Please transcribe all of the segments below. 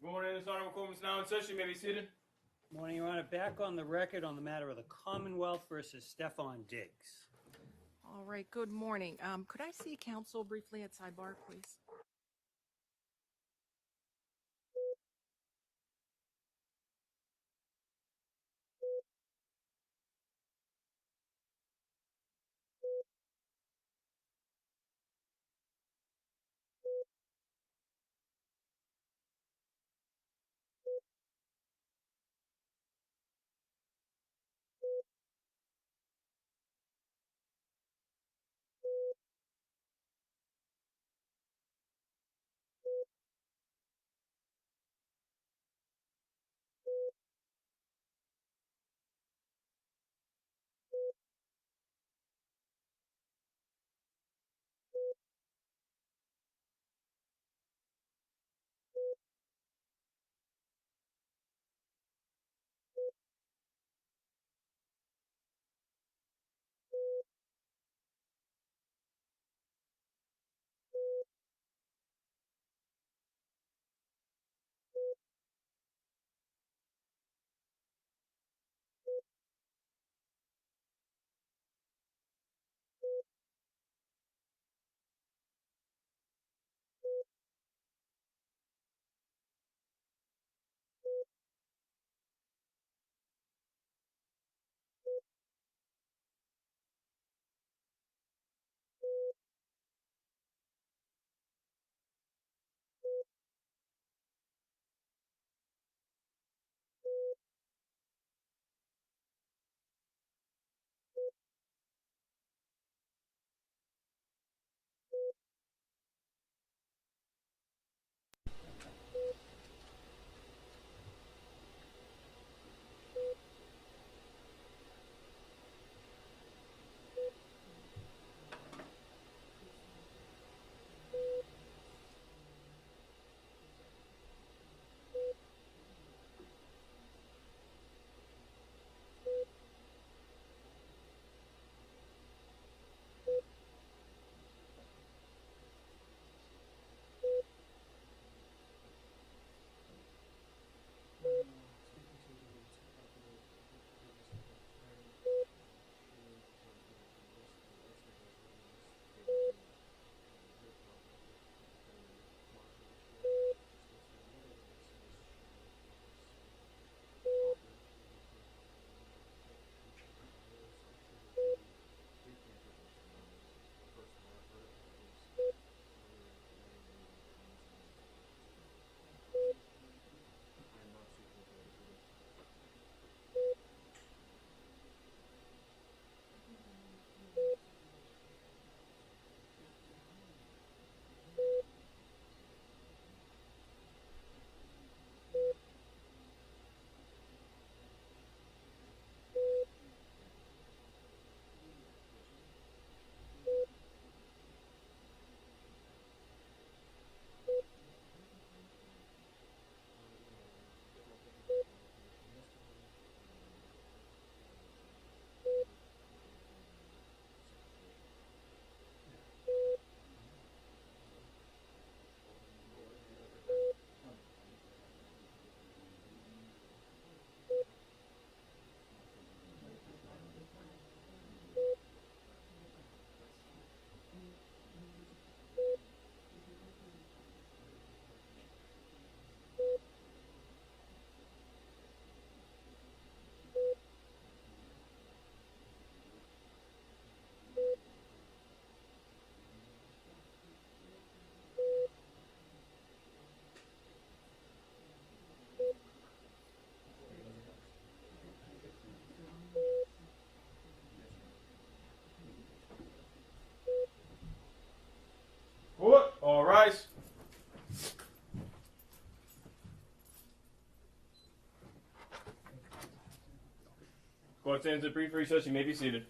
Good morning, this honorable court is now in session. You may be seated. Morning, Your Honor. Back on the record on the matter of the Commonwealth versus Stefon Diggs. All right, good morning. Could I see counsel briefly at sidebar, please? Court, all rise. Court stands at brief recess. You may be seated.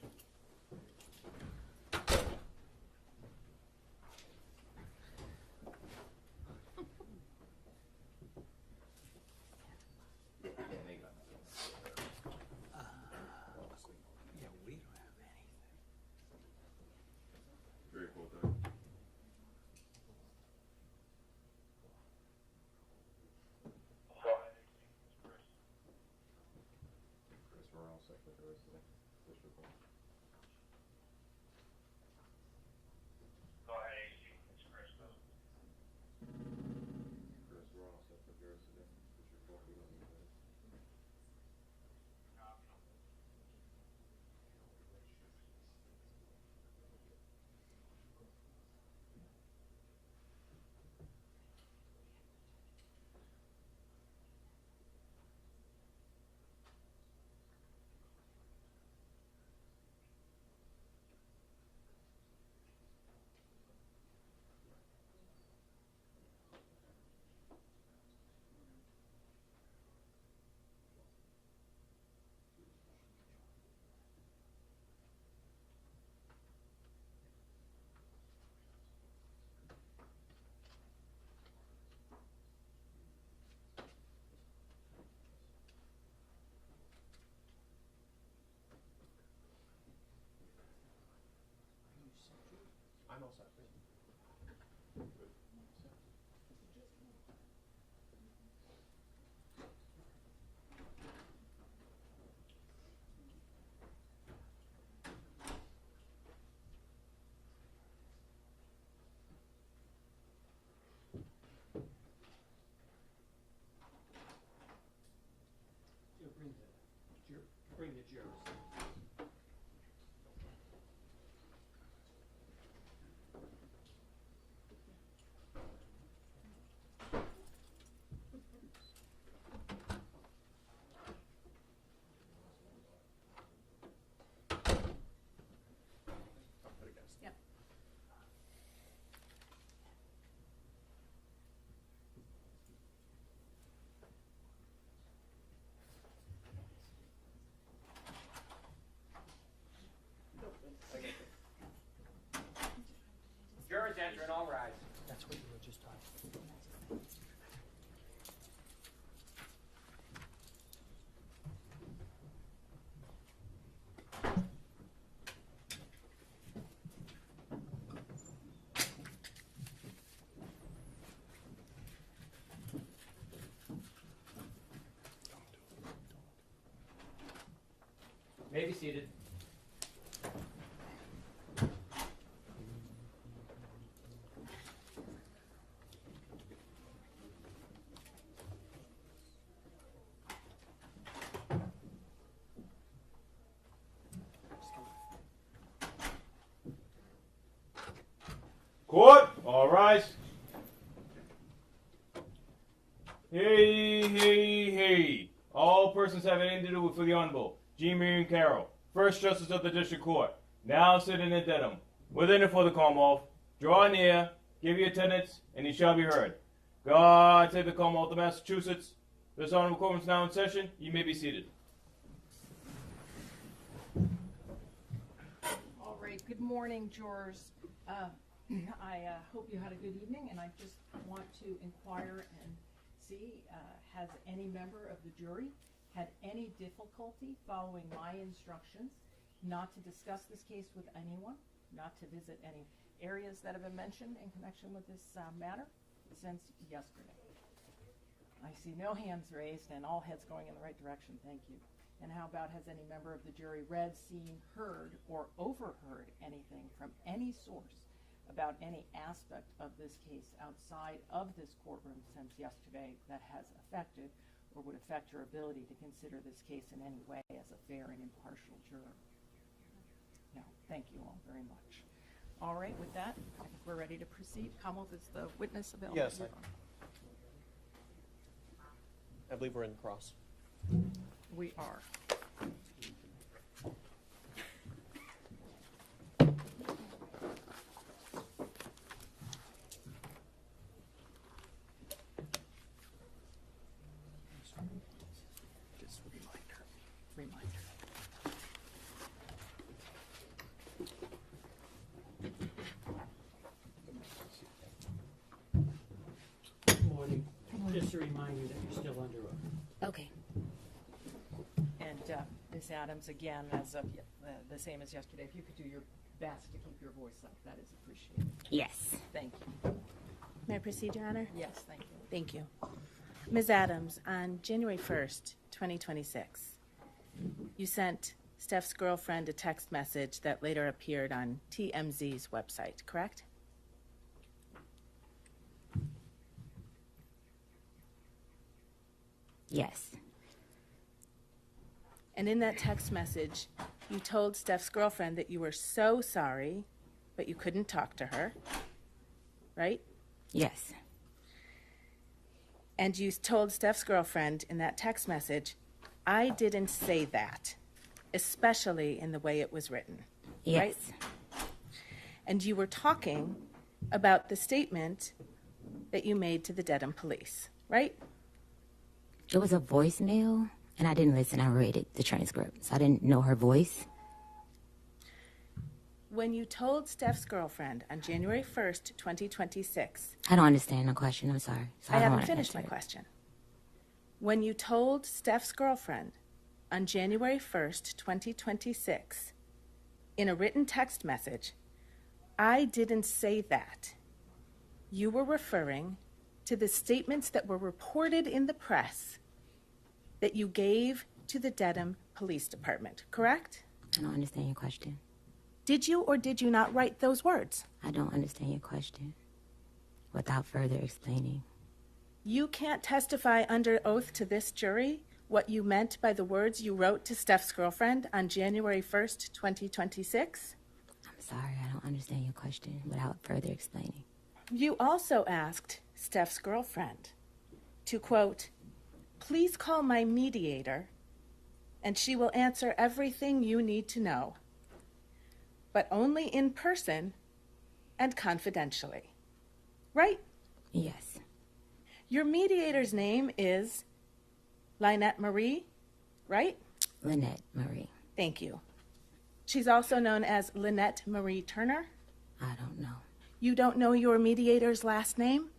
Yeah, we don't have anything. Very cool, though. Go ahead, AC. It's Chris. I'm all set. Bring the jurors. Yep. Jurors enter and all rise. That's what you were just talking about. May be seated. Court, all rise. Hey, hey, hey. All persons having anything to do with the Honorable G. Marion Carroll, First Justice of the District Court, now sitting in Dedham, within and for the Commonwealth, draw near, give your attendance, and he shall be heard. God save the Commonwealth of Massachusetts. This honorable court is now in session. You may be seated. All right, good morning, jurors. I hope you had a good evening, and I just want to inquire and see, has any member of the jury had any difficulty following my instructions not to discuss this case with anyone, not to visit any areas that have been mentioned in connection with this matter since yesterday? I see no hands raised and all heads going in the right direction. Thank you. And how about, has any member of the jury read, seen, heard, or overheard anything from any source about any aspect of this case outside of this courtroom since yesterday that has affected or would affect your ability to consider this case in any way as a fair and impartial juror? No. Thank you all very much. All right, with that, I think we're ready to proceed. Commonwealth, is the witness available? Yes, I believe we're in the cross. We are. Just a reminder. Good morning. Just a reminder that you're still under oath. Okay. And Ms. Adams, again, as of the same as yesterday, if you could do your best to keep your voice up, that is appreciated. Yes. Thank you. May I proceed, Your Honor? Yes, thank you. Thank you. Ms. Adams, on January 1st, 2026, you sent Steph's girlfriend a text message that later appeared on TMZ's website, correct? Yes. And in that text message, you told Steph's girlfriend that you were so sorry, but you couldn't talk to her, right? Yes. And you told Steph's girlfriend in that text message, I didn't say that, especially in the way it was written, Yes. right? And you were talking about the statement that you made to the Dedham police, right? It was a voicemail, and I didn't listen. I read the transcript, so I didn't know her voice. When you told Steph's girlfriend on January 1st, 2026, I don't understand the question. I'm sorry. So I don't haven't wanna finished my answer it. question. When you told Steph's girlfriend on January 1st, 2026, in a written text message, I didn't say that, you were referring to the statements that were reported in the press that you gave to the Dedham Police Department, correct? I don't understand your question. Did you or did you not write those words? I don't understand your question. Without further explaining. You can't testify under oath to this jury what you meant by the words you wrote to Steph's girlfriend on January 1st, 2026? I'm sorry. I don't understand your question without further explaining. You also asked Steph's girlfriend to, quote, please call my mediator and she will answer everything you need to know, but only in person and confidentially. Right? Yes. Your mediator's name is Lynette Marie, right? Lynette Marie. Thank you. She's also known as Lynette Marie Turner. I don't know. You don't know your mediator's last name?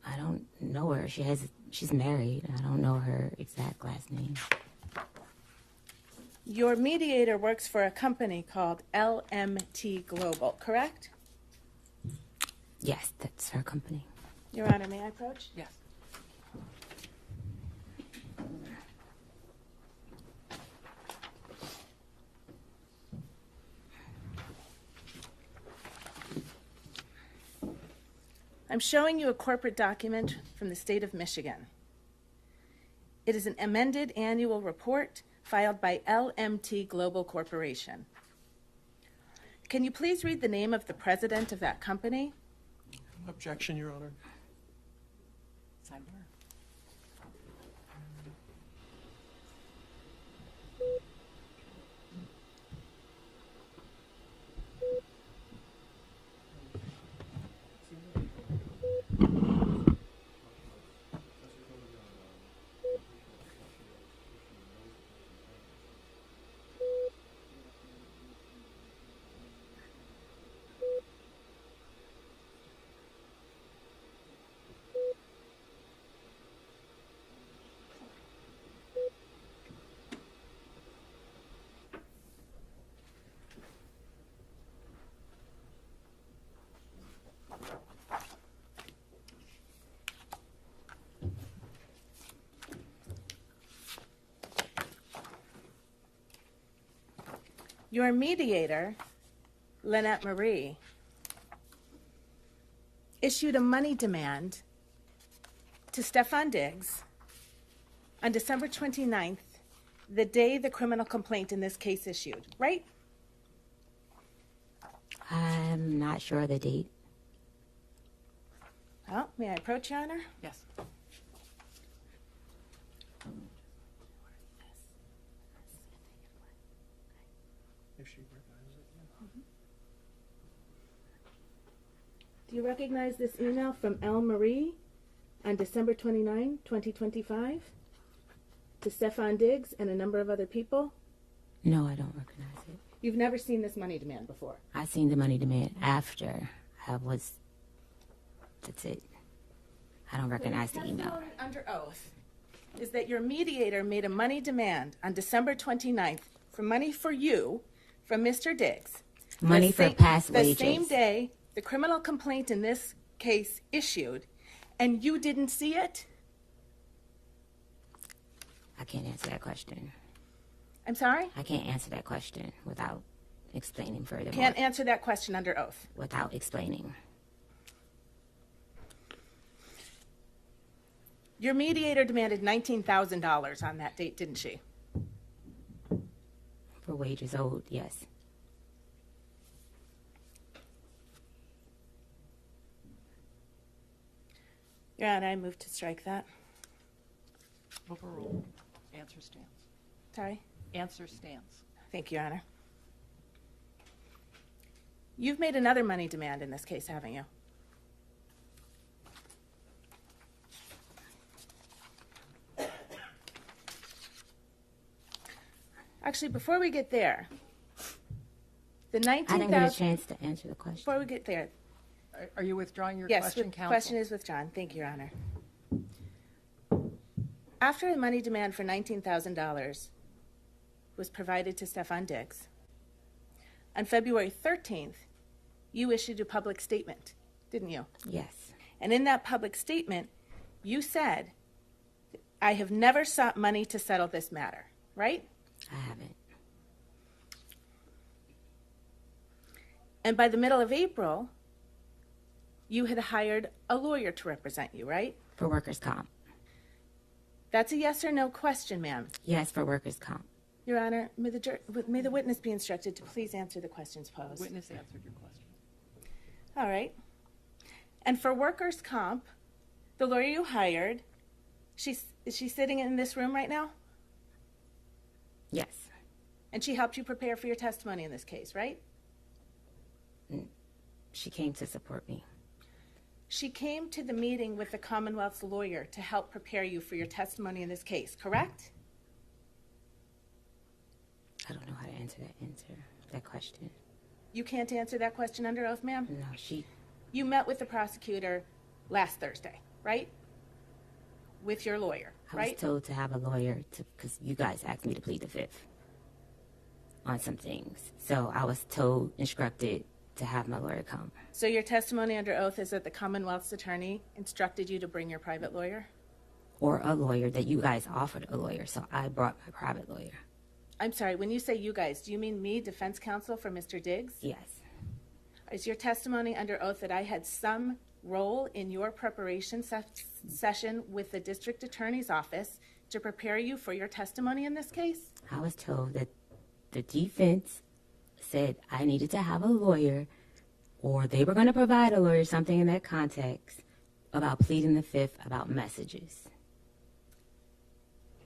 I don't know her. She's married. I don't know her exact last name. Your mediator works for a company called LMT Global, correct? Yes, that's her company. Your Honor, may I approach? Yes. I'm showing you a corporate document from the state of Michigan. It is an amended annual report filed by LMT Global Corporation. Can you please read the name of the president of that company? Objection, Your Honor. Sidebar. Your mediator, Lynette Marie, issued a money demand to Stefon Diggs on December 29th, the day the criminal complaint in this case issued, right? I'm not sure of the date. Well, may I approach, Your Honor? Yes. If she recognizes it, yeah. Do you recognize this email from L. Marie on December 29, 2025 to Stefon Diggs and a number of other people? No, I don't recognize it. You've never seen this money demand before. I seen the money demand after I was. That's it. I don't recognize the email. Testimony under oath is that your mediator made a money demand on December 29th for money for you from Mr. Diggs. Money The for sa- past the wages. same day the criminal complaint in this case issued, and you didn't see it? I can't answer that question. I'm sorry? I can't answer that question without explaining further. Can't answer that question under oath. Without explaining. Your mediator demanded $19,000 on that date, didn't she? For wages owed, yes. Your Honor, I move to strike that. Overruled. Answer stands. Sorry? Answer stands. Thank you, Your Honor. You've made another money demand in this case, haven't you? Actually, before we get there, the I didn't get a 19,000. chance to answer the question. Before we get there, Are you withdrawing your yes, question, the counsel? question is withdrawn. Thank you, Your Honor. After a money demand for $19,000 was provided to Stefon Diggs, on February 13th, you issued a public statement, didn't you? Yes. And in that public statement, you said, I have never sought money to settle this matter, right? I haven't. And by the middle of April, you had hired a lawyer to represent you, right? For workers' comp. That's a yes or no question, ma'am. Yes, for workers' comp. Your Honor, may the witness be instructed to please answer the questions posed. Witness answered your question. All right. And for workers' comp, the lawyer you hired, is she sitting in this room right now? Yes. And she helped you prepare for your testimony in this case, right? She came to support me. She came to the meeting with the Commonwealth's lawyer to help prepare you for your testimony in this case, correct? I don't know how to answer that question. You can't answer that question under oath, ma'am? No, she... You met with the prosecutor last Thursday, right? With your lawyer, I right? was told to have a lawyer because you guys asked me to plead the fifth on some things. So I was instructed to have my lawyer come. So your testimony under oath is that the Commonwealth's attorney instructed you to bring your private lawyer? Or a lawyer that you guys offered a lawyer, so I brought my private lawyer. I'm sorry, when you say you guys, do you mean me, defense counsel for Mr. Diggs? Yes. Is your testimony under oath that I had some role in your preparation session with the district attorney's office to prepare you for your testimony in this case? I was told that the defense said I needed to have a lawyer, or they were going to provide a lawyer, something in that context, about pleading the fifth about messages.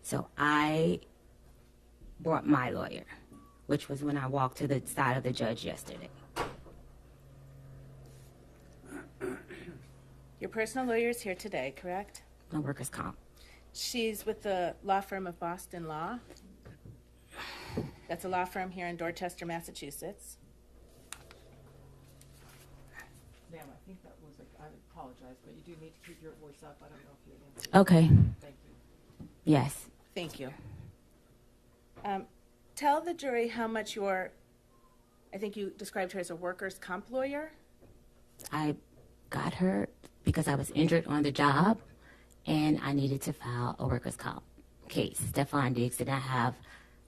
So I brought my lawyer, which was when I walked to the side of the judge yesterday. Your personal lawyer is here today, correct? My workers' comp. She's with the law firm of Boston Law. That's a law firm here in Dorchester, Massachusetts. Ma'am, I think that was I apologize, but you do need to keep your voice up. I don't know if you answered. Okay. Thank you. Yes. Thank you. Tell the jury how much I think you described her as a workers' comp lawyer? I got her because I was injured on the job, and I needed to file a workers' comp case. Stefon Diggs did not have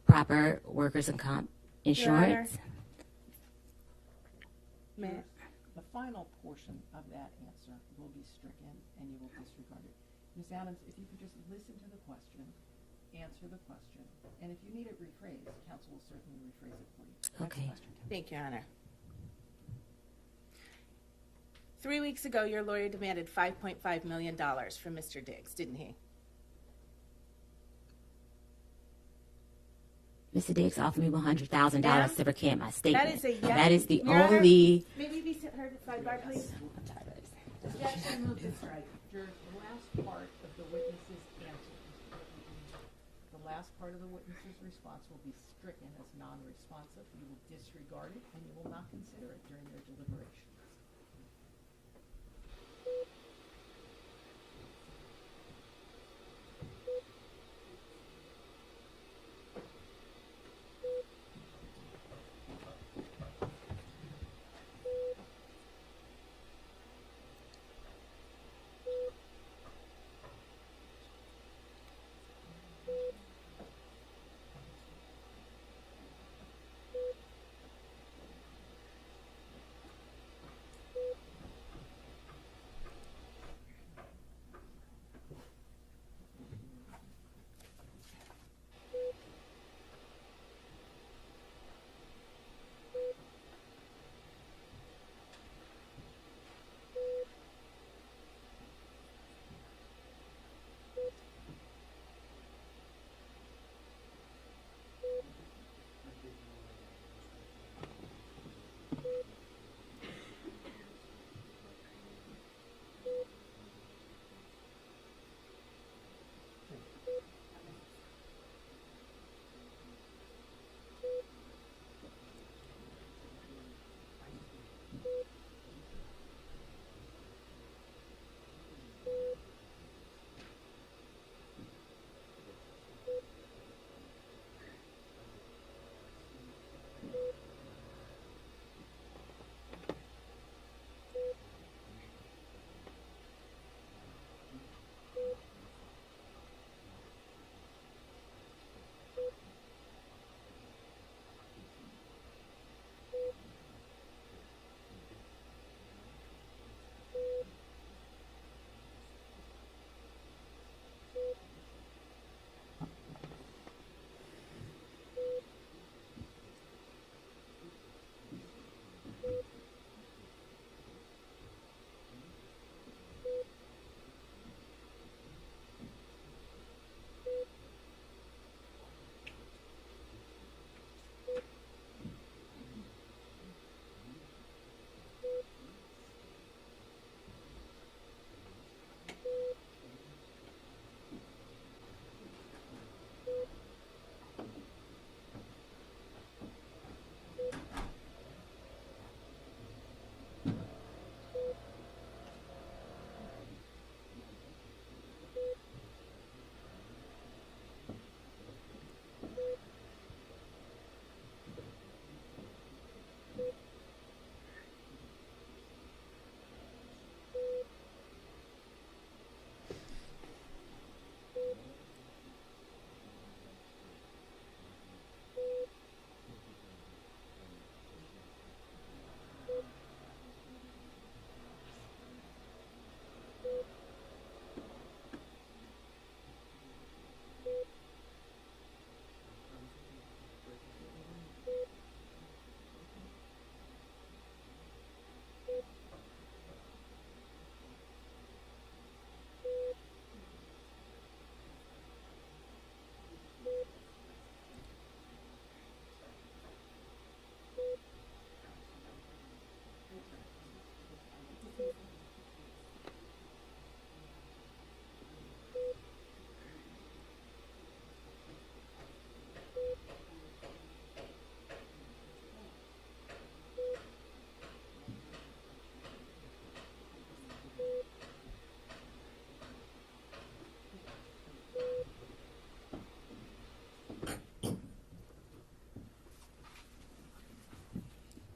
proper workers' and comp insurance. May The final portion of that answer will be stricken, and you will disregard it. Ms. Adams, if you could just listen to the question, answer the question, and if you need it rephrased, counsel will certainly rephrase it for you. Next Okay. question. Thank you, Your Honor. 3 weeks ago, your lawyer demanded $5.5 million from Mr. Diggs, didn't he? Mr. Diggs offered me $100,000 Ma'am, to recant my statement. That is a yes. That is the Your Honor, only... Maybe be heard at sidebar, please. Objection, move this right. The last part of the witness's answer, the last part of the witness's response will be stricken as non-responsive. You will disregard it, and you will not consider it during your deliberations.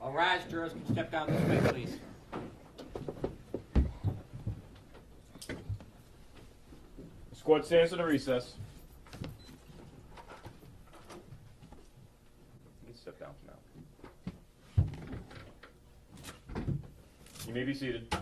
All rise, jurors can step down this way, please. This court stands at a recess. You can step down for now. You may be seated.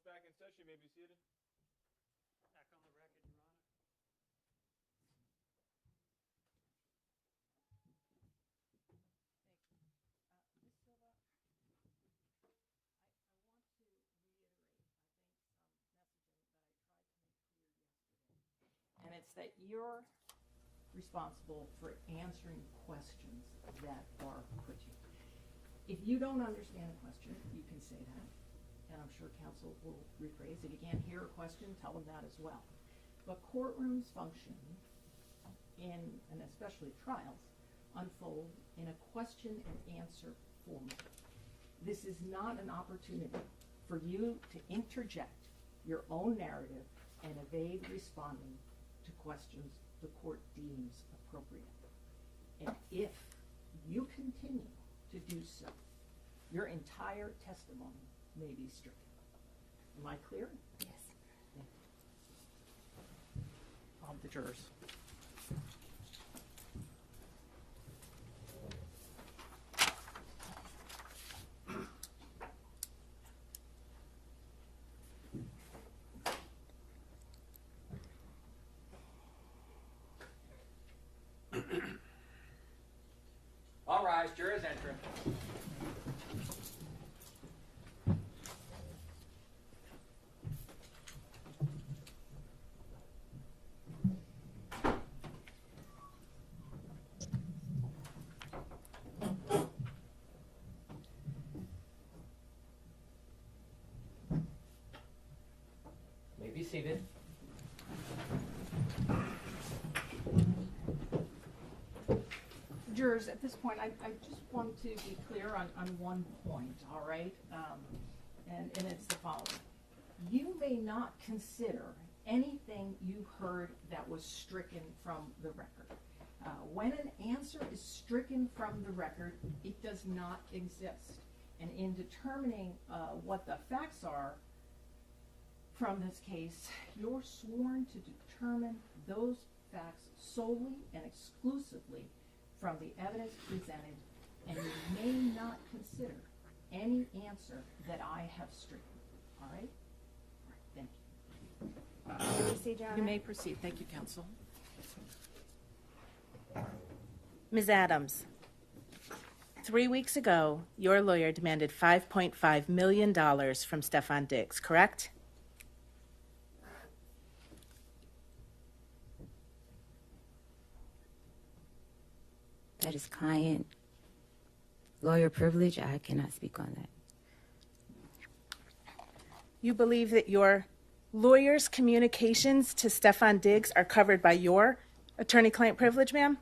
Court's back in session. You may be seated. Back on the record, Your Honor. Thank you. Ms. Silva, I want to reiterate, I think, some messaging that I tried to make clear yesterday. And it's that you're responsible for answering questions that are put to you. If you don't understand a question, you can say that, and I'm sure counsel will rephrase. If you can't hear a question, tell them that as well. But courtrooms function in, and especially trials, unfold in a question and answer format. This is not an opportunity for you to interject your own narrative and evade responding to questions the court deems appropriate. And if you continue to do so, your entire testimony may be stricken. Am I clear? Yes. The jurors. All rise, jurors enter. May be seated. Jurors, at this point, I just want to be clear on one point, all right? And it's the following. You may not consider anything you heard that was stricken from the record. When an answer is stricken from the record, it does not exist. And in determining what the facts are from this case, you're sworn to determine those facts solely and exclusively from the evidence presented, and you may not consider any answer that I have stricken. All right? All right, thank you. May we proceed, Your Honor? You may proceed. Thank you, counsel. Ms. Adams, 3 weeks ago, your lawyer demanded $5.5 million from Stefon Diggs, correct? That is client lawyer privilege. I cannot speak on that. You believe that your lawyer's communications to Stefon Diggs are covered by your attorney-client privilege, ma'am?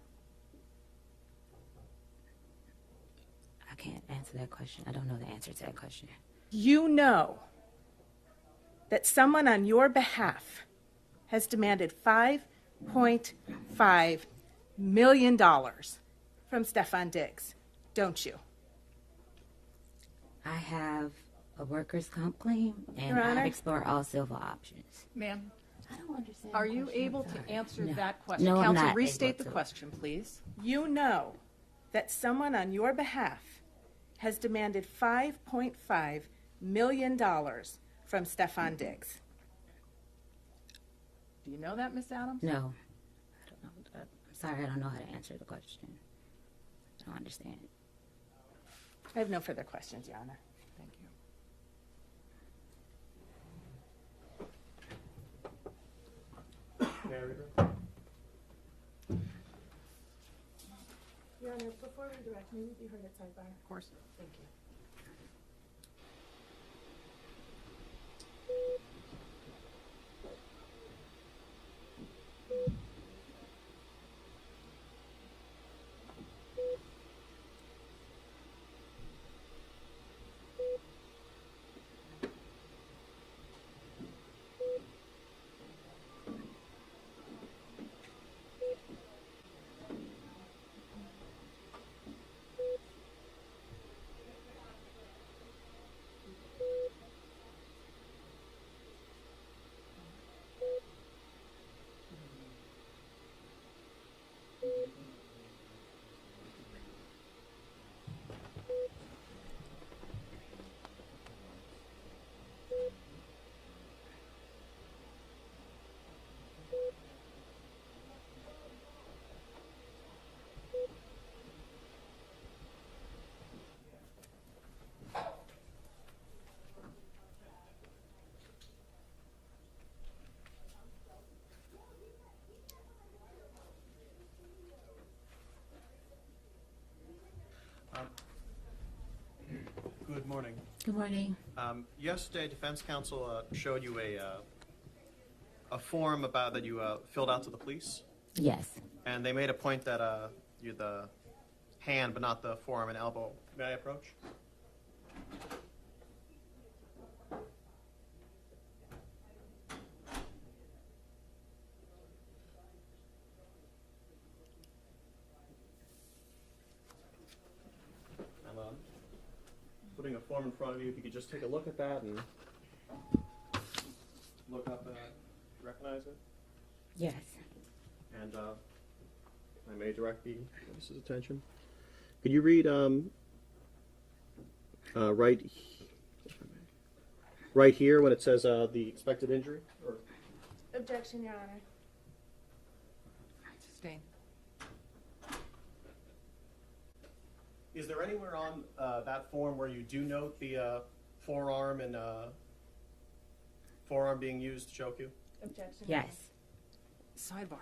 I can't answer that question. I don't know the answer to that question. You know that someone on your behalf has demanded $5.5 million from Stefon Diggs, don't you? I have a workers' comp claim, and Your Honor? I've explored all civil options. Ma'am, I don't understand. are the you question. able I'm to sorry. answer No. that question? No, I'm Counsel, not restate able the to. question, please. You know that someone on your behalf has demanded $5.5 million from Stefon Diggs. Do you know that, Miss Adams? No, I don't know. I'm sorry, I don't know how to answer the question. I don't understand. I have no further questions, Your Honor. Thank you. Your Honor, before we direct, may we be heard at sidebar? Of course. Thank you. morning. Good morning. Yesterday, defense counsel showed you a form about that you filled out to the police, Yes. and they made a point that you're the hand, but not the forearm and elbow. May I approach? I'm putting a form in front of you. If you could just take a look at that and look up and recognize it. Yes. And I may direct the witness's attention. Could you read right here when it says the expected injury? Or Objection, Your Honor. Sustain. is there anywhere on that form where you do note the forearm and forearm being used to choke you? Objection. Your Honor. Yes. Sidebar.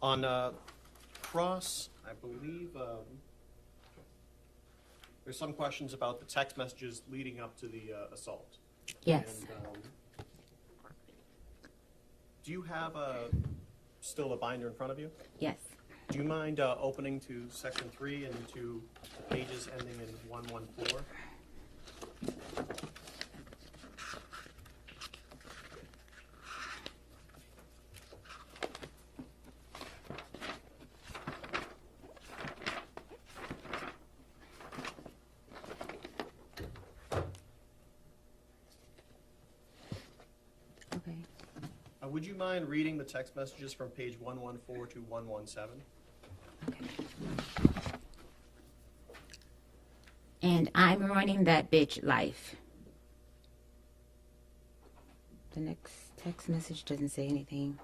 On cross, I believe there's some questions about the text messages leading up to the assault. Yes. And, do you have still a binder in front of you? Yes. Do you mind opening to section 3 and to the pages ending in 114? Okay. Would you mind reading the text messages from page 114 to 117? Okay. And I'm running that bitch life. The next text message doesn't say anything.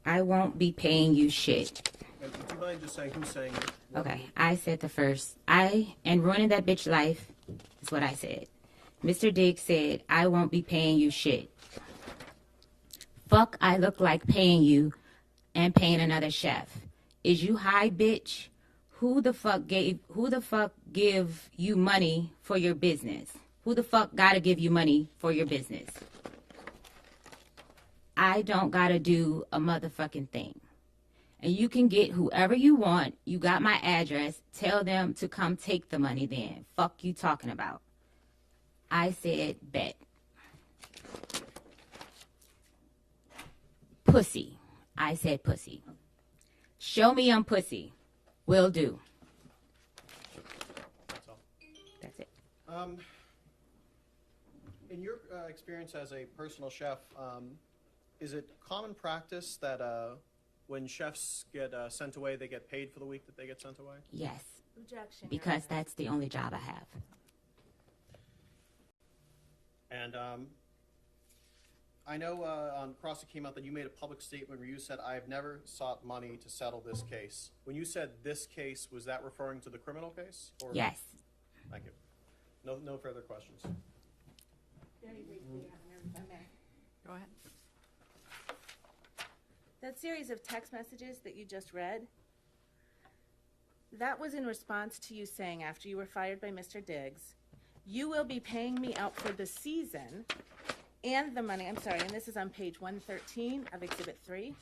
I won't be paying you shit. And would you mind just saying who's saying it? Okay, I said the first. And running that bitch life is what I said. Mr. Diggs said, I won't be paying you shit. Fuck, I look like paying you and paying another chef. Is you high, bitch? Who the fuck give you money for your business? Who the fuck gotta give you money for your business? I don't gotta do a motherfucking thing. And you can get whoever you want. You got my address. Tell them to come take the money then. Fuck you talking about. I said bet. Pussy. I said pussy. Show me I'm pussy. Will do. That's all. That's it. In your experience as a personal chef, is it common practice that when chefs get sent away, they get paid for the week that they get sent away? Yes. Objection. Your Because Honor. that's the only job I have. And I know on cross it came out that you made a public statement where you said, I have never sought money to settle this case. When you said this case, was that referring to the criminal case? Or? Yes. Thank you. No further questions. Very briefly, Your Honor, if I may. Go ahead. That series of text messages that you just read, that was in response to you saying after you were fired by Mr. Diggs, you will be paying me out for the season and the money, I'm sorry, and this is on page 113 of Exhibit 3.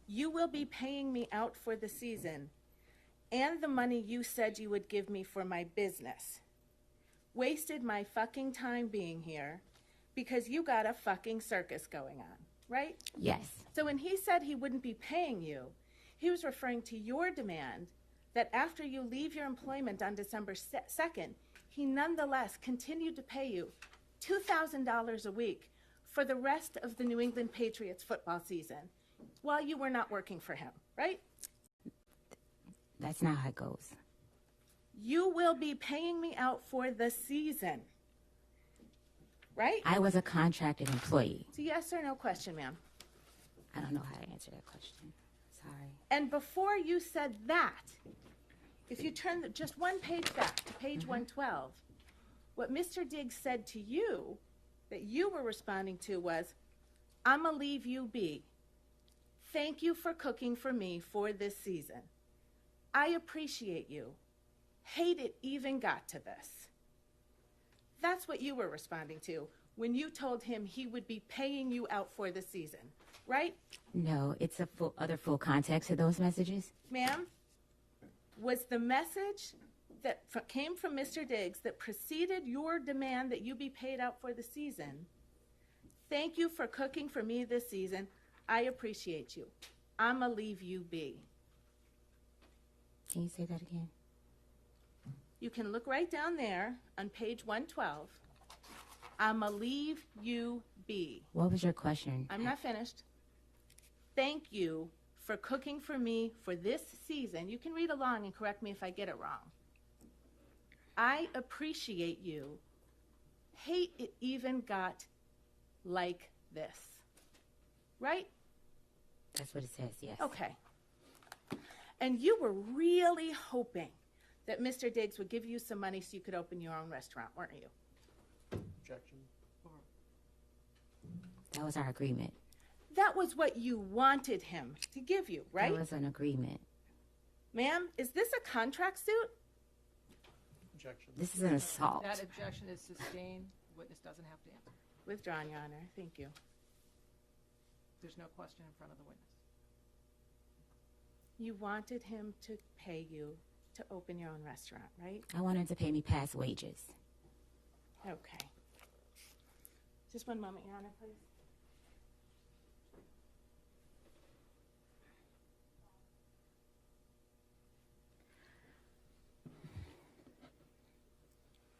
You will be paying me out for the season and the money you said you would give me for my business. Wasted my fucking time being here because you got a fucking circus going on, right? Yes. So when he said he wouldn't be paying you, he was referring to your demand that after you leave your employment on December 2nd, he nonetheless continued to pay you $2,000 a week for the rest of the New England Patriots football season while you were not working for him, right? That's not how it goes. You will be paying me out for the season, right? I was a contracted employee. It's a yes or no question, ma'am. I don't know how to answer that question. Sorry. And before you said that, if you turn just one page back to page 112, what Mr. Diggs said to you that you were responding to was, I'ma leave you be. Thank you for cooking for me for this season. I appreciate you. Hate it even got to this. That's what you were responding to when you told him he would be paying you out for the season, right? No, it's a full context of those messages. Ma'am, was the message that came from Mr. Diggs that preceded your demand that you be paid out for the season, thank you for cooking for me this season, I appreciate you. I'ma leave you be. Can you say that again? You can look right down there on page 112. I'ma leave you be. What was your question? I'm not finished. Thank you for cooking for me for this season. You can read along and correct me if I get it wrong. I appreciate you. Hate it even got like this. Right? That's what it says, yes. Okay. And you were really hoping that Mr. Diggs would give you some money so you could open your own restaurant, weren't you? Objection. That was our agreement. That was what you wanted him to give you, right? That was an agreement. Ma'am, is this a contract suit? Objection. This is an assault. That objection is sustained. Witness doesn't have to answer. Withdrawn, Your Honor. Thank you. There's no question in front of the witness. You wanted him to pay you to open your own restaurant, right? I wanted to pay me past wages. Okay. Just one moment, Your Honor, please.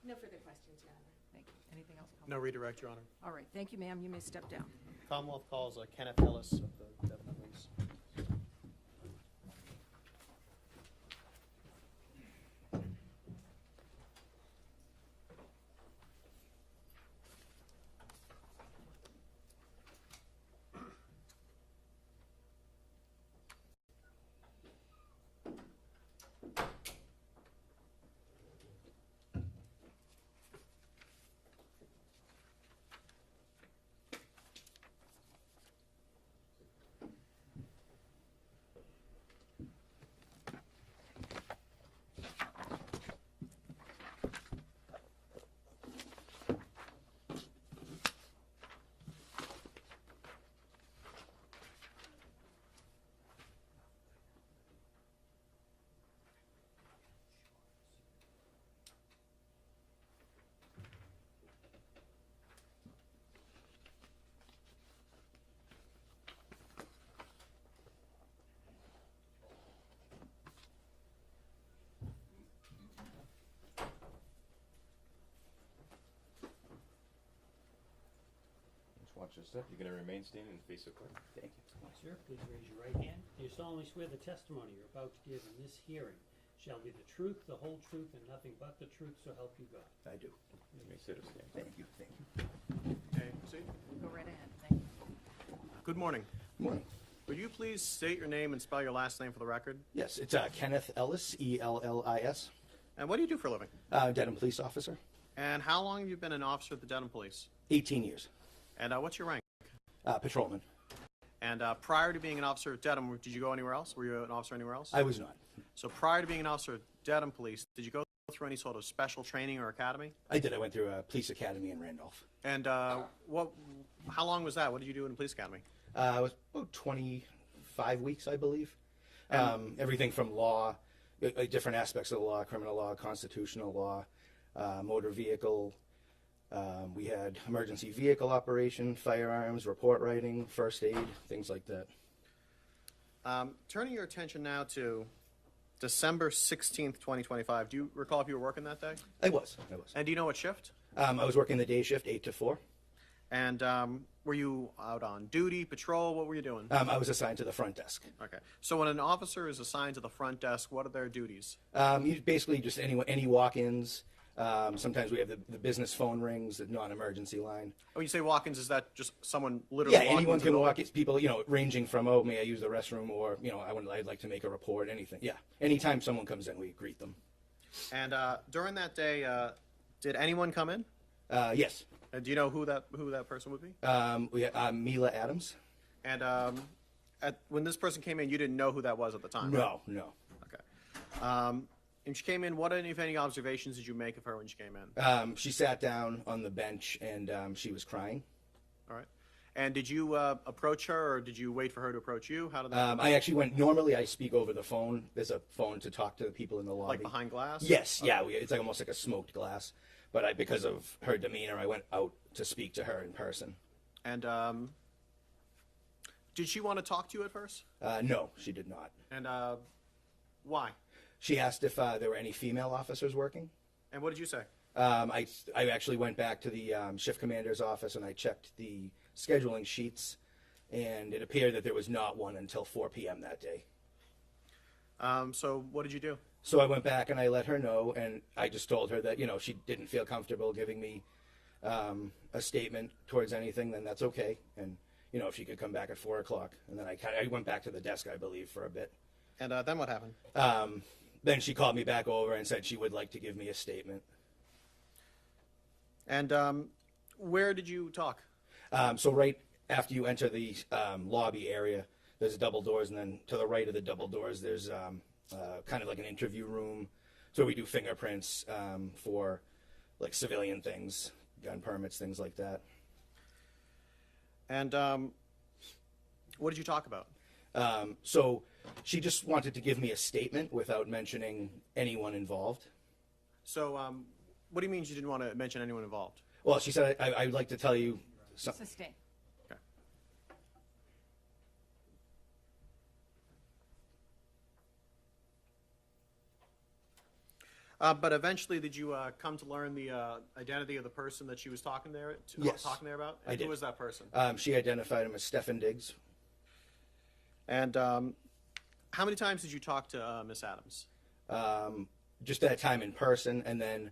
No further questions, Your Honor. Thank you. Anything else? No redirect, Your Honor. All right. Thank you, ma'am. You may step down. Commonwealth calls Kenneth Ellis of the Devon Police. Watch your step. You're going to remain standing and face the court. Thank you. Sir, please raise your right hand. Do you solemnly swear the testimony you're about to give in this hearing shall be the truth, the whole truth, and nothing but the truth, so help you God? I do. You may sit or stand. Thank you. Thank you. Okay, proceed. Go right ahead. Good morning. Morning. Would you please state your name and spell your last name for the record? Yes, it's Kenneth Ellis, E-L-L-I-S. And what do you do for a living? Dedham police officer. And how long have you been an officer at the Dedham Police? 18 years. And what's your rank? Patrolman. And prior to being an officer at Dedham, did you go anywhere else? Were you an officer anywhere else? I was not. So prior to being an officer at Dedham Police, did you go through any sort of special training or academy? I did. I went through a police academy in Randolph. And how long was that? What did you do in the police academy? I was about 25 weeks, I believe. Everything from law, different aspects of the law, criminal law, constitutional law, motor vehicle. We had emergency vehicle operation, firearms, report writing, first aid, things like that. Turning your attention now to December 16th, 2025. Do you recall if you were working that day? I was. And do you know what shift? I was working the day shift, 8 to 4. And were you out on duty, patrol? What were you doing? I was assigned to the front desk. Okay. So when an officer is assigned to the front desk, what are their duties? Basically just any walk-ins. Sometimes we have the business phone rings, the non-emergency line. When you say walk-ins, is that just someone literally Yeah, walking anyone into can the walk. building? It's people, ranging from, oh, may I use the restroom, or, I'd like to make a report, anything. Yeah, anytime someone comes in, we greet them. And during that day, did anyone come in? Yes. And do you know who that person would be? We had Mila Adams. And when this person came in, you didn't know who that was at the time, right? No. Okay. And she came in. What, if any, observations did you make of her when she came in? She sat down on the bench, and she was crying. All right. And did you approach her, or did you wait for her to approach you? How did that I actually went, normally I speak over the phone. There's a phone to talk to the people in the lobby. Like behind glass? Yes, yeah. It's like almost like a smoked glass. But because of her demeanor, I went out to speak to her in person. And did she want to talk to you at first? No, she did not. And why? She asked if there were any female officers working. And what did you say? I actually went back to the shift commander's office and I checked the scheduling sheets, and it appeared that there was not one until 4 p.m. that day. So what did you do? So I went back and I let her know, and I just told her that, she didn't feel comfortable giving me a statement towards anything, then that's okay. And, if she could come back at 4 o'clock. And then I went back to the desk, I believe, for a bit. And then what happened? Then she called me back over and said she would like to give me a statement. And where did you talk? So right after you enter the lobby area, there's double doors, and then to the right of the double doors, there's kind of like an interview room. So we do fingerprints for like civilian things, gun permits, things like that. And what did you talk about? So she just wanted to give me a statement without mentioning anyone involved. So what do you mean she didn't want to mention anyone involved? Well, she said, I'd like to tell you something. Sustain. Okay. But eventually, did you come to learn the identity of the person that she was talking there Yes, about? And I did. who was that person? She identified him as Stefon Diggs. And how many times did you talk to Miss Adams? Just that time in person, and then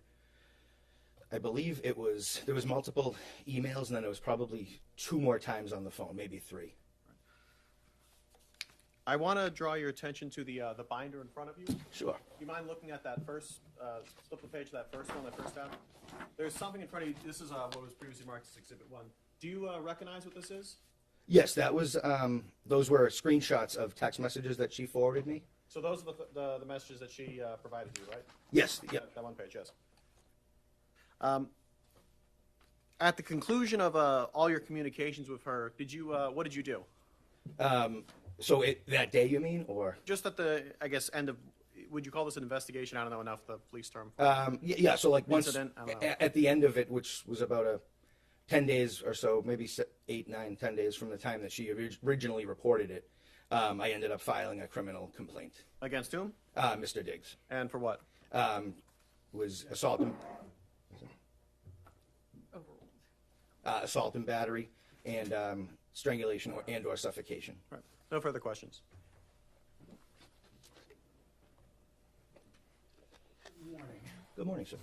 I believe there was multiple emails, and then it was probably 2 more times on the phone, maybe 3. I want to draw your attention to the binder in front of you. Sure. Do you mind looking at that first, flip the page to that first one, that first tab? There's something in front of you. This is what was previously marked as Exhibit 1. Do you recognize what this is? Yes, that was. Those were screenshots of text messages that she forwarded me. So those are the messages that she provided you, right? Yes. Yep. That one page, yes. At the conclusion of all your communications with her, what did you do? So that day, you mean, or? Just at the, I guess, end of, would you call this an investigation? I don't know enough the police term. Yeah. So like once Incident? I don't know. at the end of it, which was about 10 days or so, maybe 8, 9, 10 days from the time that she originally reported it, I ended up filing a criminal complaint. Against whom? Mr. Diggs. And for what? Was assault and Overruled. assault and battery, and strangulation or suffocation. Right. No further questions. Good morning. Good morning, sir.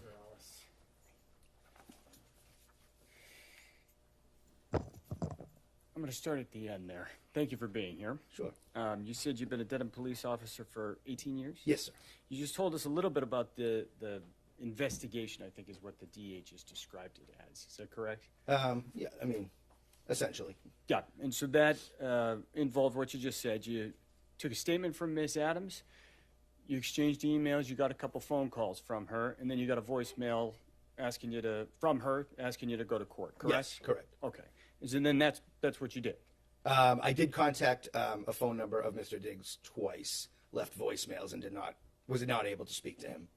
I'm going to start at the end there. Thank you for being here. Sure. You said you've been a Dedham police officer for 18 years? Yes, sir. You just told us a little bit about the investigation, I think is what the DA just described it as. Is that correct? Yeah, I mean, essentially. Yeah, and so that involved what you just said. You took a statement from Miss Adams, you exchanged emails, you got a couple phone calls from her, and then you got a voicemail from her asking you to go to court, correct? Yes, correct. Okay. And then that's what you did. I did contact a phone number of Mr. Diggs twice, left voicemails, and was not able to speak to him.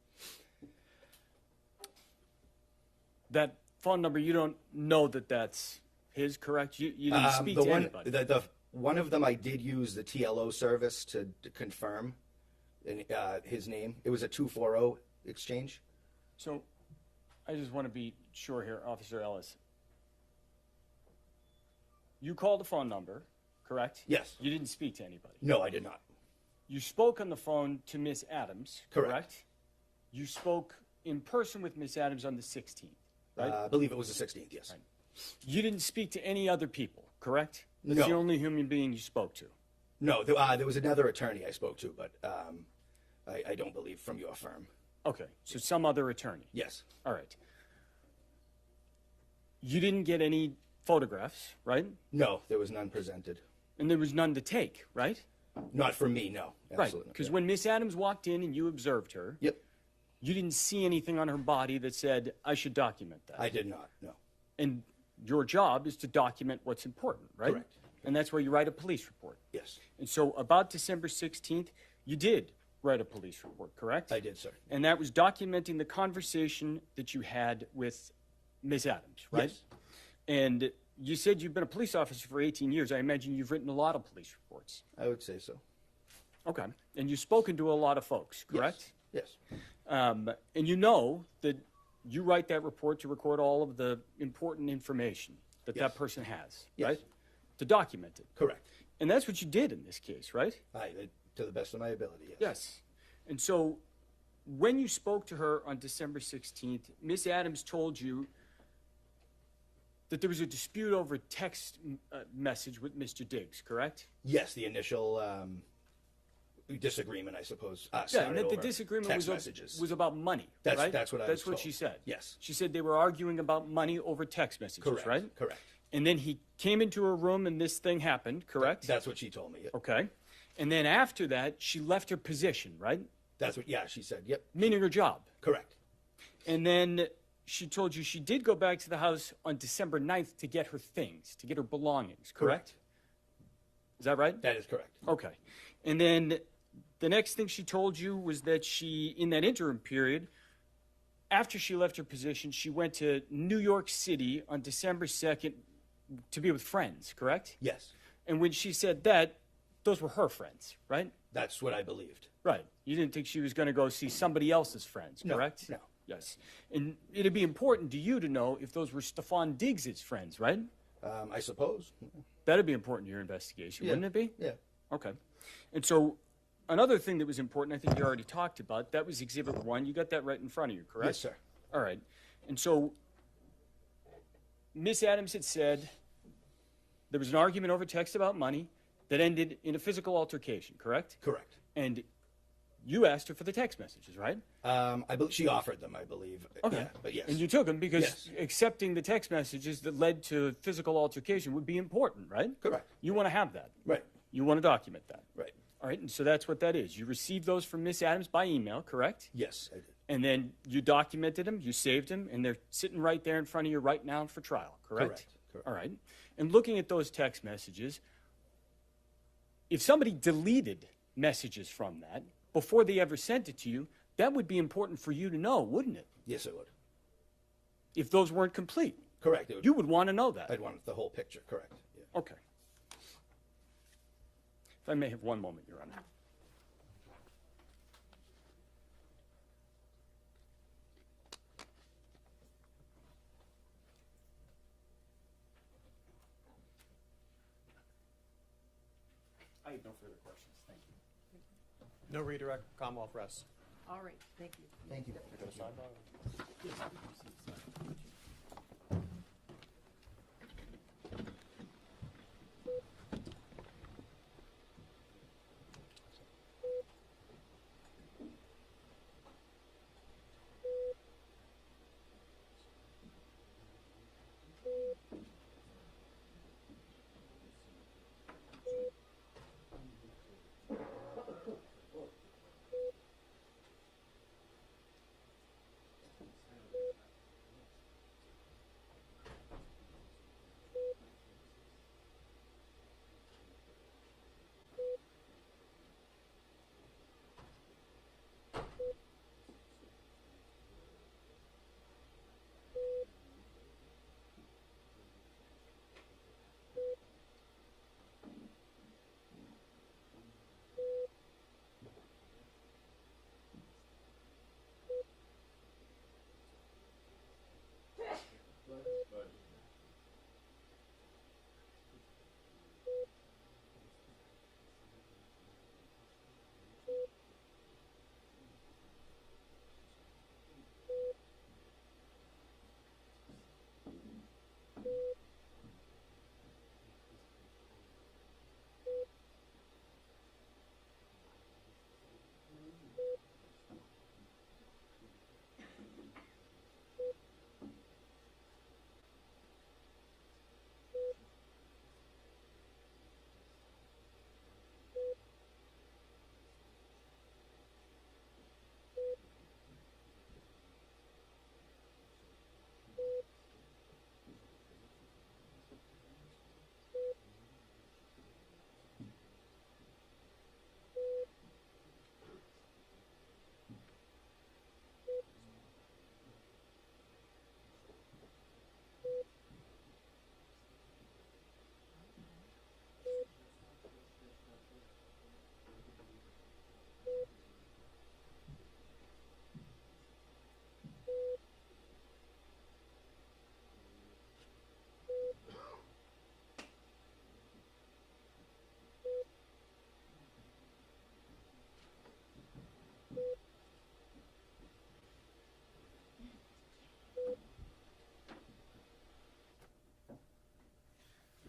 That phone number, you don't know that that's his, correct? You didn't speak to anybody. One of them I did use the TLO service to confirm his name. It was a 240 exchange. So I just want to be sure here, Officer Ellis. You called the phone number, correct? Yes. You didn't speak to anybody? No, I did not. You spoke on the phone to Miss Adams, correct? You spoke in person with Miss Adams on the 16th, right? I believe it was the 16th, yes. Right. You didn't speak to any other people, correct? No. That's the only human being you spoke to. No, there was another attorney I spoke to, but I don't believe from your firm. Okay, so some other attorney. Yes. All right. You didn't get any photographs, right? No, there was none presented. And there was none to take, right? Not for me, no. Absolutely. Right, because when Miss Adams walked in and you observed her, Yep. you didn't see anything on her body that said, I should document that. I did not, no. And your job is to document what's important, right? Correct. And that's why you write a police report. Yes. And so about December 16th, you did write a police report, correct? I did, sir. And that was documenting the conversation that you had with Miss Adams, right? Yes. And you said you've been a police officer for 18 years. I imagine you've written a lot of police reports. I would say so. Okay. And you've spoken to a lot of folks, correct? Yes. And you know that you write that report to record all of the important information that Yes. that person has, Yes. right? To document it. Correct. And that's what you did in this case, right? To the best of my ability, yes. Yes. And so when you spoke to her on December 16th, Miss Adams told you that there was a dispute over text message with Mr. Diggs, correct? Yes, the initial disagreement, I suppose. Yeah, and that the disagreement was about money, right? That's what I was That's what told. she said. Yes. She said they were arguing about money over text messages, Correct. right? Correct. And then he came into her room and this thing happened, correct? That's what she told me. Okay. And then after that, she left her position, right? That's what, yeah, she said, yep. Meaning her job. Correct. And then she told you she did go back to the house on December 9th to get her things, to get her belongings, correct? Is that right? That is correct. Okay. And then the next thing she told you was that she, in that interim period, after she left her position, she went to New York City on December 2nd to be with friends, correct? Yes. And when she said that, those were her friends, right? That's what I believed. Right. You didn't think she was going to go see somebody else's friends, correct? No. Yes. And it'd be important to you to know if those were Stefon Diggs' friends, right? I suppose. That'd be important to your investigation, Yeah. wouldn't it be? Yeah. Okay. And so another thing that was important, I think you already talked about, that was Exhibit 1. You got that right in front of you, correct? Yes, sir. All right. And so Miss Adams had said there was an argument over text about money that ended in a physical altercation, correct? Correct. And you asked her for the text messages, right? I believe she offered them, I believe. Okay. Yeah, but yes. And you took them because Yes. accepting the text messages that led to physical altercation would be important, right? Correct. You want to have that. Right. You want to document that. Right. All right, and so that's what that is. You received those from Miss Adams by email, correct? Yes, I did. And then you documented them, you saved them, and they're sitting right there in front of you right now for trial, correct? Correct. All right. And looking at those text messages, if somebody deleted messages from that before they ever sent it to you, that would be important for you to know, wouldn't it? Yes, it would. If those weren't complete. Correct. It would. You would want to know that. I'd want the whole picture, correct. Yeah. Okay. If I may have one moment, Your Honor. I have no further questions. Thank you. No redirect, Commonwealth rests. All right, thank you. Thank you.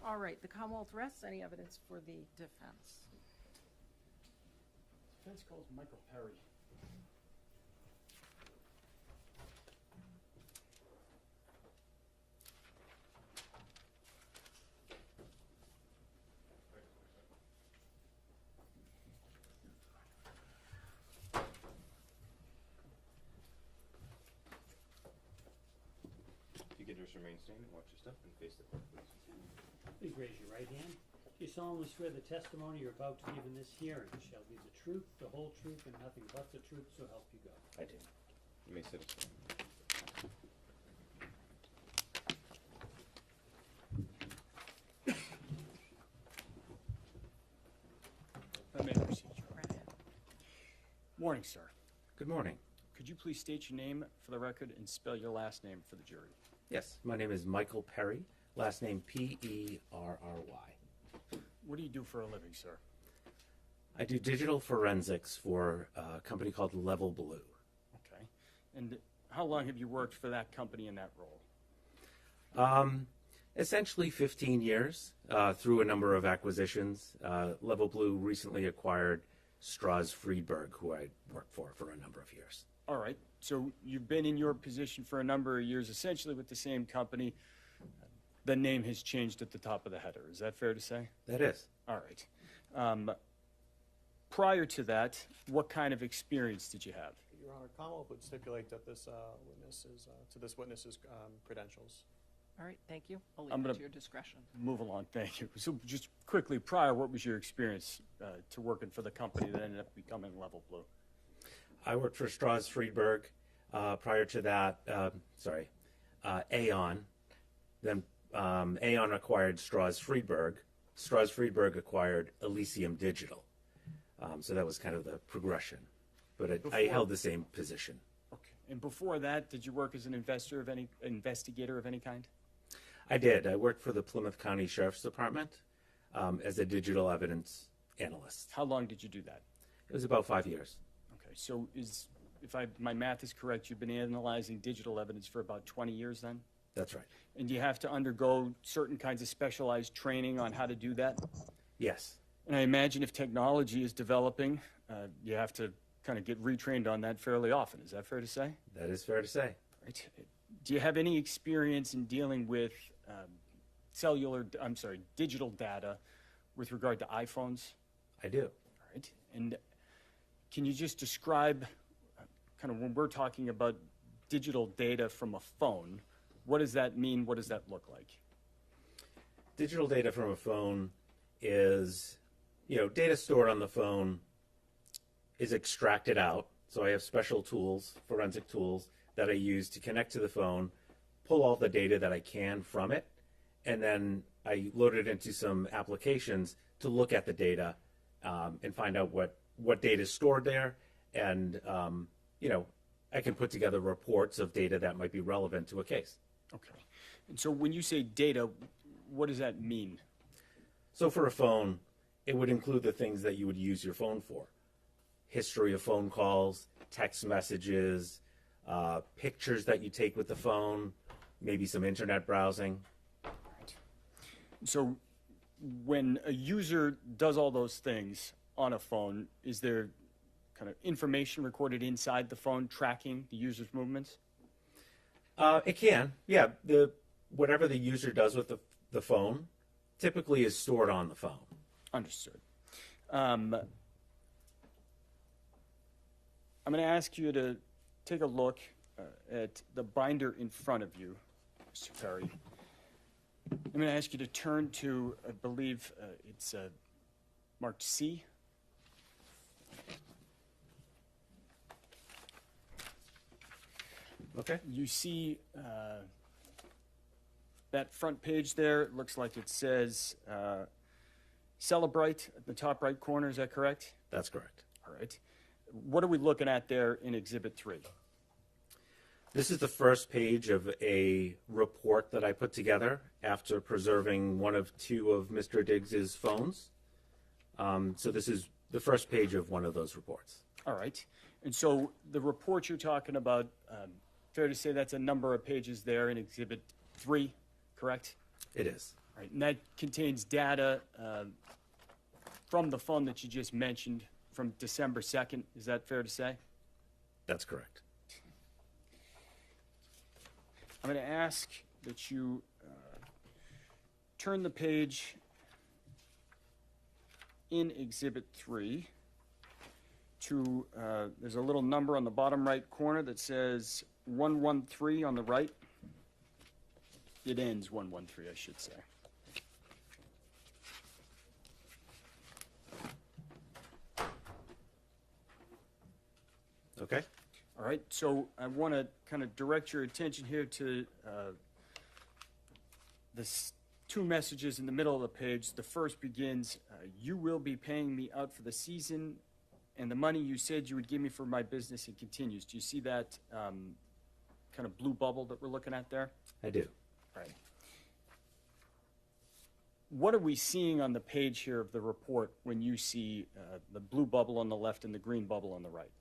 All right, the Commonwealth rests. Any evidence for the defense? Defense calls Michael Perry. You can just remain standing, watch your step, and face the court, please. Please raise your right hand. Do you solemnly swear the testimony you're about to give in this hearing shall be the truth, the whole truth, and nothing but the truth, so help you God? I do. You may sit. I may proceed. Morning, sir. Good morning. Could you please state your name for the record and spell your last name for the jury? Yes, my name is Michael Perry, last name Perry. What do you do for a living, sir? I do digital forensics for a company called Level Blue. Okay. And how long have you worked for that company in that role? Essentially 15 years through a number of acquisitions. Level Blue recently acquired Strauss Friedberg, who I worked for a number of years. All right. So you've been in your position for a number of years, essentially with the same company. The name has changed at the top of the header. Is that fair to say? That is. All right. Prior to that, what kind of experience did you have? Your Honor, Commonwealth would stipulate that this witness's credentials. All right, thank you. I'll I'm leave it gonna- to your discretion. Move along, thank you. So just quickly, prior, what was your experience to working for the company that ended up becoming Level Blue? I worked for Strauss Friedberg. Prior to that, Aon. Then Aon acquired Strauss Friedberg. Strauss Friedberg acquired Elysium Digital. So that was kind of the progression. But I held the same position. Okay. And before that, did you work as an investigator of any kind? I did. I worked for the Plymouth County Sheriff's Department as a digital evidence analyst. How long did you do that? It was about 5 years. Okay. So my math is correct, you've been analyzing digital evidence for about 20 years then? That's right. And do you have to undergo certain kinds of specialized training on how to do that? Yes. And I imagine if technology is developing, you have to kind of get retrained on that fairly often. Is that fair to say? That is fair to say. Right. Do you have any experience in dealing with digital data with regard to iPhones? I do. All right. And can you just describe kind of when we're talking about digital data from a phone, what does that mean? What does that look like? Digital data from a phone is, data stored on the phone is extracted out. So I have special tools, forensic tools, that I use to connect to the phone, pull all the data that I can from it, and then I load it into some applications to look at the data and find out what data is stored there. And, I can put together reports of data that might be relevant to a case. Okay. And so when you say data, what does that mean? So for a phone, it would include the things that you would use your phone for. History of phone calls, text messages, pictures that you take with the phone, maybe some internet browsing. Right. So when a user does all those things on a phone, is there kind of information recorded inside the phone tracking the user's movements? It can, yeah. Whatever the user does with the phone typically is stored on the phone. Understood. I'm going to ask you to take a look at the binder in front of you, Mr. Perry. I'm going to ask you to turn to, I believe it's marked C. Okay. You see that front page there, it looks like it says Celebrate at the top right corner, is that correct? That's correct. All right. What are we looking at there in Exhibit 3? This is the first page of a report that I put together after preserving one of two of Mr. Diggs's phones. So this is the first page of one of those reports. All right. And so the report you're talking about, fair to say that's a number of pages there in Exhibit 3, correct? It is. Right, and that contains data from the phone that you just mentioned from December 2nd. Is that fair to say? That's correct. I'm going to ask that you turn the page in Exhibit 3 to, there's a little number on the bottom right corner that says 113 on the right. It ends 113, I should say. Okay. All right, so I want to kind of direct your attention here to the two messages in the middle of the page. The first begins, you will be paying me out for the season and the money you said you would give me for my business, and continues. Do you see that kind of blue bubble that we're looking at there? I do. All right. What are we seeing on the page here of the report when you see the blue bubble on the left and the green bubble on the right?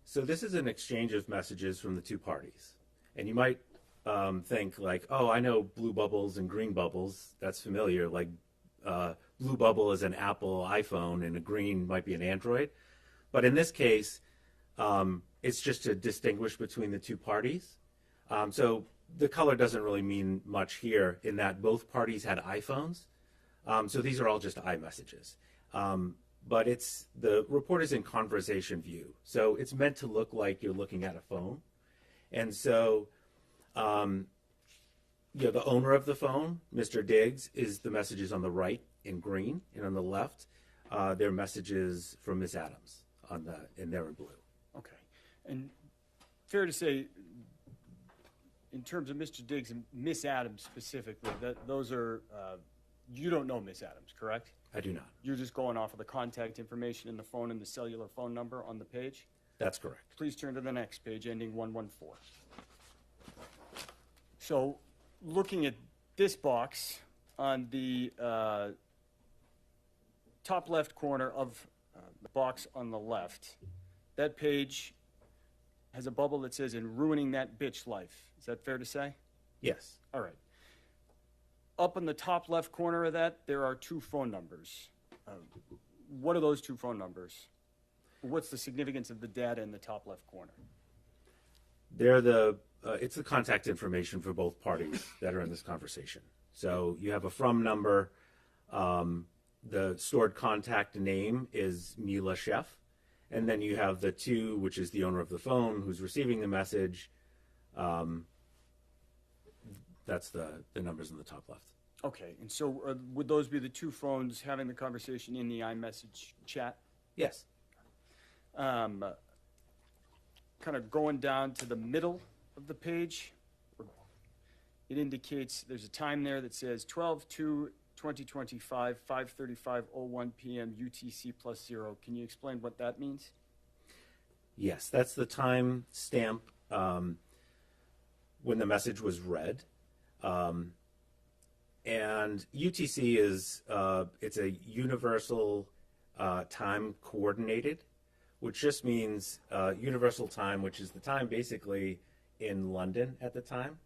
So this is an exchange of messages from the two parties. And you might think like, oh, I know blue bubbles and green bubbles. That's familiar. Like blue bubble is an Apple iPhone and a green might be an Android. But in this case, it's just to distinguish between the two parties. So the color doesn't really mean much here in that both parties had iPhones. So these are all just iMessages. But the report is in conversation view. So it's meant to look like you're looking at a phone. And so, the owner of the phone, Mr. Diggs, is the messages on the right in green, and on the left, they're messages from Miss Adams and they're in blue. Okay. And fair to say, in terms of Mr. Diggs and Miss Adams specifically, that those are, you don't know Miss Adams, correct? I do not. You're just going off of the contact information in the phone and the cellular phone number on the page? That's correct. Please turn to the next page, ending 114. So, looking at this box on the top left corner of the box on the left, that page has a bubble that says, "In ruining that bitch life." Is that fair to say? Yes. All right. Up in the top left corner of that, there are two phone numbers. What are those two phone numbers? What's the significance of the data in the top left corner? They're it's the contact information for both parties that are in this conversation. So you have a from number. The stored contact name is Mila Sheff. And then you have the two, which is the owner of the phone who's receiving the message. That's the numbers in the top left. Okay, and so would those be the two phones having the conversation in the iMessage chat? Yes. Kind of going down to the middle of the page, it indicates there's a time there that says 12/2/2025, 5:35:01 p.m. UTC +0. Can you explain what that means? Yes, that's the time stamp when the message was read. And UTC is it's a universal time coordinated, which just means universal time, which is the time basically in London at the time.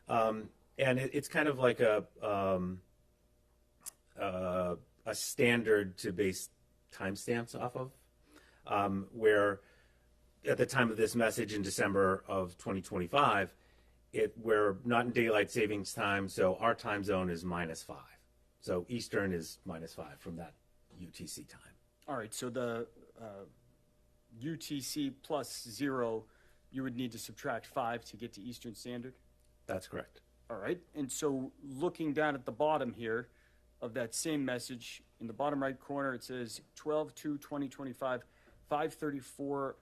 And it's kind of like a standard to base timestamps off of, where at the time of this message in December of 2025, we're not in daylight savings time, so our time zone is -5. So Eastern is -5 from that UTC time. All right, so the UTC +0, you would need to subtract 5 to get to Eastern Standard? That's correct. All right, and so looking down at the bottom here of that same message, in the bottom right corner, it says 12/2/2025, 5:34,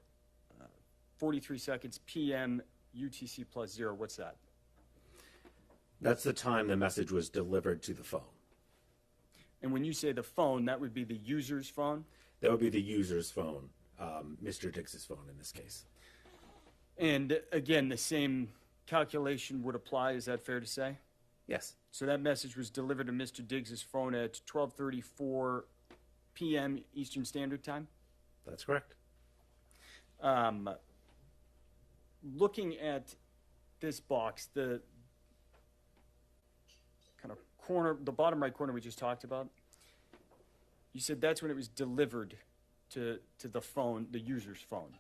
43 seconds p.m. UTC +0. What's that? That's the time the message was delivered to the phone. And when you say the phone, that would be the user's phone? That would be the user's phone, Mr. Diggs's phone in this case. And again, the same calculation would apply. Is that fair to say? Yes. So that message was delivered to Mr. Diggs's phone at 12:34 p.m. Eastern Standard Time? That's correct. Looking at this box, corner, the bottom right corner we just talked about, you said that's when it was delivered to the phone, the user's phone.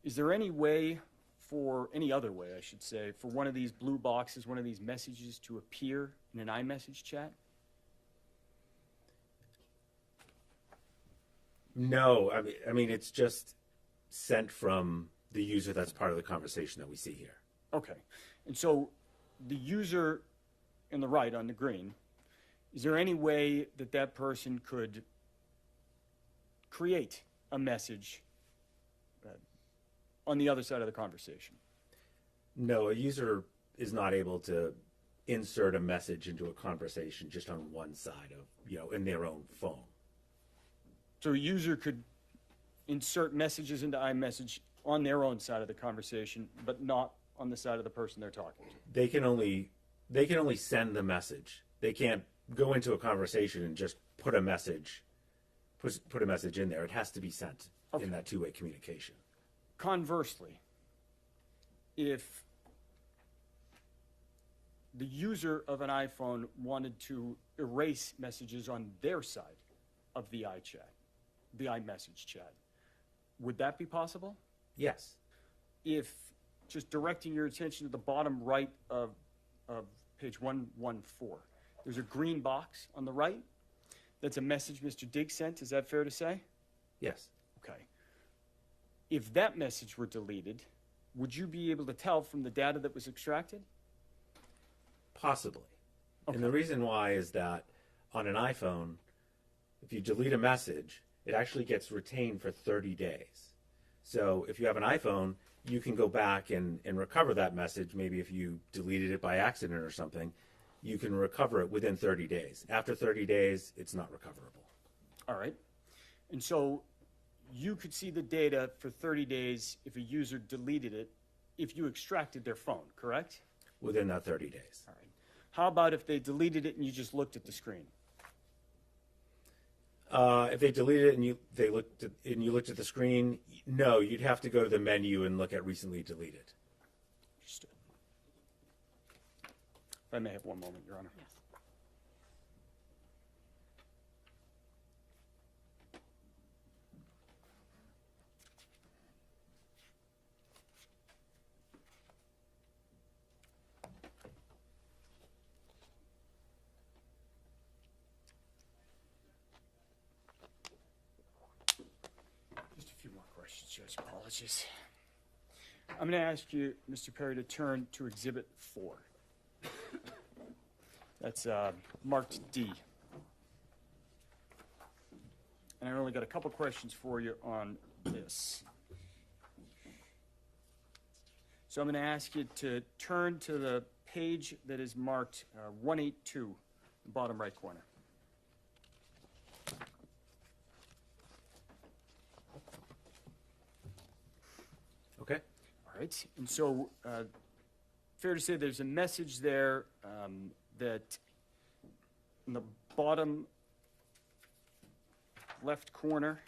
Is there any way any other way, I should say, for one of these blue boxes, one of these messages to appear in an iMessage chat? No, I mean, it's just sent from the user that's part of the conversation that we see here. Okay. And so the user in the right on the green, is there any way that that person could create a message on the other side of the conversation? No, a user is not able to insert a message into a conversation just on one side of, in their own phone. So a user could insert messages into iMessage on their own side of the conversation, but not on the side of the person they're talking to. They can only send the message. They can't go into a conversation and just put a message in there. It has to be sent in that two-way communication. Conversely, if the user of an iPhone wanted to erase messages on their side of the iMessage chat, would that be possible? Yes. If, just directing your attention to the bottom right of page 114, there's a green box on the right. That's a message Mr. Diggs sent. Is that fair to say? Yes. Okay. If that message were deleted, would you be able to tell from the data that was extracted? Possibly. Okay. And the reason why is that on an iPhone, if you delete a message, it actually gets retained for 30 days. So if you have an iPhone, you can go back and recover that message. Maybe if you deleted it by accident or something, you can recover it within 30 days. After 30 days, it's not recoverable. All right. And so you could see the data for 30 days if a user deleted it, if you extracted their phone, correct? Within that 30 days. All right. How about if they deleted it and you just looked at the screen? If they deleted it and you looked at the screen, no, you'd have to go to the menu and look at recently deleted. Understood. If I may have one moment, Your Honor. Yes. Just a few more questions, Judge. Apologies. I'm going to ask you, Mr. Perry, to turn to Exhibit 4. That's marked D. And I only got a couple questions for you on this. So I'm going to ask you to turn to the page that is marked 182, the bottom right corner. Okay. All right. And so, fair to say there's a message there that in the bottom left corner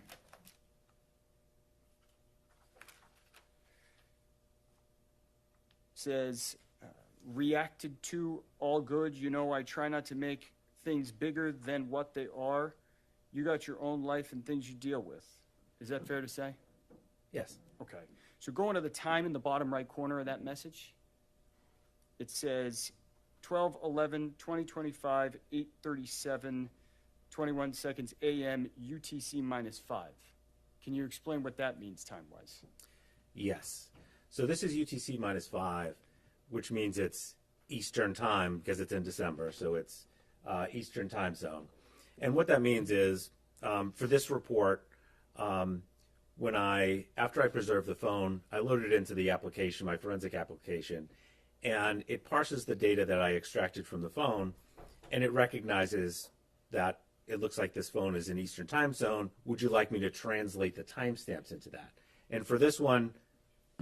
says, reacted to, all good. You know, I try not to make things bigger than what they are. You got your own life and things you deal with. Is that fair to say? Yes. Okay. So going to the time in the bottom right corner of that message, it says 12/11/2025, 8:37, 21 seconds a.m. UTC -5. Can you explain what that means time-wise? Yes. So this is UTC -5, which means it's Eastern time because it's in December, so it's Eastern time zone. And what that means is, for this report, after I preserve the phone, I load it into the application, my forensic application, and it parses the data that I extracted from the phone, and it recognizes that it looks like this phone is in Eastern time zone. Would you like me to translate the timestamps into that? And for this one,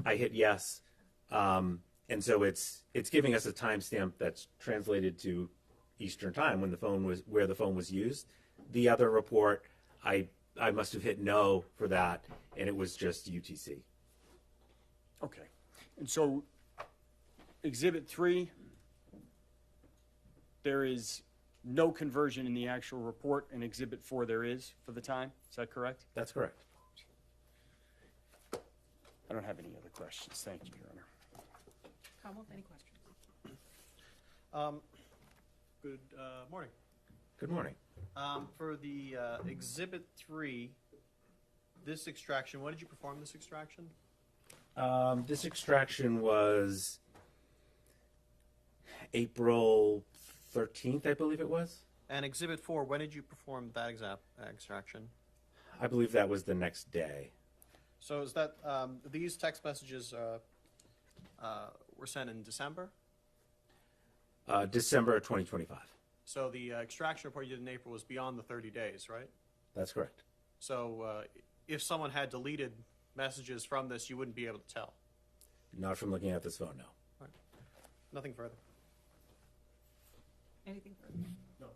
I hit yes, and so it's giving us a timestamp that's translated to Eastern time where the phone was used. The other report, I must have hit no for that, and it was just UTC. Okay. And so Exhibit 3 there is no conversion in the actual report, and Exhibit 4 there is for the time. Is that correct? That's correct. I don't have any other questions. Thank you, Your Honor. Commonwealth, any questions? Good morning. Good morning. For the Exhibit 3, this extraction, when did you perform this extraction? This extraction was April 13th, I believe it was. And Exhibit 4, when did you perform that extraction? I believe that was the next day. So is that, these text messages were sent in December? December 2025. So the extraction report you did in April was beyond the 30 days, right? That's correct. So if someone had deleted messages from this, you wouldn't be able to tell? Not from looking at this phone, no. All right. Nothing further. Anything further? No.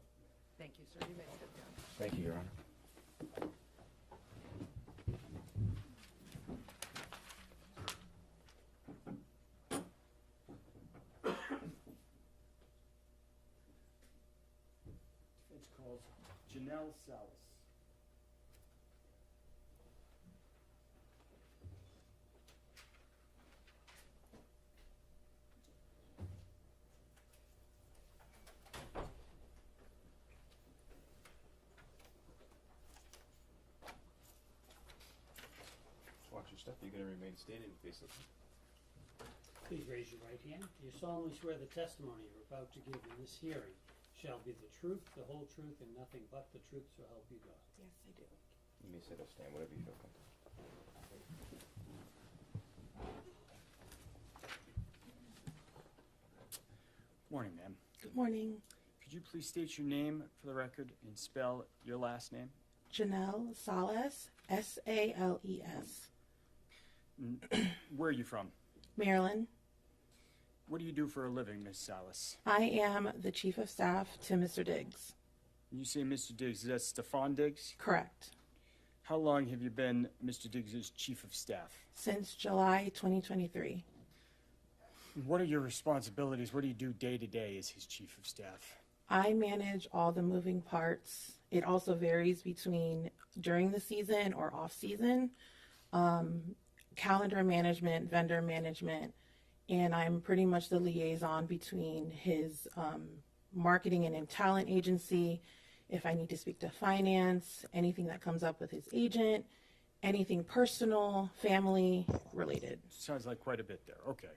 Thank you, sir. You may sit down. Thank you, Your Honor. It's called Janelle Salas. Watch your step. You're going to remain standing faceless. Please raise your right hand. Do you solemnly swear the testimony you're about to give in this hearing shall be the truth, the whole truth, and nothing but the truth, so help you God? Yes, I do. You may sit or stand, whatever you feel comfortable. Morning, ma'am. Good morning. Could you please state your name for the record and spell your last name? Janelle Salas, S-A-L-E-S. Where are you from? Maryland. What do you do for a living, Miss Salas? I am the Chief of Staff to Mr. Diggs. When you say Mr. Diggs, is that Stefon Diggs? Correct. How long have you been Mr. Diggs' Chief of Staff? Since July 2023. What are your responsibilities? What do you do day to day as his Chief of Staff? I manage all the moving parts. It also varies between during the season or off season. Calendar management, vendor management, and I'm pretty much the liaison between his marketing and talent agency. If I need to speak to finance, anything that comes up with his agent, anything personal, family related. Sounds like quite a bit there. Okay.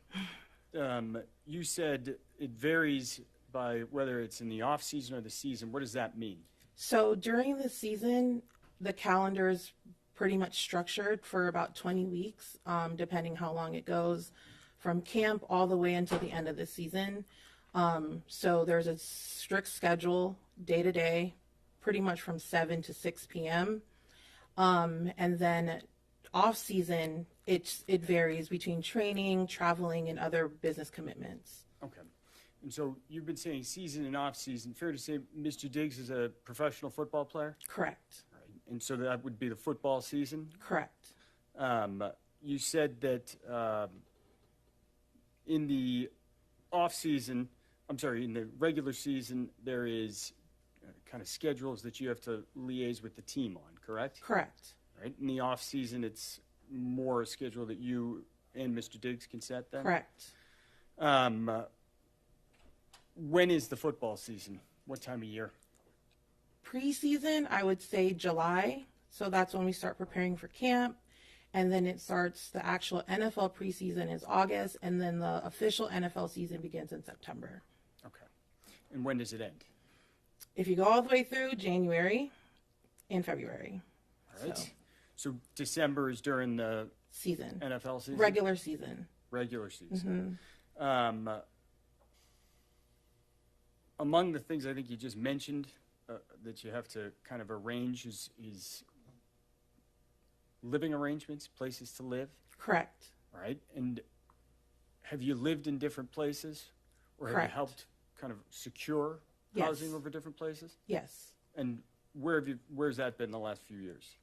You said it varies by whether it's in the off season or the season. What does that mean? So during the season, the calendar is pretty much structured for about 20 weeks, depending how long it goes, from camp all the way until the end of the season. So there's a strict schedule day to day, pretty much from 7 to 6 p.m. And then off season, it varies between training, traveling, and other business commitments. Okay. And so you've been saying season and off season. Fair to say Mr. Diggs is a professional football player? Correct. Right. And so that would be the football season? Correct. You said that in the off season, in the regular season, there is kind of schedules that you have to liaise with the team on, correct? Correct. Right. In the off season, it's more a schedule that you and Mr. Diggs can set then? Correct. When is the football season? What time of year? Preseason, I would say July. So that's when we start preparing for camp. And then it starts, the actual NFL preseason is August. And then the official NFL season begins in September. Okay. And when does it end? If you go all the way through, January and February. All right. So December is during the season. NFL season? Regular season. Regular season. Mm-hmm. Among the things I think you just mentioned that you have to kind of arrange is living arrangements, places to live. Correct. Right. And have you lived in different places, or have Correct. you helped kind of secure Yes. housing over different places? Yes. And where's that been the last few years?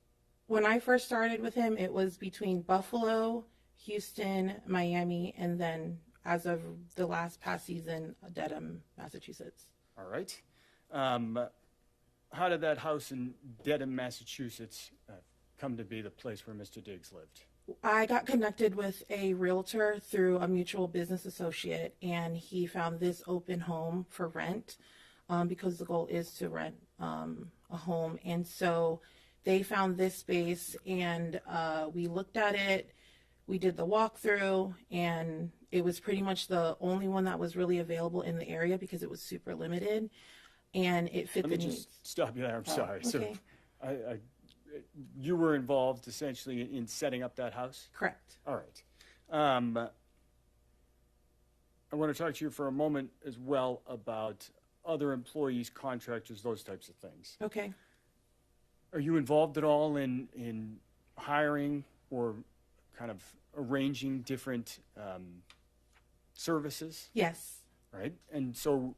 When I first started with him, it was between Buffalo, Houston, Miami, and then as of the past season, Dedham, Massachusetts. All right. How did that house in Dedham, Massachusetts come to be the place where Mr. Diggs lived? I got connected with a realtor through a mutual business associate, and he found this open home for rent because the goal is to rent a home. And so they found this space, and we looked at it. We did the walkthrough, and it was pretty much the only one that was really available in the area because it was super limited, and it fit Let the me needs. just stop you there. I'm sorry. Okay. So, you were involved essentially in setting up that house? Correct. All right. I want to talk to you for a moment as well about other employees, contractors, those types of things. Okay. Are you involved at all in hiring or kind of arranging different services? Yes. Right? And so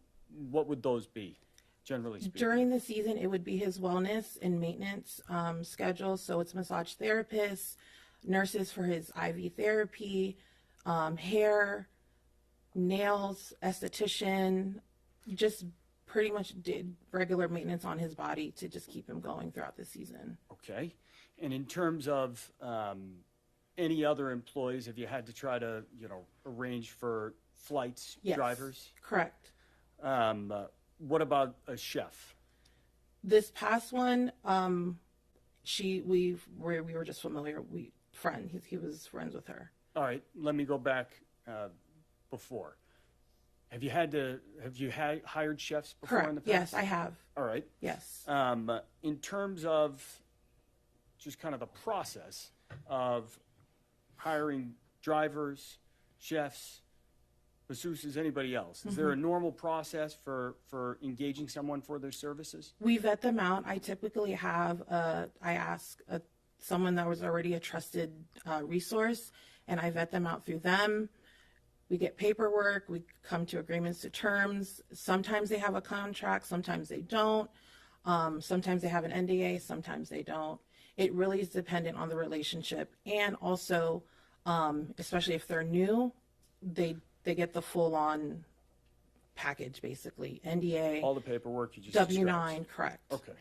what would those be, generally speaking? During the season, it would be his wellness and maintenance schedule. So it's massage therapists, nurses for his IV therapy, hair, nails, esthetician, just pretty much did regular maintenance on his body to just keep him going throughout the season. Okay. And in terms of any other employees, have you had to try to, arrange for flights, Yes. drivers? Correct. What about a chef? This past one, we were just familiar. He was friends with her. All right, let me go back before. Have you hired chefs before in Correct. the past? Yes, I have. All right. Yes. In terms of just kind of the process of hiring drivers, chefs, masseuses, anybody else, is there a normal process for engaging someone for their services? We vet them out. I typically have I ask someone that was already a trusted resource, and I vet them out through them. We get paperwork. We come to agreements to terms. Sometimes they have a contract. Sometimes they don't. Sometimes they have an NDA. Sometimes they don't. It really is dependent on the relationship, and also, especially if they're new, they get the full-on package, basically. NDA, All the paperwork you just W-9, described. correct. Okay.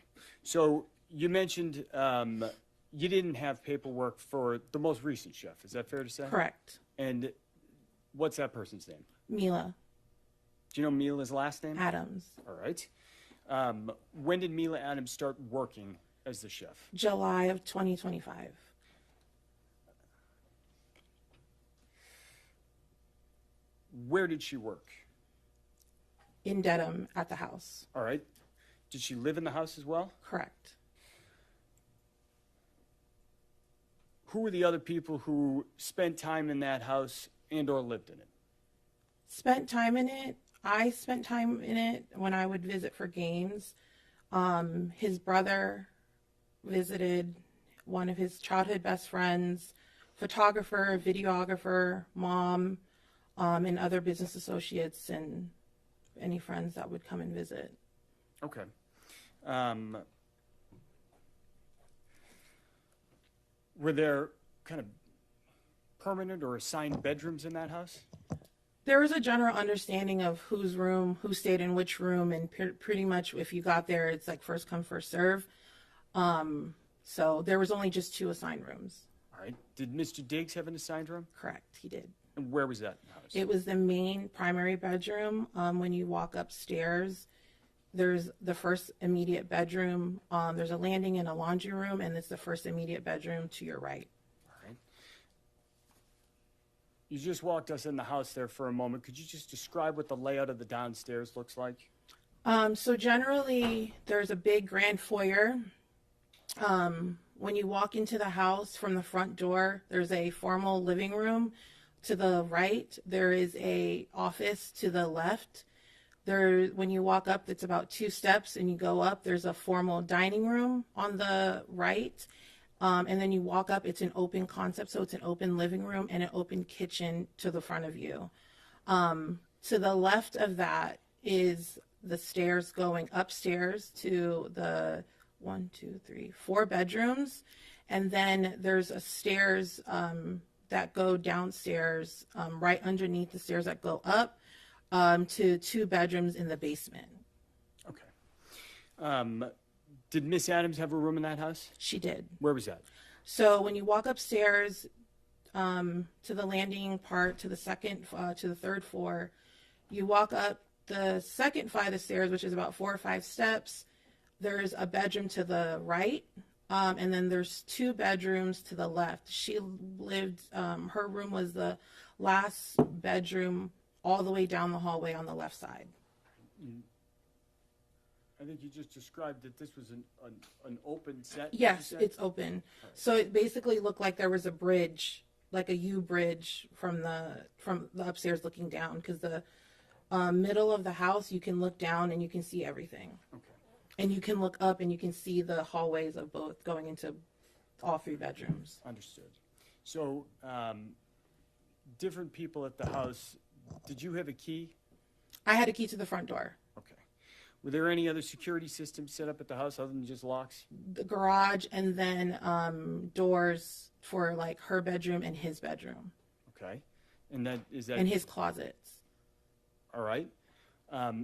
So you mentioned you didn't have paperwork for the most recent chef. Is that fair to say? Correct. And what's that person's name? Mila Do you know Mila's last name? Adams, All right. When did Mila Adams start working as the chef? July of 2025. Where did she work? In Dedham at the house. All right. Did she live in the house as well? Correct. Who were the other people who spent time in that house and or lived in it? Spent time in it. I spent time in it when I would visit for games. His brother visited, one of his childhood best friends, photographer, videographer, mom, and other business associates and any friends that would come and visit. Okay. Were there kind of permanent or assigned bedrooms in that house? There was a general understanding of whose room, who stayed in which room, and pretty much if you got there, it's like first come, first serve. So there was only just 2 assigned rooms. All right. Did Mr. Diggs have an assigned room? Correct, he did. And where was that house? It was the main primary bedroom. When you walk upstairs, there's the first immediate bedroom. There's a landing and a laundry room, and it's the first immediate bedroom to your right. All right. You just walked us in the house there for a moment. Could you just describe what the layout of the downstairs looks like? So generally, there's a big grand foyer. When you walk into the house from the front door, there's a formal living room. To the right, there is a office to the left. When you walk up, it's about 2 steps, and you go up, there's a formal dining room on the right. And then you walk up, it's an open concept, so it's an open living room and an open kitchen to the front of you. To the left of that is the stairs going upstairs to the 4 bedrooms. And then there's a stairs that go downstairs, right underneath the stairs that go up to 2 bedrooms in the basement. Did Miss Adams have a room in that house? She did. Where was that? So when you walk upstairs to the landing part to the third floor, you walk up the second flight of stairs, which is about 4 or 5 steps. There's a bedroom to the right, and then there's 2 bedrooms to the left. She lived. Her room was the last bedroom, all the way down the hallway on the left side. I think you just described that this was an open set. Yes, it's open. So it basically looked like there was a bridge, like a U bridge from the upstairs looking down, because the middle of the house, you can look down and you can see everything. Okay. And you can look up and you can see the hallways of both going into all 3 bedrooms. Understood. So, different people at the house. Did you have a key? I had a key to the front door. Okay. Were there any other security systems set up at the house other than just locks? The garage, and then doors for like her bedroom and his bedroom. Okay. And that is that. And his closets. All right.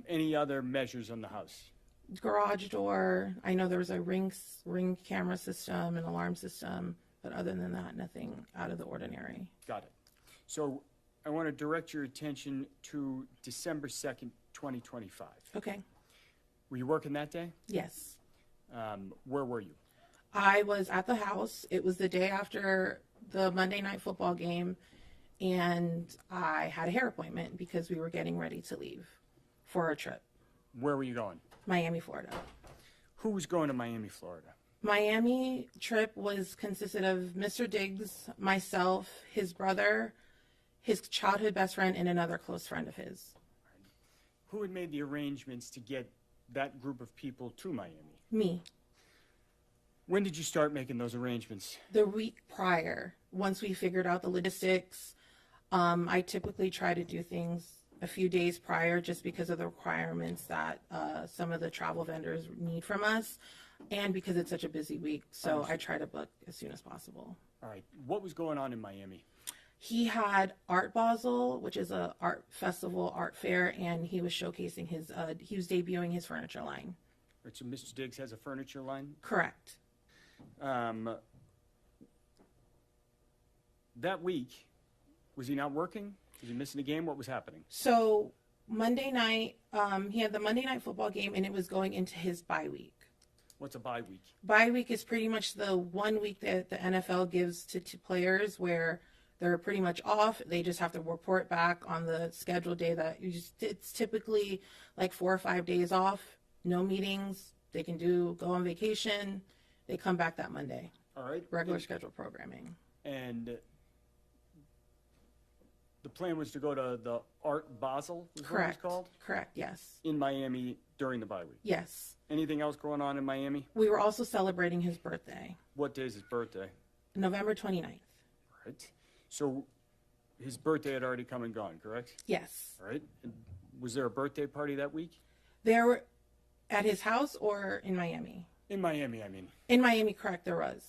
Any other measures on the house? Garage door. I know there was a ring camera system, an alarm system, but other than that, nothing out of the ordinary. Got it. So I want to direct your attention to December 2nd, 2025. Okay. Were you working that day? Yes. Where were you? I was at the house. It was the day after the Monday night football game, and I had a hair appointment because we were getting ready to leave for a trip. Where were you going? Miami, Florida. Who was going to Miami, Florida? Miami trip consisted of Mr. Diggs, myself, his brother, his childhood best friend, and another close friend of his. Who had made the arrangements to get that group of people to Miami? Me. When did you start making those arrangements? The week prior, once we figured out the logistics. I typically try to do things a few days prior just because of the requirements that some of the travel vendors need from us, and because it's such a busy week. So I try to book as soon as possible. All right. What was going on in Miami? He had Art Basel, which is a art festival, art fair, and he was showcasing he was debuting his furniture line. Right, so Mr. Diggs has a furniture line? Correct. That week, was he not working? Was he missing a game? What was happening? So Monday night, he had the Monday night football game, and it was going into his bye week. What's a bye week? Bye week is pretty much the 1 week that the NFL gives to players where they're pretty much off. They just have to report back on the scheduled day that it's typically like 4 or 5 days off, no meetings. They can go on vacation. They come back that Monday. All right. Regular scheduled programming. And the plan was to go to the Art Basel, was Correct. what it was called? Correct, yes. In Miami during the bye week? Yes. Anything else going on in Miami? We were also celebrating his birthday. What day is his birthday? November 29th. Right. So his birthday had already come and gone, correct? Yes. All right. And was there a birthday party that week? There were, at his house or in Miami? In Miami, I mean. In Miami, correct, there was.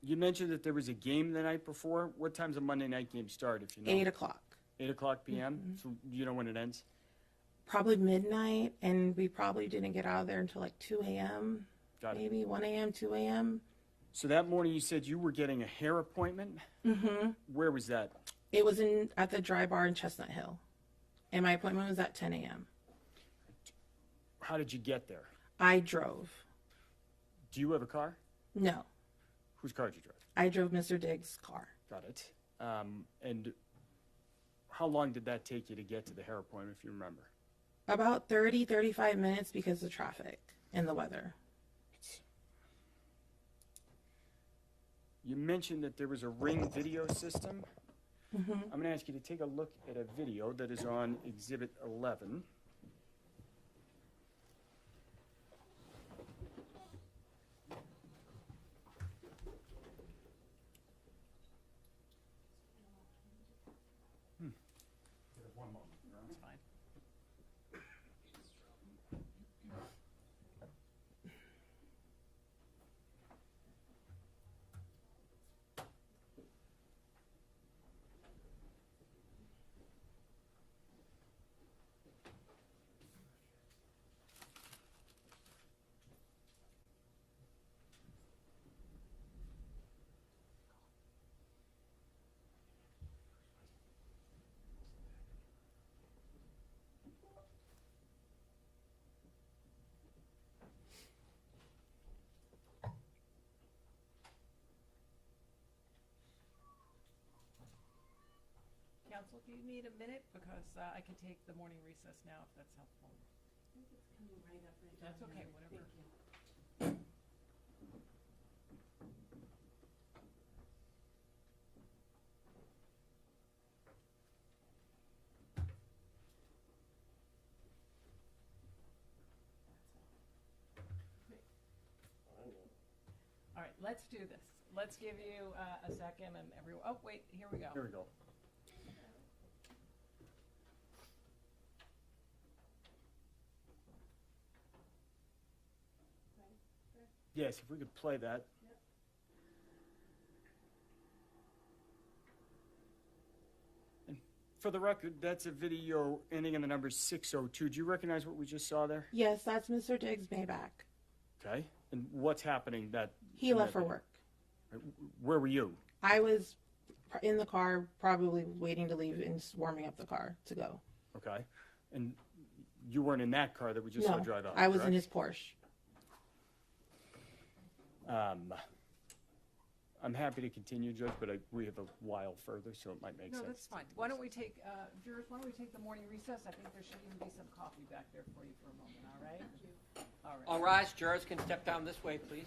You mentioned that there was a game the night before. What time's a Monday night game start, if you know? 8 o'clock. 8 o'clock p.m.? Mm-hmm. So you know when it ends? Probably midnight, and we probably didn't get out of there until like 2 a.m. Got it. Maybe 1 a.m., 2 a.m. So that morning you said you were getting a hair appointment? Mm-hmm. Where was that? It was at the Dry Bar in Chestnut Hill, and my appointment was at 10 a.m. How did you get there? I drove. Do you have a car? No, Whose car did you drive? I drove Mr. Diggs' car. Got it. And how long did that take you to get to the hair appointment, if you remember? About 30, 35 minutes because of traffic and the weather. You mentioned that there was a Ring video system. Mm-hmm. I'm going to ask you to take a look at a video that is on Exhibit 11. One moment. That's fine. counsel, do you need a minute? Because I can take the morning recess now if that's helpful. That's okay, whatever. All right, let's do this. Let's give you a second and everyone, oh, wait, here we go. Here we go. Yes, if we could play that. And for the record, that's a video ending in the number 602. Do you recognize what we just saw there? Yes, that's Mr. Diggs Maybach. Okay. And what's happening that He left for work. Where were you? I was in the car, probably waiting to leave and warming up the car to go. Okay. And you weren't in that car that we just saw No, drive out, I was in correct? his Porsche. I'm happy to continue, Judge, but we have a while further, so it might make No, sense. that's fine. Why don't we take, jurors, why don't we take the morning recess? I think there should even be some coffee back there for you for a moment, all right? Thank you. All right. All rise. Jurors can step down this way, please.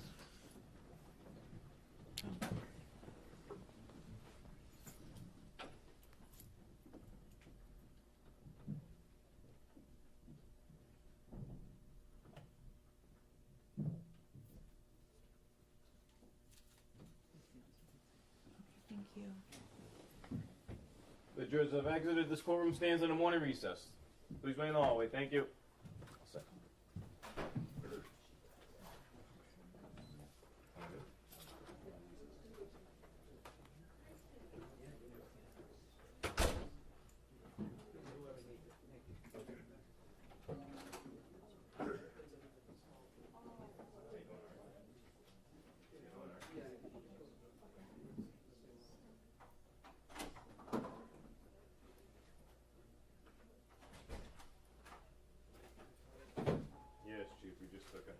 Thank you. The jurors have exited. This courtroom stands in a morning recess. Please wait in the hallway. Thank you. Yes, Chief, we just took it.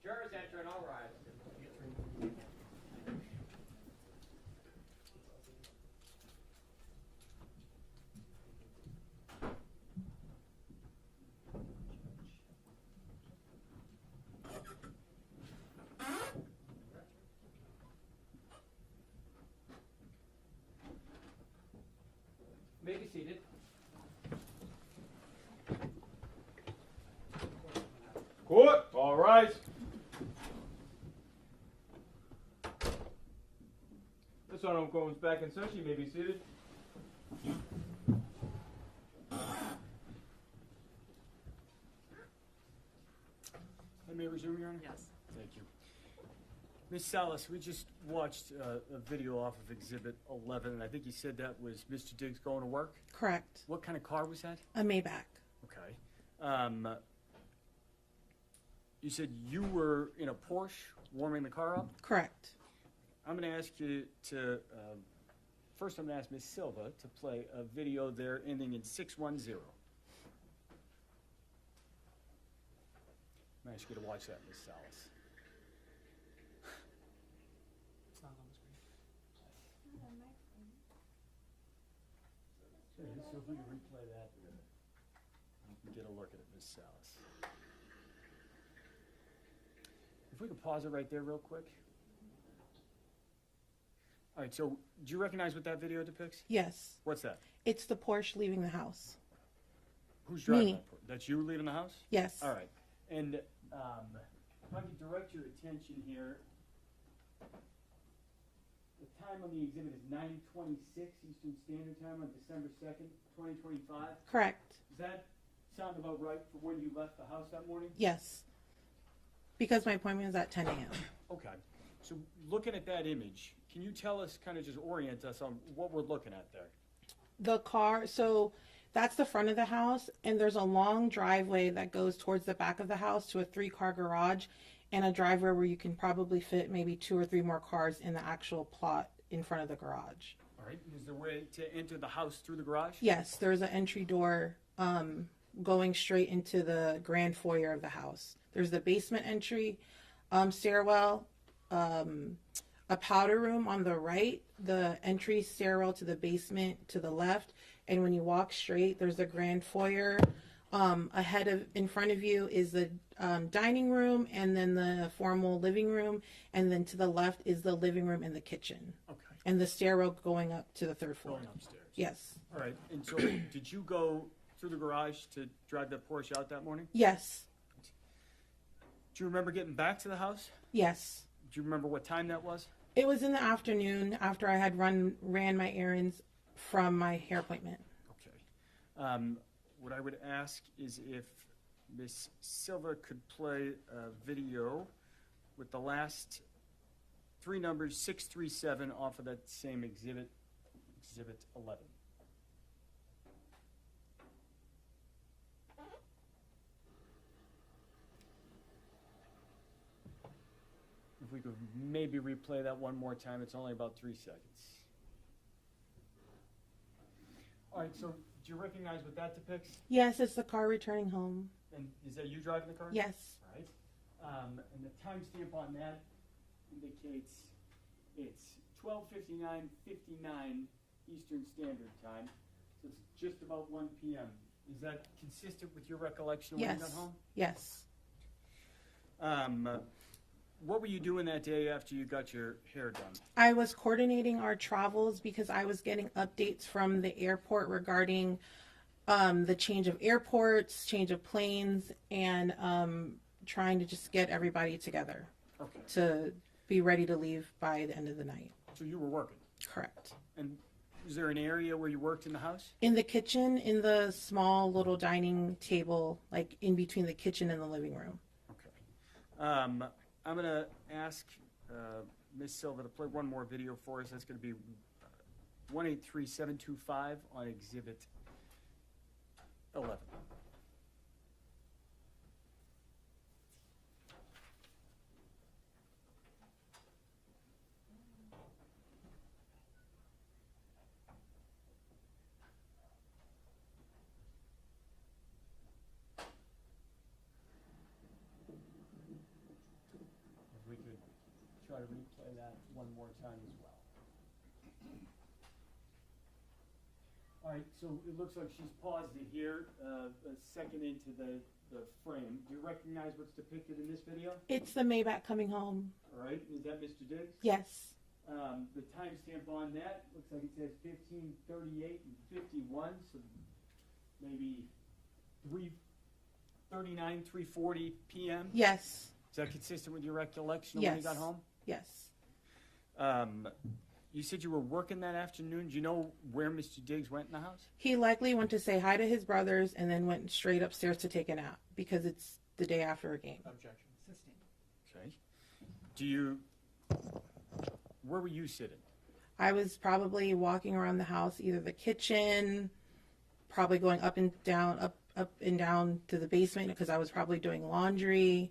Jurors enter and all rise. May be seated. Court, all rise. This honorable court is back in session. You may be seated. I may resume, Your Honor? Yes. Thank you. Ms. Salas, we just watched a video off of Exhibit 11, and I think you said that was Mr. Diggs going to work. Correct. What kind of car was that? A Maybach. Okay. You said you were in a Porsche warming the car up? Correct. I'm going to ask you to, first I'm going to ask Ms. Silva to play a video there ending in 610. I'm going to ask you to watch that, Ms. Salas. So if we can replay that, you can get a look at it, Ms. Salas. If we could pause it right there real quick. All right, so do you recognize what that video depicts? Yes. What's that? It's the Porsche leaving the house. Who's driving Me. that? That's you leaving the house? Yes. All right. And if I could direct your attention here, the time on the exhibit is 9:26 Eastern Standard Time on December 2nd, 2025. Correct. Does that sound about right for when you left the house that morning? Yes. Because my appointment was at 10 a.m. Okay. So looking at that image, can you tell us, kind of just orient us on what we're looking at there? The car, so that's the front of the house, and there's a long driveway that goes towards the back of the house to a 3-car garage and a driveway where you can probably fit maybe 2 or 3 more cars in the actual plot in front of the garage. All right. Is there a way to enter the house through the garage? Yes, there's an entry door going straight into the grand foyer of the house. There's the basement entry, stairwell, a powder room on the right, the entry stairwell to the basement to the left, and when you walk straight, there's the grand foyer. In front of you is the dining room, and then the formal living room, and then to the left is the living room and the kitchen. Okay. And the stairwell going up to the 3rd floor. Going upstairs. Yes. All right. And so did you go through the garage to drive that Porsche out that morning? Yes. Do you remember getting back to the house? Yes. Do you remember what time that was? It was in the afternoon after I had ran my errands from my hair appointment. Okay. What I would ask is if Miss Silva could play a video with the last 3 numbers, 637, off of that same exhibit, Exhibit 11. If we could maybe replay that one more time, it's only about 3 seconds. All right, so do you recognize what that depicts? Yes, it's the car returning home. And is that you driving the car? Yes. All right. And the timestamp on that indicates it's 12:59:59 Eastern Standard Time. So it's just about 1 p.m. Is that consistent with your recollection of when you got Yes. home? Yes. What were you doing that day after you got your hair done? I was coordinating our travels because I was getting updates from the airport regarding the change of airports, change of planes, and trying to just get everybody together Okay. to be ready to leave by the end of the night. So you were working. Correct. And is there an area where you worked in the house? In the kitchen, in the small little dining table, like in between the kitchen and the living room. Okay. I'm going to ask Ms. Silva to play one more video for us. That's going to be 183725 on Exhibit 11. If we could try to replay that one more time as well. All right, so it looks like she's paused it here, a second into the frame. Do you recognize what's depicted in this video? It's the Maybach coming home. All right, is that Mr. Diggs? Yes. The timestamp on that looks like it says 15:38 and 51, so maybe 3:39, 3:40 p.m. Yes. Is that consistent with your recollection of Yes. when you got home? Yes. You said you were working that afternoon. Do you know where Mr. Diggs went in the house? He likely went to say hi to his brothers and then went straight upstairs to take a nap because it's the day after a game. Objection. Okay. Where were you sitting? I was probably walking around the house, either the kitchen, probably going up and down to the basement because I was probably doing laundry,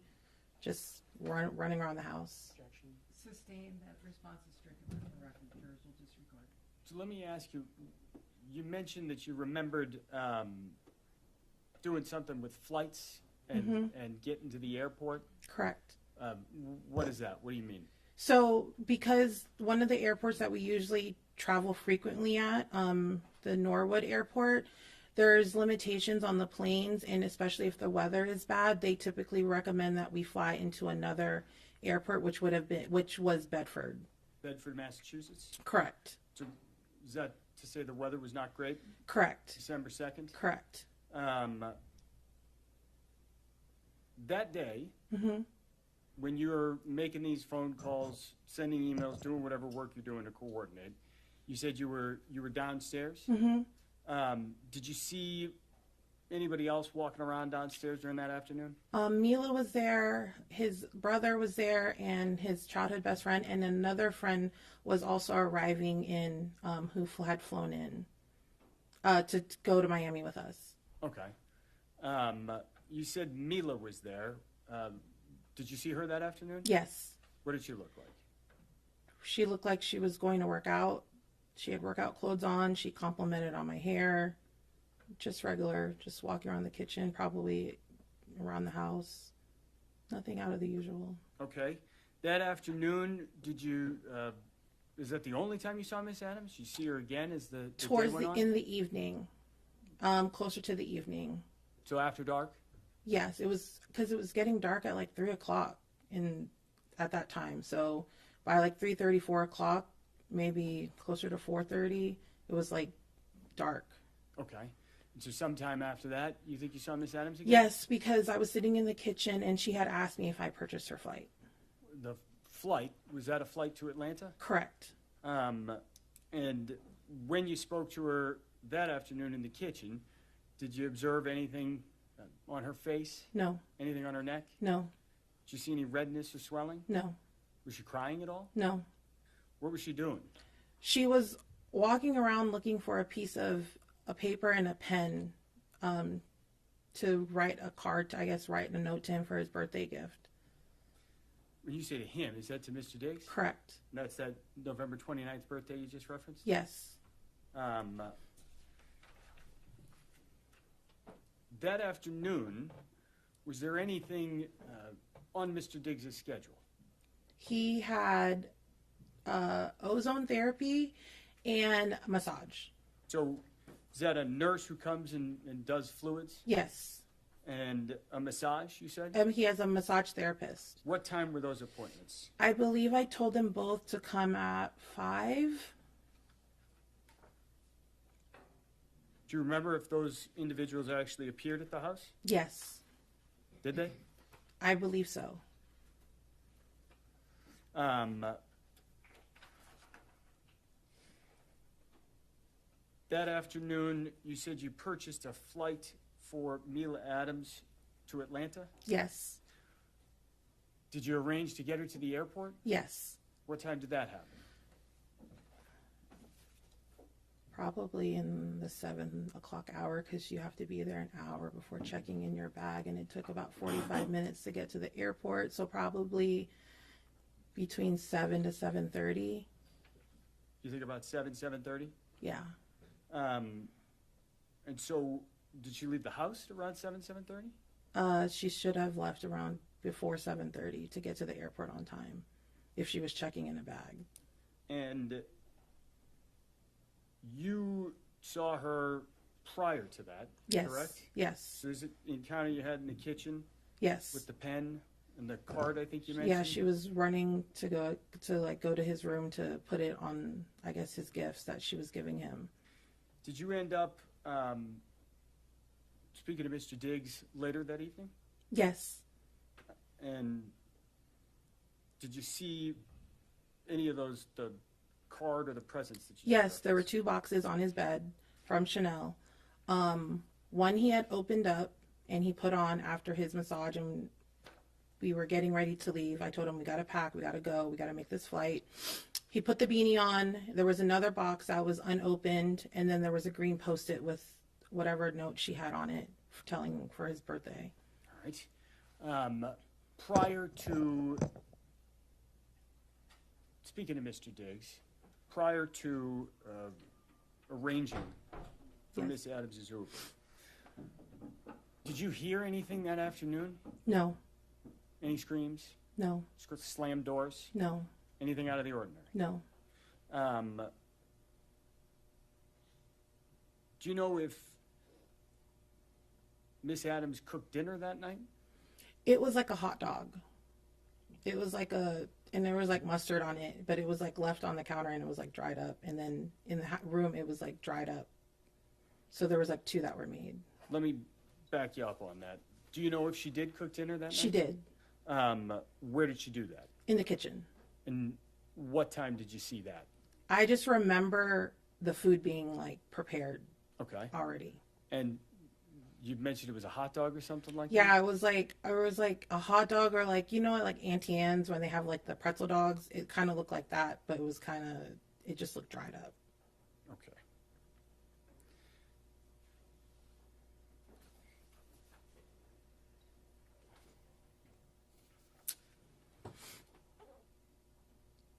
just running around the house. Objection. Sustained. That response is stricken from the record. Jurors will disregard. So let me ask you, you mentioned that you remembered doing something with flights and getting to the airport. Correct. What is that? What do you mean? So, because one of the airports that we usually travel frequently at, the Norwood Airport, there's limitations on the planes, and especially if the weather is bad, they typically recommend that we fly into another airport, which was Bedford. Bedford, Massachusetts? Correct. So is that to say the weather was not great? Correct. December 2nd? Correct. That day, Mm-hmm. when you're making these phone calls, sending emails, doing whatever work you're doing to coordinate, you said you were downstairs. Mm-hmm. Did you see anybody else walking around downstairs during that afternoon? Mila was there, his brother was there, and his childhood best friend, and another friend was also arriving in, who had flown in to go to Miami with us. Okay. You said Mila was there. Did you see her that afternoon? Yes. What did she look like? She looked like she was going to work out. She had workout clothes on. She complimented on my hair. Just regular, just walking around the kitchen, probably around the house. Nothing out of the usual. Okay. That afternoon, did you, is that the only time you saw Miss Adams? You see her again as the Towards day went on? in the evening. Closer to the evening. So after dark? Yes, it was because it was getting dark at like 3 o'clock at that time. So by like 3:30, 4 o'clock, maybe closer to 4:30, it was like dark. Okay. And so sometime after that, you think you saw Miss Adams again? Yes, because I was sitting in the kitchen and she had asked me if I purchased her flight. The flight, was that a flight to Atlanta? Correct. And when you spoke to her that afternoon in the kitchen, did you observe anything on her face? No. Anything on her neck? No. Did you see any redness or swelling? No. Was she crying at all? No. What was she doing? She was walking around looking for a piece of a paper and a pen to write a card, write a note to him for his birthday gift. When you say to him, is that to Mr. Diggs? Correct. And that's that November 29th birthday you just referenced? Yes. That afternoon, was there anything on Mr. Diggs' schedule? He had ozone therapy and massage. So is that a nurse who comes and does fluids? Yes. And a massage, you said? He has a massage therapist. What time were those appointments? I believe I told them both to come at 5. Do you remember if those individuals actually appeared at the house? Yes. Did they? I believe so. That afternoon, you said you purchased a flight for Mila Adams to Atlanta? Yes. Did you arrange to get her to the airport? Yes. What time did that happen? Probably in the 7 o'clock hour, because you have to be there an hour before checking in your bag, and it took about 45 minutes to get to the airport, so probably between 7 to 7:30. You think about 7:30? Yeah. And so, did she leave the house around 7:30? She should have left around before 7:30 to get to the airport on time, if she was checking in a bag. And you saw her prior to that, Yes. correct? Yes. So is it the encounter you had in the kitchen Yes. with the pen and the card, I think you mentioned? Yeah, she was running to go to his room to put it on, I guess, his gifts that she was giving him. Did you end up speaking to Mr. Diggs later that evening? Yes. And did you see any of those, the card or the presents that you Yes, there were 2 boxes on his bed from Chanel. One he had opened up and he put on after his massage, and we were getting ready to leave. I told him, we got to pack, we got to go, we got to make this flight. He put the beanie on. There was another box that was unopened, and then there was a green Post-it with whatever note she had on it telling for his birthday. All right. Prior to speaking to Mr. Diggs, prior to arranging for Yes. Miss Adams' Uber, did you hear anything that afternoon? No. Any screams? No. Slam doors? No. Anything out of the ordinary? No. Do you know if Miss Adams cooked dinner that night? It was like a hot dog. It was like and there was like mustard on it, but it was like left on the counter and it was like dried up. And then in the room, it was like dried up. So there was like 2 that were made. Let me back you up on that. Do you know if she did cook dinner that night? She did. Where did she do that? In the kitchen. And what time did you see that? I just remember the food being like prepared Okay. already. And you mentioned it was a hot dog or something like Yeah, that? it was like a hot dog, or like, you know, like Auntie Anne's when they have like the pretzel dogs. It kind of looked like that, but it just looked dried up. Okay.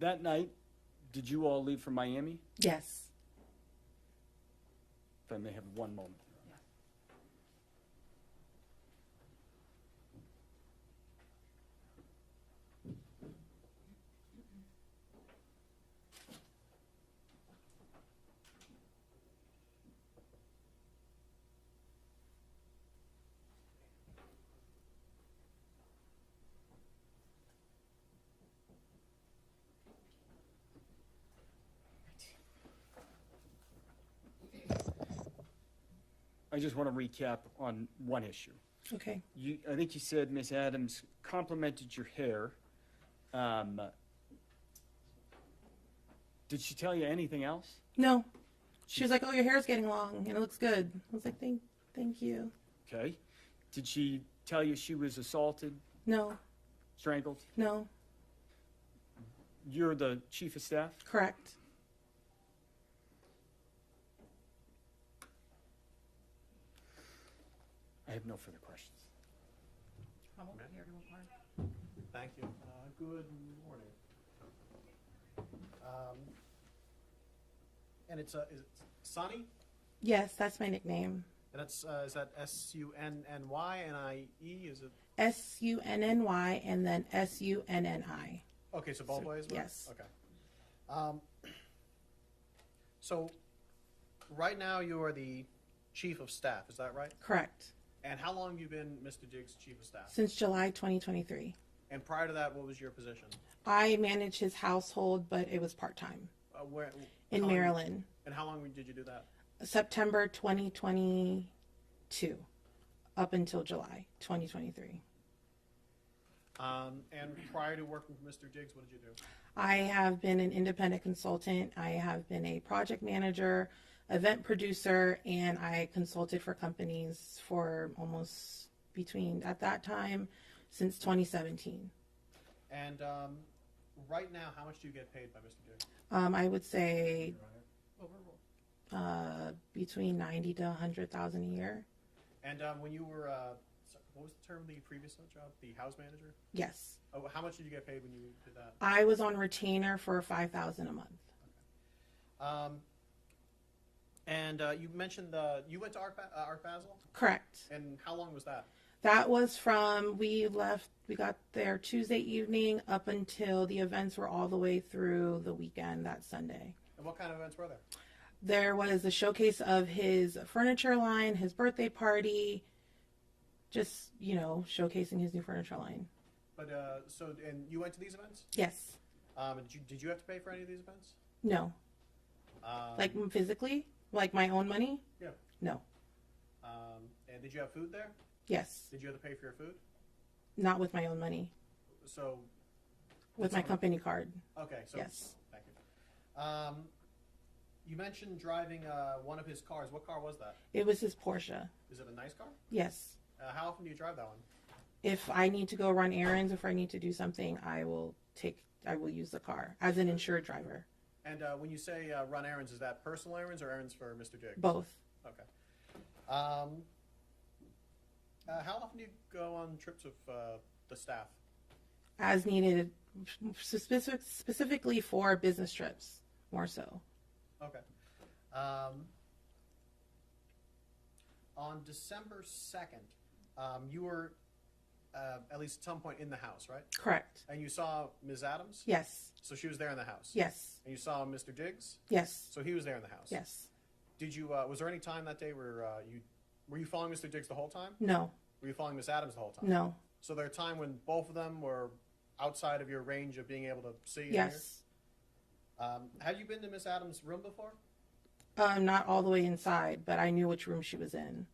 That night, did you all leave for Miami? Yes. If I may have one moment. I just want to recap on one issue. Okay. I think you said Miss Adams complimented your hair. Did she tell you anything else? No. She was like, "Oh, your hair's getting long and it looks good." I was like, "Thank you." Okay. Did she tell you she was assaulted, No. strangled? No. You're the chief of staff? Correct. I have no further questions. I'm over here to inquire. Thank you. Good morning. And it's is it Sunny? Yes, that's my nickname. And that's is that SUNNYNIE? Is it? SUNNY and then SUNNI. Okay, so both ways. Yes. Okay. So, right now you are the chief of staff. Is that right? Correct. And how long have you been Mr. Diggs' chief of staff? Since July 2023. And prior to that, what was your position? I manage his household, but it was part-time Where? in how long- Maryland. And how long did you do that? September 2022 up until July 2023. And prior to working for Mr. Diggs, what did you do? I have been an independent consultant. I have been a project manager, event producer, and I consulted for companies for almost at that time, since 2017. And right now, how much do you get paid by Mr. Diggs? I would say Between 90 to 100,000 a year. And when you were, what was the term of the previous job? The house manager? Yes. Oh, how much did you get paid when you did that? I was on retainer for 5,000 a month. And you mentioned you went to Art Basel? Correct. And how long was that? That was from, we got there Tuesday evening up until the events were all the way through the weekend that Sunday. And what kind of events were there? There was a showcase of his furniture line, his birthday party, just, showcasing his new furniture line. But, and you went to these events? Yes. Did you have to pay for any of these events? No. Like physically? Like my own money? Yeah. No. And did you have food there? Yes. Did you have to pay for your food? Not with my own money. So. With my company card. Okay. So, yes. Thank you. You mentioned driving one of his cars. What car was that? It was his Porsche. Is it a nice car? Yes. How often do you drive that one? If I need to go run errands, if I need to do something, I will use the car as an insured driver. And when you say run errands, is that personal errands or errands for Mr. Jiggs? Both. Okay. How often do you go on trips with the staff? As needed, specifically for business trips, more so. Okay. On December 2nd, you were at least at some point in the house, right? Correct. And you saw Ms. Adams? Yes. So she was there in the house? Yes. And you saw Mr. Diggs? Yes. So he was there in the house? Yes. Did you, was there any time that day where were you following Mr. Diggs the whole time? No. Were you following Ms. Adams the whole time? No. So there a time when both of them were outside of your range of being able to see and yes. hear? Have you been to Ms. Adams' room before? Not all the way inside, but I knew which room she was in.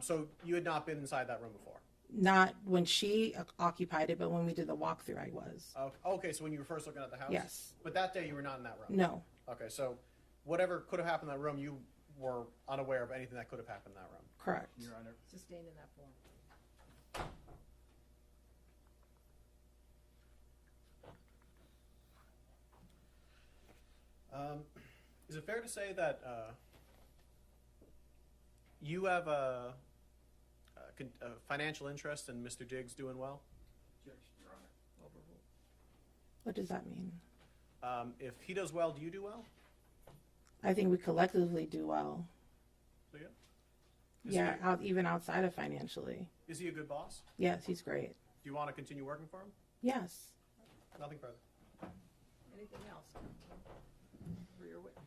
So you had not been inside that room before? Not when she occupied it, but when we did the walkthrough, I was. Okay, so when you were first looking at the house? Yes. But that day you were not in that room? No. Okay, so whatever could have happened in that room, you were unaware of anything that could have happened in that room? Correct. Your Honor. Sustained in that form. Is it fair to say that you have a financial interest in Mr. Diggs doing well? Your Honor. Overruled. What does that mean? If he does well, do you do well? I think we collectively do well. So Even outside of financially. Is he a good boss? Yes, he's great. Do you want to continue working for him? Yes. Nothing further. Anything else for your witness?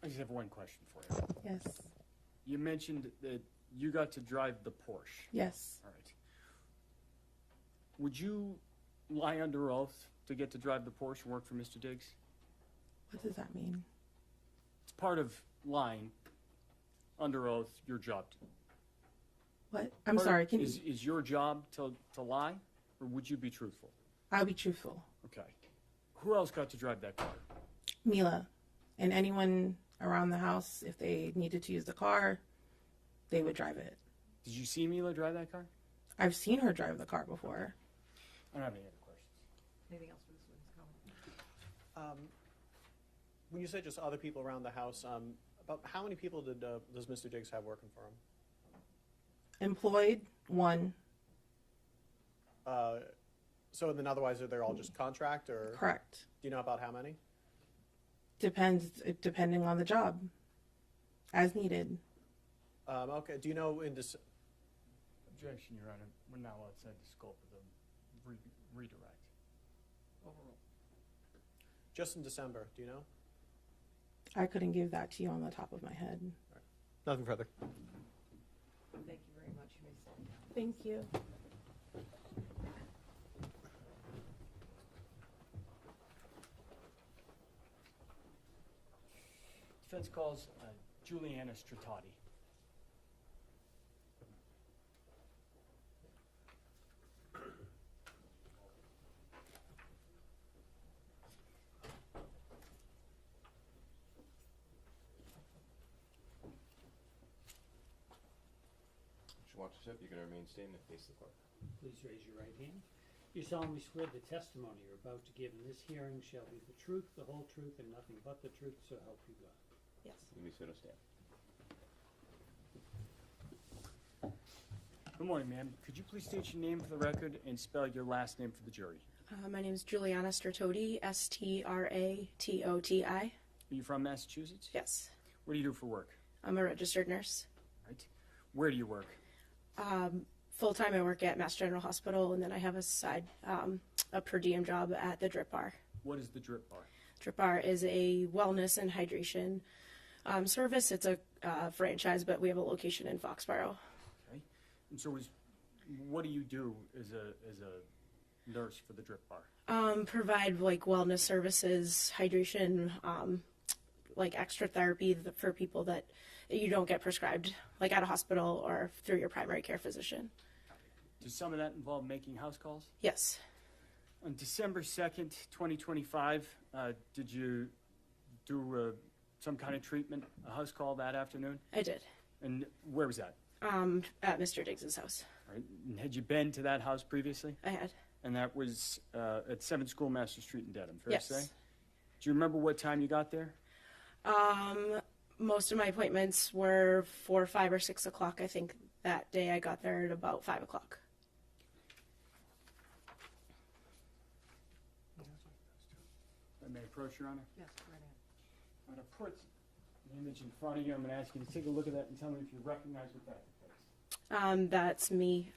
I just have one question for you. Yes. You mentioned that you got to drive the Porsche. Yes. All right. Would you lie under oath to get to drive the Porsche and work for Mr. Diggs? What does that mean? It's part of lying under oath, your job. What? I'm sorry. Can you? Is your job to lie, or would you be truthful? I'll be truthful. Okay. Who else got to drive that car? Mila, and anyone around the house, if they needed to use the car, they would drive it. Did you see Mila drive that car? I've seen her drive the car before. I don't have any other questions. Anything else for this witness comment? When you say just other people around the house, about how many people does Mr. Diggs have working for him? Employed, one. So then otherwise, are they all just contract or? Correct. Do you know about how many? Depending on the job, as needed. Okay. Do you know in this? Objection, Your Honor. We're now outside the scope of the redirect. Overruled. Just in December, do you know? I couldn't give that to you on the top of my head. Nothing further. Thank you very much. You may sit down. Thank you. Defense calls Juliana Stratati. Watch the tip. You can remain standing and face the court. Please raise your right hand. Do you solemnly swear the testimony you're about to give in this hearing shall be the truth, the whole truth, and nothing but the truth, so help you God? Yes. Give me sit or stand. Good morning, ma'am. Could you please state your name for the record and spell your last name for the jury? My name is Juliana Stratoti, Stratoti. Are you from Massachusetts? Yes. What do you do for work? I'm a registered nurse. Right. Where do you work? Full-time I work at Mass General Hospital, and then I have a side, a per diem job at the Drip Bar. What is the Drip Bar? Drip Bar is a wellness and hydration service. It's a franchise, but we have a location in Foxborough. Okay. And so what do you do as a nurse for the Drip Bar? Provide like wellness services, hydration, like extra therapy for people that you don't get prescribed, like at a hospital or through your primary care physician. Does some of that involve making house calls? Yes. On December 2nd, 2025, did you do some kind of treatment, a house call that afternoon? I did. And where was that? At Mr. Diggs's house. All right. And had you been to that house previously? I had. And that was at 7 Schoolmaster Street in Dedham, fair Yes. to say? Do you remember what time you got there? Most of my appointments were 4, 5, or 6 o'clock. I think that day I got there at about 5 o'clock. I may approach, Your Honor? Yes, right in. I'm going to put an image in front of you. I'm going to ask you to take a look at that and tell me if you recognize what that depicts. That's me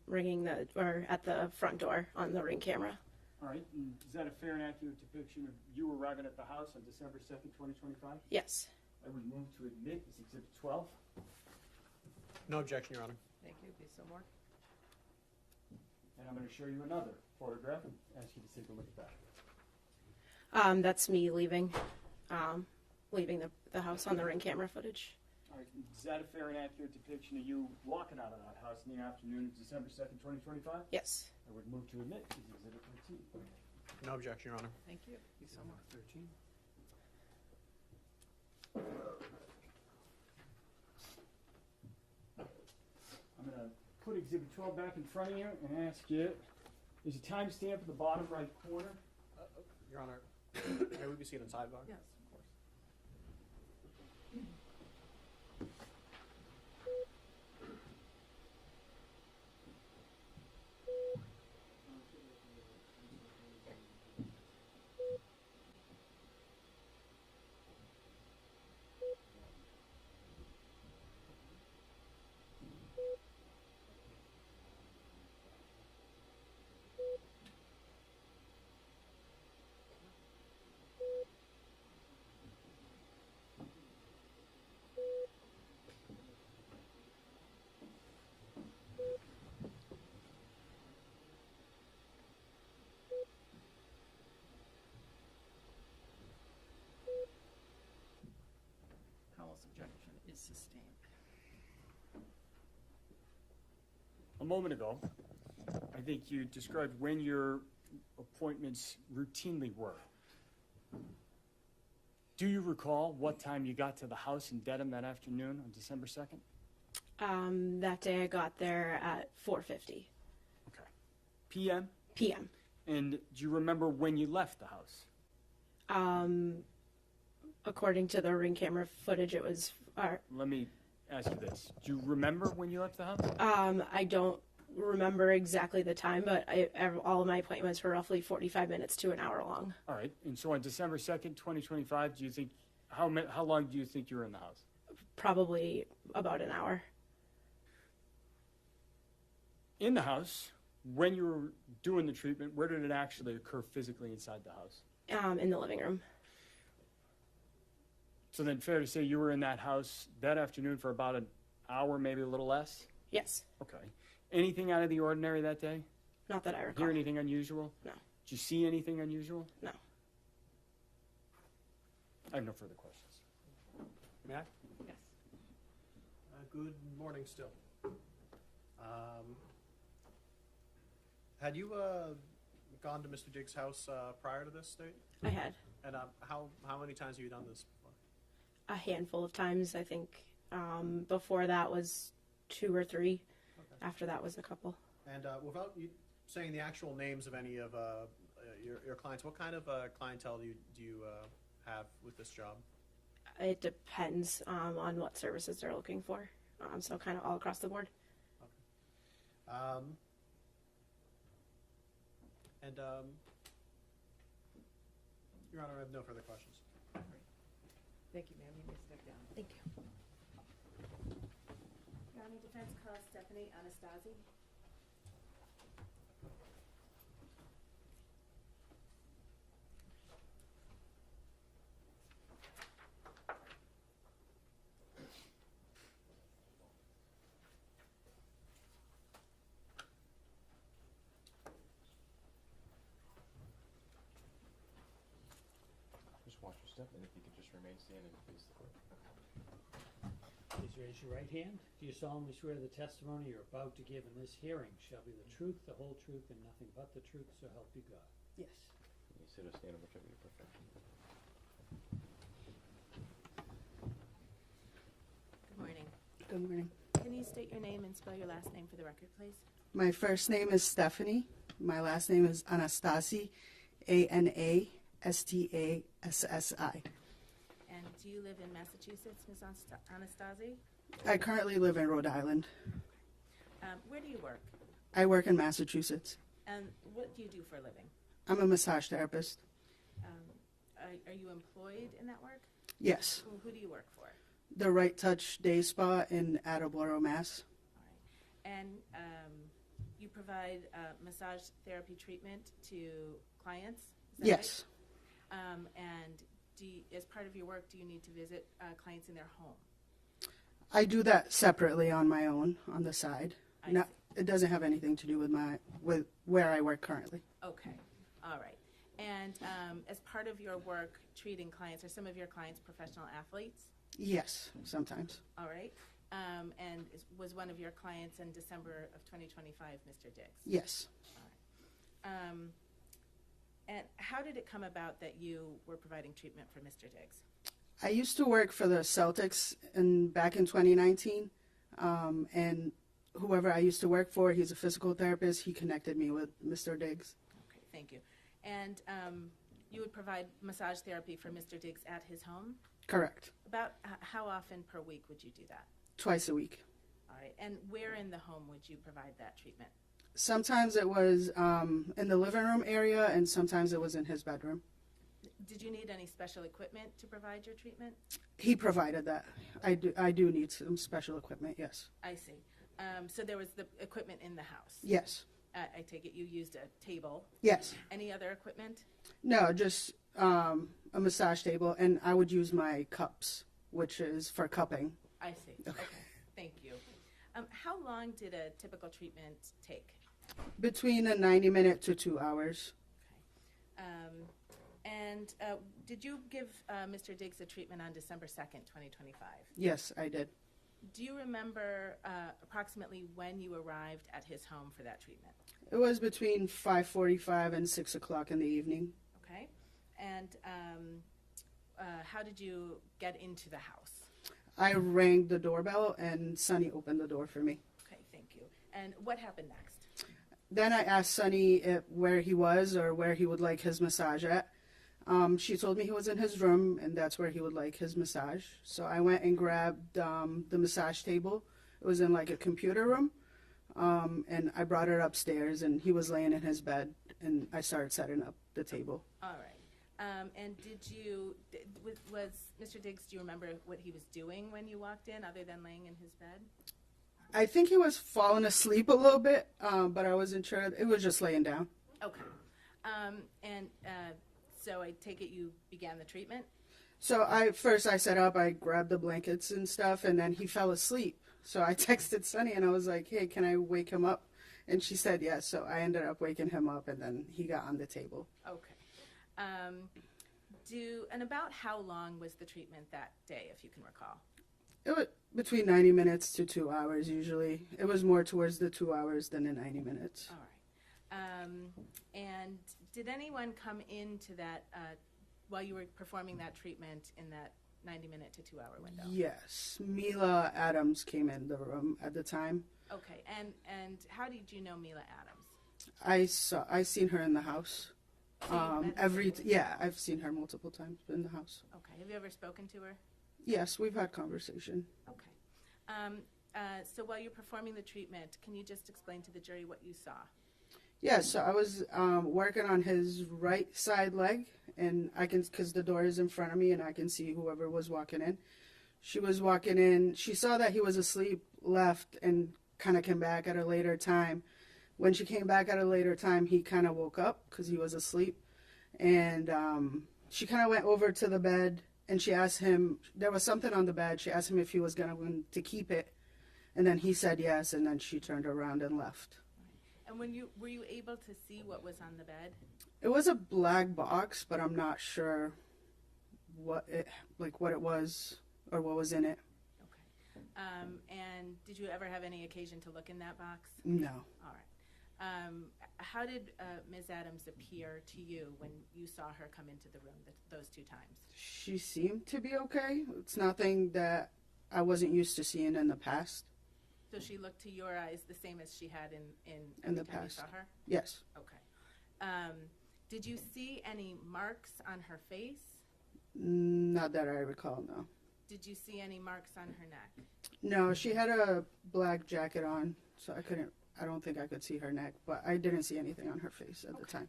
ringing at the front door on the Ring camera. All right. And is that a fair and accurate depiction of you arriving at the house on December 2nd, 2025? Yes. I would move to admit as Exhibit 12. No objection, Your Honor. Thank you. Be so more. And I'm going to show you another photograph and ask you to take a look at that. That's me leaving the house on the Ring camera footage. All right. Is that a fair and accurate depiction of you walking out of that house in the afternoon of December 2nd, 2025? Yes. I would move to admit as Exhibit 13. No objection, Your Honor. Thank you. Be so more. 13. I'm going to put Exhibit 12 back in front of you and ask you, there's a timestamp at the bottom right corner. Your Honor, may we be seated in sidebar? Yes, of course. Powell's objection is sustained. A moment ago, I think you described when your appointments routinely were. Do you recall what time you got to the house in Dedham that afternoon on December 2nd? That day I got there at 4:50 Okay. PM? p.m. And do you remember when you left the house? According to the Ring camera footage, it was. Let me ask you this. Do you remember when you left the house? I don't remember exactly the time, but all of my appointments were roughly 45 minutes to an hour long. All right. And so on December 2nd, 2025, do you think, how long do you think you were in the house? Probably about an hour. In the house, when you were doing the treatment, where did it actually occur physically inside the house? In the living room. So then fair to say you were in that house that afternoon for about an hour, maybe a little less? Yes. Okay. Anything out of the ordinary that day? Not that I recall. Hear anything unusual? No. Did you see anything unusual? No. I have no further questions. May I? Yes. Good morning still. Had you gone to Mr. Diggs' house prior to this date? I had. And how many times have you done this before? A handful of times, I think. Before that was 2 or 3. Okay. After that was a couple. And without you saying the actual names of any of your clients, what kind of clientele do you have with this job? It depends on what services they're looking for. So kind of all across the board. Okay. Your Honor, I have no further questions. Thank you, ma'am. You may step down. Thank you. County Defense calls Stephanie Anastasi. Just watch your step, and if you could just remain standing and face the court. Please raise your right hand. Do you solemnly swear the testimony you're about to give in this hearing shall be the truth, the whole truth, and nothing but the truth, so help you God? Yes. You sit or stand, whichever you prefer. Good morning. Good morning. Can you state your name and spell your last name for the record, please? My first name is Stephanie. My last name is Anastasi, Anastassi. And do you live in Massachusetts, Ms. Anastasi? I currently live in Rhode Island. Where do you work? I work in Massachusetts. And what do you do for a living? I'm a massage therapist. Are you employed in that work? Yes. Who do you work for? The Right Touch Day Spa in Attleboro, Mass. All right. And you provide massage therapy treatment to clients? Is that Yes. right? And as part of your work, do you need to visit clients in their home? I do that separately on my own, on the side. I It doesn't have anything to do with where I work currently. Okay, all right. And as part of your work treating clients, are some of your clients professional athletes? Yes, sometimes. All right. And was one of your clients in December of 2025, Mr. Diggs? Yes. All right. And how did it come about that you were providing treatment for Mr. Diggs? I used to work for the Celtics back in 2019, and whoever I used to work for, he's a physical therapist. He connected me with Mr. Diggs. Okay, thank you. And you would provide massage therapy for Mr. Diggs at his home? Correct. About how often per week would you do that? Twice a week. All right. And where in the home would you provide that treatment? Sometimes it was in the living room area, and sometimes it was in his bedroom. Did you need any special equipment to provide your treatment? He provided that. I do need some special equipment, yes. I see. So there was the equipment in the house? Yes. I take it you used a table? Yes. Any other equipment? No, just a massage table, and I would use my cups, which is for cupping. I see. Okay. Thank you. How long did a typical treatment take? Between a 90-minute to 2 hours. Okay. And did you give Mr. Diggs a treatment on December 2nd, 2025? Yes, I did. Do you remember approximately when you arrived at his home for that treatment? It was between 5:45 and 6 o'clock in the evening. Okay. And how did you get into the house? I rang the doorbell, and Sonny opened the door for me. Okay, thank you. And what happened next? Then I asked Sonny where he was or where he would like his massage at. She told me he was in his room, and that's where he would like his massage. So I went and grabbed the massage table. It was in like a computer room, and I brought it upstairs, and he was laying in his bed, and I started setting up the table. All right. And was Mr. Diggs, do you remember what he was doing when you walked in other than laying in his bed? I think he was falling asleep a little bit, but I wasn't sure. It was just laying down. Okay. So I take it you began the treatment? So first I set up, I grabbed the blankets and stuff, and then he fell asleep. So I texted Sonny, and I was like, hey, can I wake him up? And she said yes. So I ended up waking him up, and then he got on the table. Okay. And about how long was the treatment that day, if you can recall? It was between 90 minutes to 2 hours usually. It was more towards the 2 hours than the 90 minutes. All right. And did anyone come into that while you were performing that treatment in that 90-minute to 2 hour window? Yes. Mila Adams came in the room at the time. Okay. And how did you know Mila Adams? I seen her in the house. So you've met her? Yeah, I've seen her multiple times in the house. Okay. Have you ever spoken to her? Yes, we've had conversation. Okay. So while you're performing the treatment, can you just explain to the jury what you saw? Yeah, so I was working on his right side leg, and I can, because the door is in front of me, and I can see whoever was walking in. She was walking in. She saw that he was asleep, left, and kind of came back at a later time. When she came back at a later time, he kind of woke up because he was asleep, and she kind of went over to the bed, and she asked him, there was something on the bed. She asked him if he was going to keep it, and then he said yes, and then she turned around and left. And were you able to see what was on the bed? It was a black box, but I'm not sure what it was or what was in it. Okay. And did you ever have any occasion to look in that box? No. All right. How did Ms. Adams appear to you when you saw her come into the room those two times? She seemed to be okay. It's nothing that I wasn't used to seeing in the past. So she looked to your eyes the same as she had In the every time past. you saw her? Yes. Okay. Did you see any marks on her face? Not that I recall, no. Did you see any marks on her neck? No, she had a black jacket on, so I don't think I could see her neck, but I didn't see anything on her face at the time.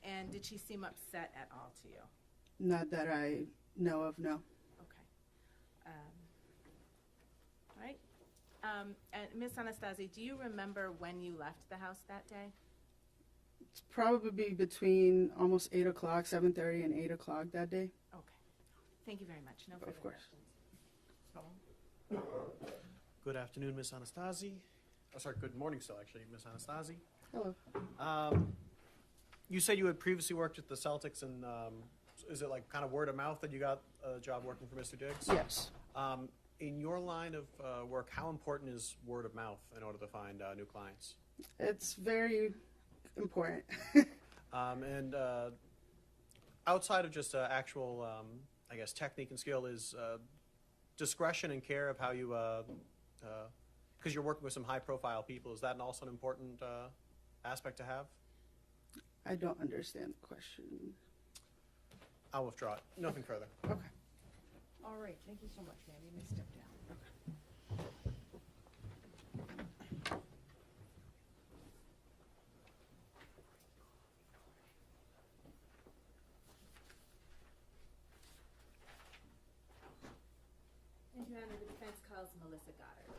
And did she seem upset at all to you? Not that I know of, no. Okay. All right. And Miss Anastasi, do you remember when you left the house that day? It's probably between almost 8 o'clock, 7:30 and 8 o'clock that day. Okay. Thank you very much. No further Of course. questions. Good afternoon, Miss Anastasi. Oh, sorry, good morning still, actually, Miss Anastasi. Hello. You said you had previously worked at the Celtics, and is it like kind of word of mouth that you got a job working for Mr. Diggs? Yes. In your line of work, how important is word of mouth in order to find new clients? It's very important. And outside of just actual, I guess, technique and skill, is discretion and care of how you, because you're working with some high-profile people, is that also an important aspect to have? I don't understand the question. I'll withdraw it. Nothing further. Okay. All right, thank you so much, ma'am. You may step down. And Your Honor, the defense calls Melissa Goddard.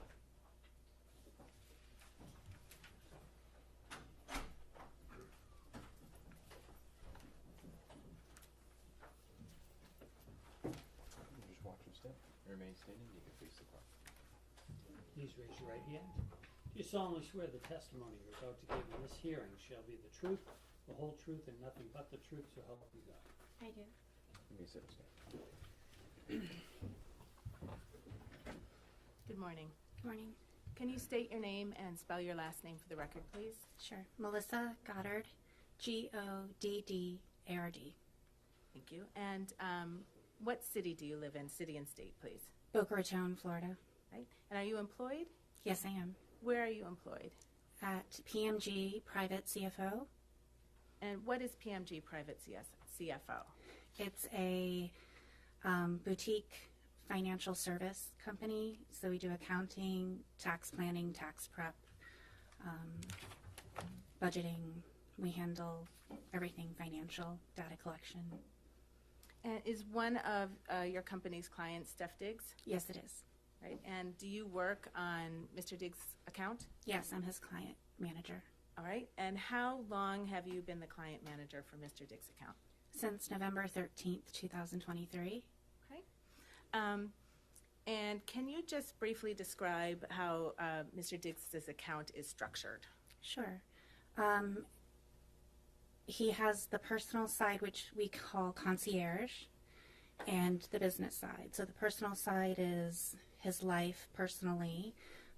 Just watch your step. Remain standing. You can face the clock. Please raise your right hand. Do you solemnly swear the testimony you're about to give in this hearing shall be the truth, the whole truth, and nothing but the truth, so help you God? I do. You may sit and stand. Good morning. Good morning. Can you state your name and spell your last name for the record, please? Sure. Melissa Goddard, Goddard. Thank you. And what city do you live in? City and state, please. Boca Raton, Florida. Right. And are you employed? Yes, I am. Where are you employed? At PMG Private CFO. And what is PMG Private CFO? It's a boutique financial service company. So we do accounting, tax planning, tax prep, budgeting. We handle everything financial, data collection. And is one of your company's clients Steph Diggs? Yes, it is. Right. And do you work on Mr. Diggs' account? Yes, I'm his client manager. All right. And how long have you been the client manager for Mr. Diggs' account? Since November 13th, 2023. Okay. And can you just briefly describe how Mr. Diggs' account is structured? Sure. He has the personal side, which we call concierge, and the business side. So the personal side is his life personally,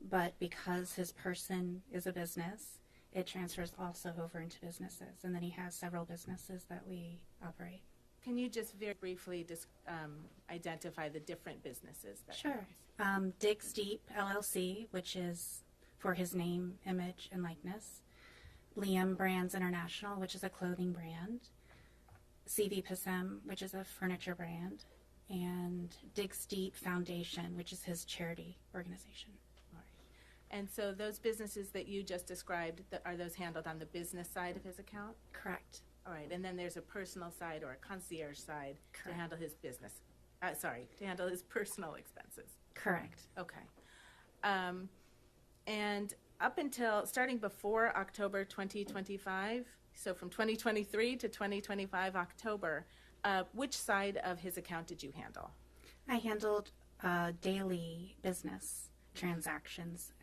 but because his person is a business, it transfers also over into businesses. And then he has several businesses that we operate. Can you just very briefly identify the different businesses that he Sure. owns? Diggs Deep LLC, which is for his name, image, and likeness. Liam Brands International, which is a clothing brand, CV Passem, which is a furniture brand, and Digs Deep Foundation, which is his charity organization. All right. And so those businesses that you just described, are those handled on the business side of his account? Correct. All right, and then there's a personal side or a concierge side to handle his business. To handle his personal expenses. Correct. Okay. And up until, starting before October 2025, so from 2023 to 2025 October, which side of his account did you handle? I handled daily business transactions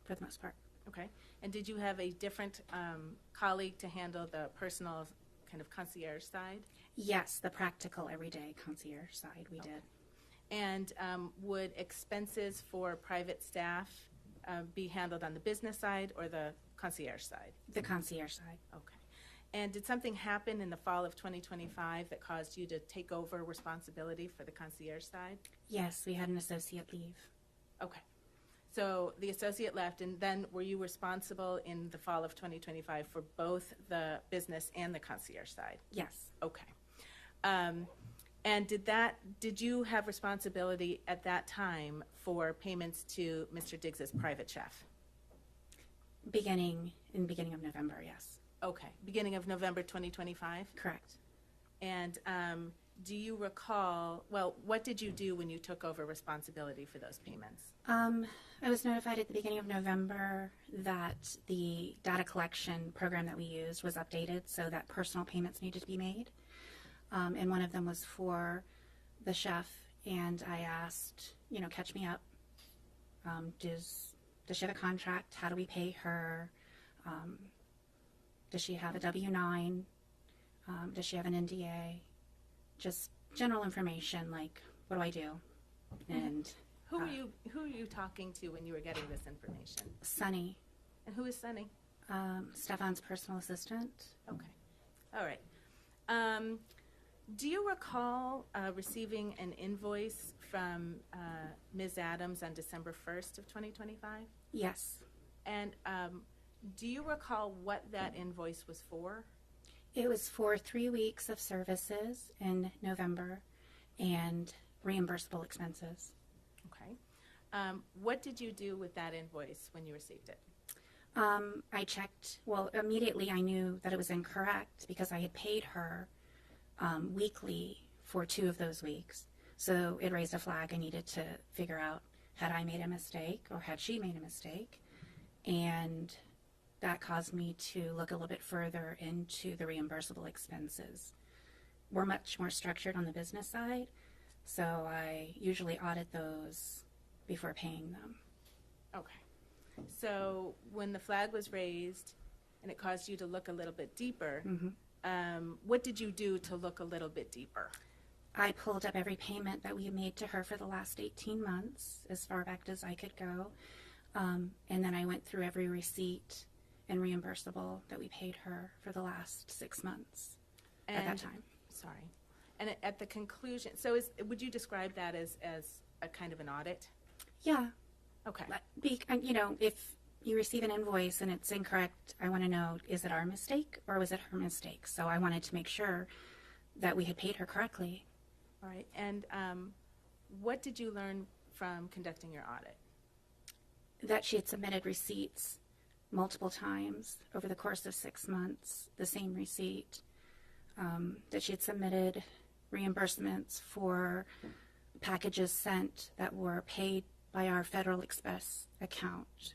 for the most part. Okay. And did you have a different colleague to handle the personal kind of concierge side? Yes, the practical everyday concierge side we did. And would expenses for private staff be handled on the business side or the concierge side? The concierge side. Okay. And did something happen in the fall of 2025 that caused you to take over responsibility for the concierge side? Yes, we had an associate leave. Okay. So the associate left, and then were you responsible in the fall of 2025 for both the business and the concierge side? Yes. Okay. And did you have responsibility at that time for payments to Mr. Diggs's private chef? Beginning of November, yes. Okay. Beginning of November 2025? Correct. And do you recall, well, what did you do when you took over responsibility for those payments? I was notified at the beginning of November that the data collection program that we used was updated so that personal payments needed to be made. And one of them was for the chef, and I asked, catch me up. Does she have a contract? How do we pay her? Does she have a W-9? Does she have an NDA? Just general information, like, what do I do? And who are you talking to when you were getting this information? Sunny. And who is Sunny? Stefon's personal assistant. Okay. All right. Do you recall receiving an invoice from Ms. Adams on December 1st of 2025? Yes. And do you recall what that invoice was for? It was for 3 weeks of services in November and reimbursable expenses. Okay. What did you do with that invoice when you received it? I checked, immediately I knew that it was incorrect because I had paid her weekly for 2 of those weeks. So it raised a flag. I needed to figure out, had I made a mistake or had she made a mistake? And that caused me to look a little bit further into the reimbursable expenses. We're much more structured on the business side, so I usually audit those before paying them. Okay. So when the flag was raised and it caused you to look a little bit deeper, what did you do to look a little bit deeper? I pulled up every payment that we made to her for the last 18 months, as far back as I could go. And then I went through every receipt and reimbursable that we paid her for the last 6 months at that time. Sorry. And at the conclusion, so would you describe that as a kind of an audit? Yeah. Okay. If you receive an invoice and it's incorrect, I want to know, is it our mistake or was it her mistake? So I wanted to make sure that we had paid her correctly. All right. And what did you learn from conducting your audit? That she had submitted receipts multiple times over the course of 6 months, the same receipt. That she had submitted reimbursements for packages sent that were paid by our Federal Express account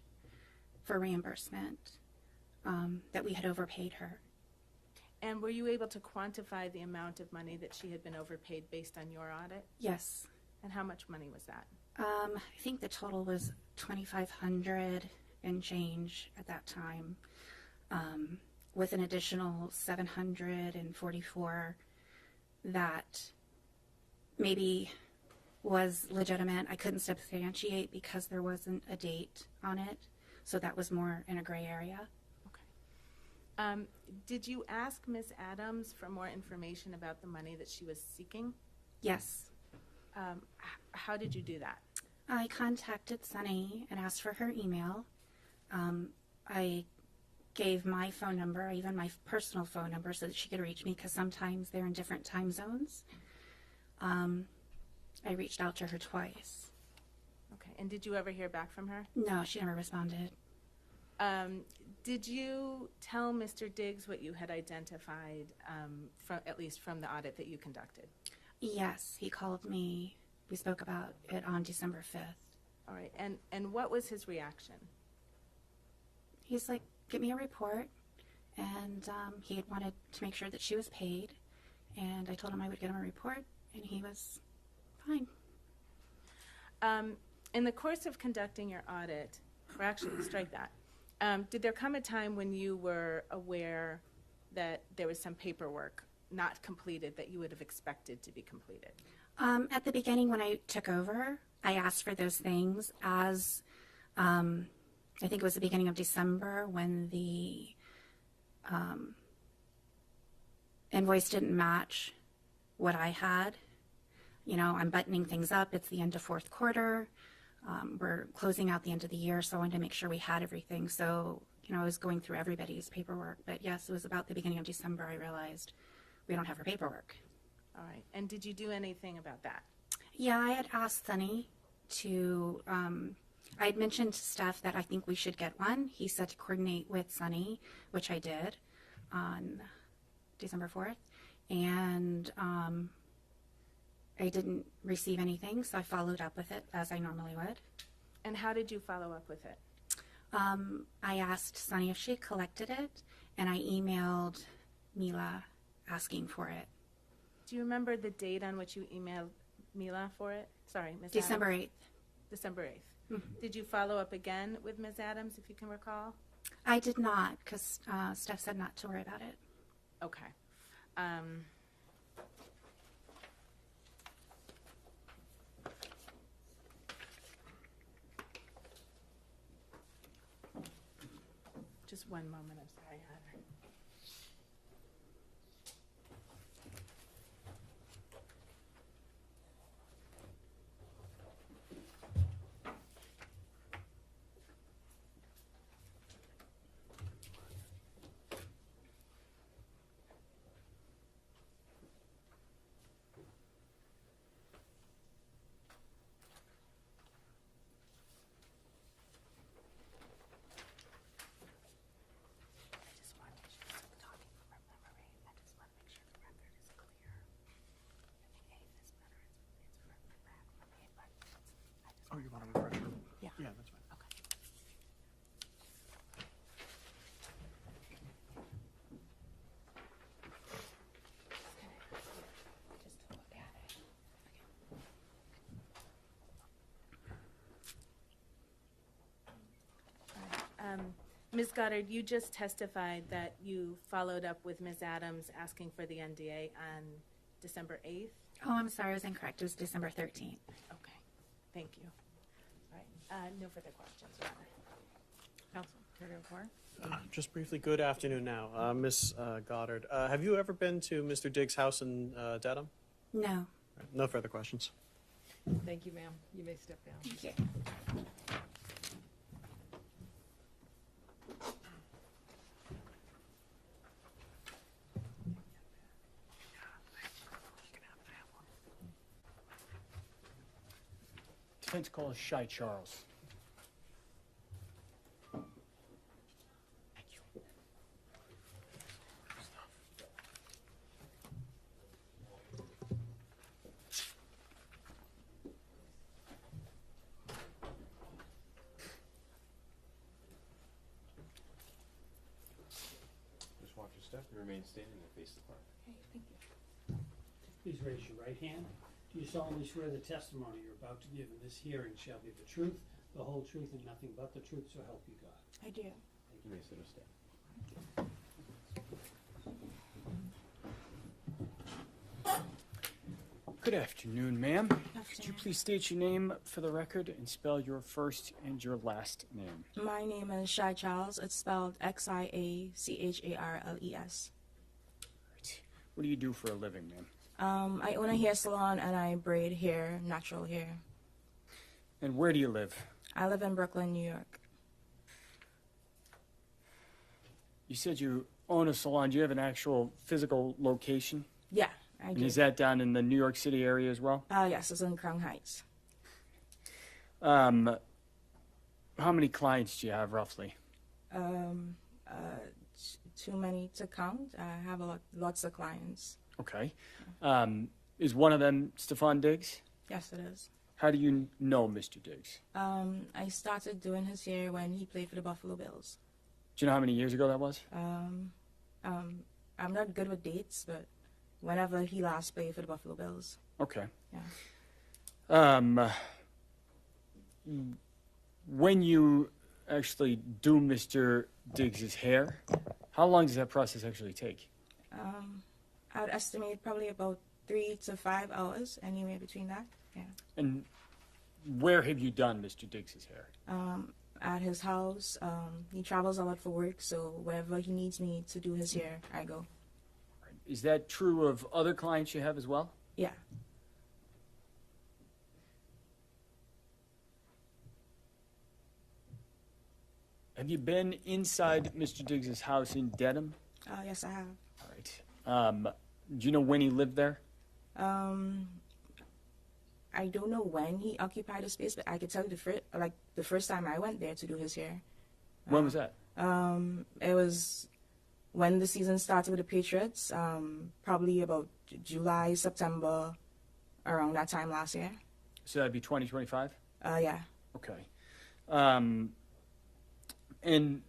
for reimbursement, that we had overpaid her. And were you able to quantify the amount of money that she had been overpaid based on your audit? Yes. And how much money was that? I think the total was $2,500 and change at that time, with an additional $744 that maybe was legitimate. I couldn't substantiate because there wasn't a date on it, so that was more in a gray area. Okay. Did you ask Ms. Adams for more information about the money that she was seeking? Yes. How did you do that? I contacted Sunny and asked for her email. I gave my phone number, even my personal phone number, so that she could reach me, because sometimes they're in different time zones. I reached out to her twice. Okay, and did you ever hear back from her? No, she never responded. Did you tell Mr. Diggs what you had identified, at least from the audit that you conducted? Yes, he called me. We spoke about it on December 5th. All right, and what was his reaction? He's like, "Give me a report," and he had wanted to make sure that she was paid, and I told him I would get him a report, and he was fine. In the course of conducting your audit, or actually, strike that, did there come a time when you were aware that there was some paperwork not completed that you would have expected to be completed? At the beginning, when I took over, I asked for those things as, I think it was the beginning of December when the invoice didn't match what I had. You know, I'm buttoning things up. It's the end of fourth quarter. We're closing out the end of the year, so I wanted to make sure we had everything. So, you know, I was going through everybody's paperwork. But yes, it was about the beginning of December I realized we don't have her paperwork. All right, and did you do anything about that? Yeah, I had asked Sonny to, I had mentioned to Steph that I think we should get one. He said to coordinate with Sonny, which I did on December 4th. And I didn't receive anything, so I followed up with it as I normally would. And how did you follow up with it? I asked Sonny if she had collected it, and I emailed Mila asking for it. Do you remember the date on which you emailed Mila for it? Sorry, Ms. December Adams. 8th. December 8th. Mm-hmm. Did you follow up again with Ms. Adams, if you can recall? I did not, because Steph said not to worry about it. Okay. Just one moment, I'm sorry, Heather. Oh, you want a refresher? Yeah. Yeah, that's fine. Ms. Goddard, you just testified that you followed up with Ms. Adams asking for the NDA on December 8th? Oh, I'm sorry, I was incorrect. It was December 13th. Okay, thank you. All right, no further questions, Your Honor. Counsel, care to report? Just briefly, good afternoon now. Miss Goddard, have you ever been to Mr. Diggs' house in Dedham? No. No further questions. Thank you, ma'am. You may step down. Thank you. Defense calls Shy Charles. Just watch your step and remain standing and face the clock. Okay, thank you. Please raise your right hand. Do you solemnly swear the testimony you're about to give in this hearing shall be the truth, the whole truth, and nothing but the truth, so help you God? I do. You may sit or stand. Good afternoon, ma'am. Could you please state your name for the record and spell your first and your last name? My name is Shy Charles. It's spelled Xiacharles. Right. What do you do for a living, ma'am? I own a hair salon and I braid hair, natural hair. And where do you live? I live in Brooklyn, New York. you said you own a salon. Do you have an actual physical location? Yeah, I And do. is that down in the New York City area as well? Yes, it's in Crown Heights. How many clients do you have roughly? Too many to count. I have lots of clients. Okay. Is one of them Stefon Diggs? Yes, it is. How do you know Mr. Diggs? I started doing his hair when he played for the Buffalo Bills. Do you know how many years ago that was? I'm not good with dates, but whenever he last played for the Buffalo Bills. Okay. Yeah. When you actually do Mr. Diggs's hair, how long does that process actually take? I'd estimate probably about 3 to 5 hours, anywhere between that. Yeah. And where have you done Mr. Diggs's hair? At his house. He travels a lot for work, so wherever he needs me to do his hair, I go. Is that true of other clients you have as well? Yeah. Have you been inside Mr. Diggs's house in Dedham? Yes, I have. All right. Do you know when he lived there? I don't know when he occupied the space, but I could tell you the first time I went there to do his hair. When was that? It was when the season started with the Patriots, probably about July, September, around that time last year. So that'd be 2025? Yeah. Okay. And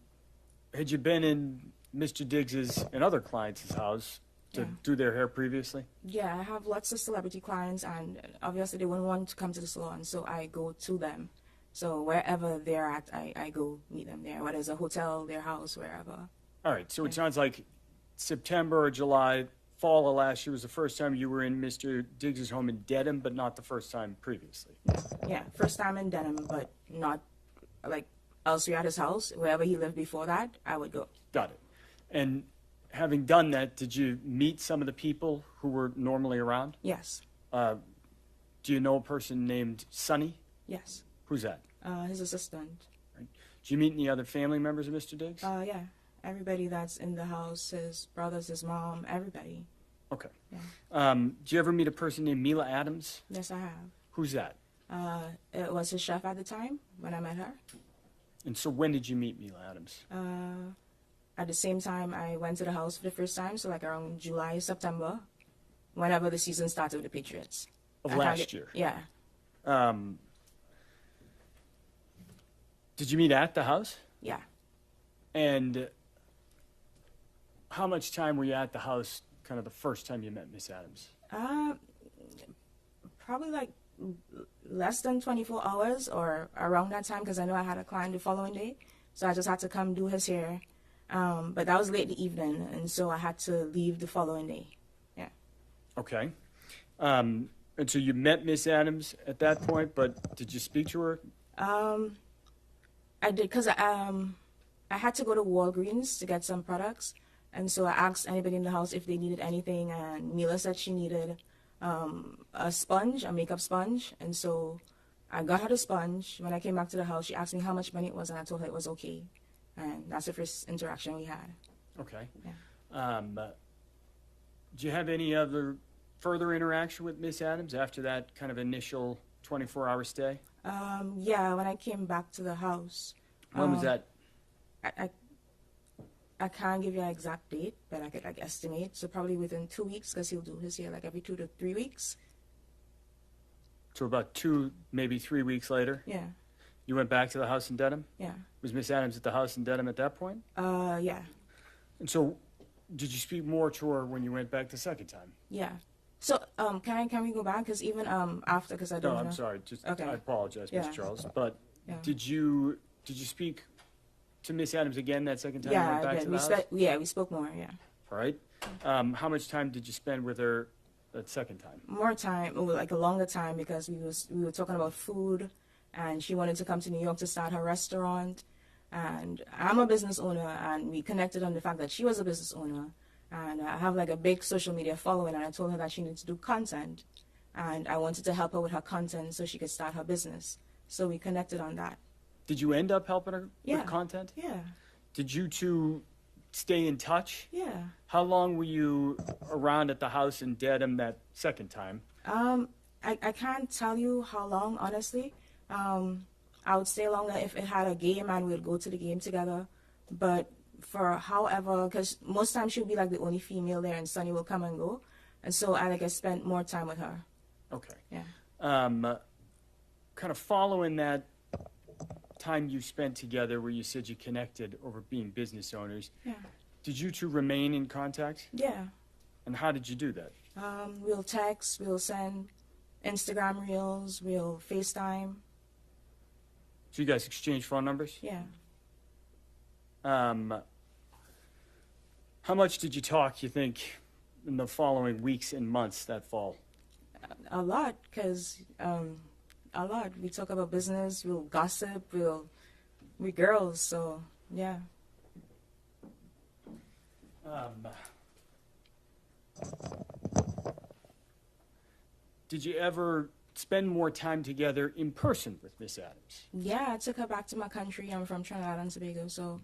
had you been in Mr. Diggs's and other clients' house to do their hair previously? Yeah, I have lots of celebrity clients, and obviously they wouldn't want to come to the salon, so I go to them. So wherever they're at, I go meet them there, whether it's a hotel, their house, wherever. All right, so it sounds like September or July, fall of last year was the first time you were in Mr. Diggs's home in Dedham, but not the first time previously. Yeah, first time in Dedham, but not like elsewhere at his house. Wherever he lived before that, I would go. Got it. And having done that, did you meet some of the people who were normally around? Yes. Do you know a person named Sonny? Yes. Who's that? His assistant. Right. Did you meet any other family members of Mr. Diggs? Yeah. Everybody that's in the house, his brothers, his mom, everybody. Okay. Yeah. Did you ever meet a person named Mila Adams? Yes, I have. Who's that? It was his chef at the time when I met her. And so when did you meet Mila Adams? At the same time I went to the house for the first time, so like around July, September, whenever the season started with the Patriots. Of last year? Yeah. Did you meet at the house? Yeah. And how much time were you at the house kind of the first time you met Miss Adams? Probably like less than 24 hours or around that time, because I know I had a client the following day, so I just had to come do his hair. But that was late in the evening, and so I had to leave the following day. Yeah. Okay. And so you met Miss Adams at that point, but did you speak to her? I did, because I had to go to Walgreens to get some products, and so I asked anybody in the house if they needed anything, and Mila said she needed a sponge, a makeup sponge, and so I got her the sponge. When I came back to the house, she asked me how much money it was, and I told her it was okay. And that's the first interaction we had. Okay. Yeah. Do you have any other further interaction with Miss Adams after that kind of initial 24-hour stay? Yeah, when I came back to the house. When was that? I can't give you an exact date, but I could like estimate. So probably within 2 weeks, because he'll do his hair like every 2 to 3 weeks. So about 2, maybe 3 weeks later? Yeah. You went back to the house in Dedham? Yeah. Was Miss Adams at the house in Dedham at that point? Yeah. And so did you speak more to her when you went back the second time? Yeah. So can we go back? Because even after, because I don't know. No, I'm sorry. Just okay. I apologize, Yeah. Miss Charles. But Yeah. did you speak to Miss Adams again that second time you Yeah, went back I to did. the house? We spoke more. Yeah. All right. How much time did you spend with her that second time? More time, like a longer time, because we were talking about food, and she wanted to come to New York to start her restaurant, and I'm a business owner, and we connected on the fact that she was a business owner, and I have like a big social media following, and I told her that she needed to do content, and I wanted to help her with her content so she could start her business. So we connected on that. Did you end up helping her Yeah. with content? Yeah. Did you two stay in touch? Yeah. How long were you around at the house in Dedham that second time? I can't tell you how long, honestly. I would stay longer if it had a game and we'd go to the game together. But for however, because most times she'll be like the only female there and Sunny will come and go. And so I spent more time with her. Okay. Yeah. Kind of following that time you spent together where you said you connected over being business owners, Yeah. did you two remain in contact? Yeah. And how did you do that? We'll text, we'll send Instagram reels, we'll FaceTime. So you guys exchanged phone numbers? Yeah. How much did you talk, you think, in the following weeks and months that fall? A lot, because a lot. We talk about business, we'll gossip, we girls, so yeah. Did you ever spend more time together in person with Miss Adams? Yeah, I took her back to my country. I'm from Trinidad and Tobago, so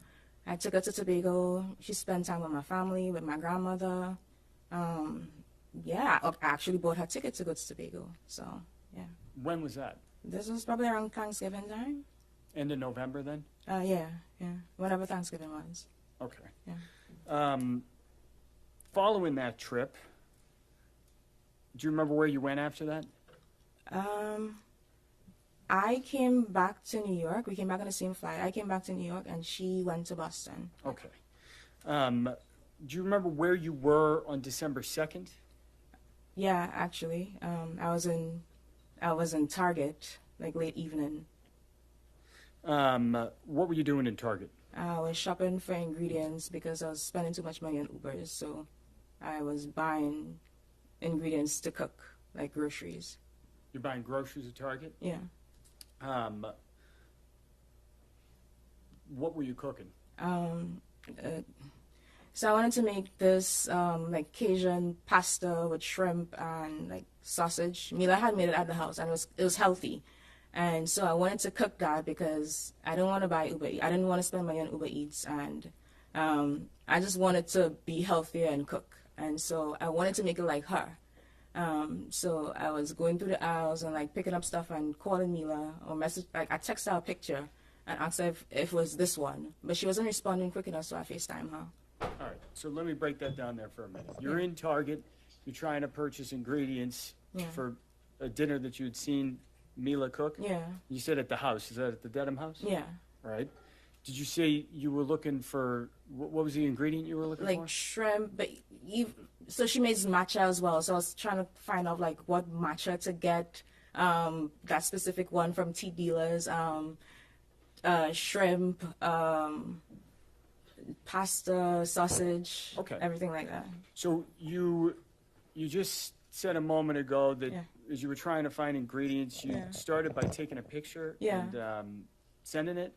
I took her to Tobago. She spent time with my family, with my grandmother. Yeah, I actually bought her ticket to go to Tobago, so yeah. When was that? This was probably around Thanksgiving time. End of November then? Yeah, whenever Thanksgiving was. Okay. Yeah. Following that trip, do you remember where you went after that? I came back to New York. We came back on the same flight. I came back to New York, and she went to Boston. Okay. Do you remember where you were on December 2nd? Yeah, actually, I was in Target, like late evening. What were you doing in Target? I was shopping for ingredients because I was spending too much money on Ubers, so I was buying ingredients to cook, like groceries. You're buying groceries at Target? Yeah. What were you cooking? So I wanted to make this like Cajun pasta with shrimp and like sausage. Mila had made it at the house, and it was healthy. And so I wanted to cook that because I didn't want to buy Uber Eats. I didn't want to spend money on Uber Eats, and I just wanted to be healthier and cook. And so I wanted to make it like her. So I was going through the aisles and like picking up stuff and calling Mila or message. Like I texted her a picture and asked her if it was this one, but she wasn't responding quick enough, so I FaceTime her. All right, so let me break that down there for a minute. You're in Target. You're trying to purchase ingredients for a dinner that you had seen Mila cook? Yeah. You said at the house. Is that at the Dedham house? Yeah. Right. Did you say you were looking for, what was the ingredient you were looking for? Like shrimp, but so she makes matcha as well. So I was trying to find out like what matcha to get, that specific one from tea dealers, shrimp, pasta, sausage, everything like that. So you just said a moment ago that as you were trying to find ingredients, you started by taking a picture and sending it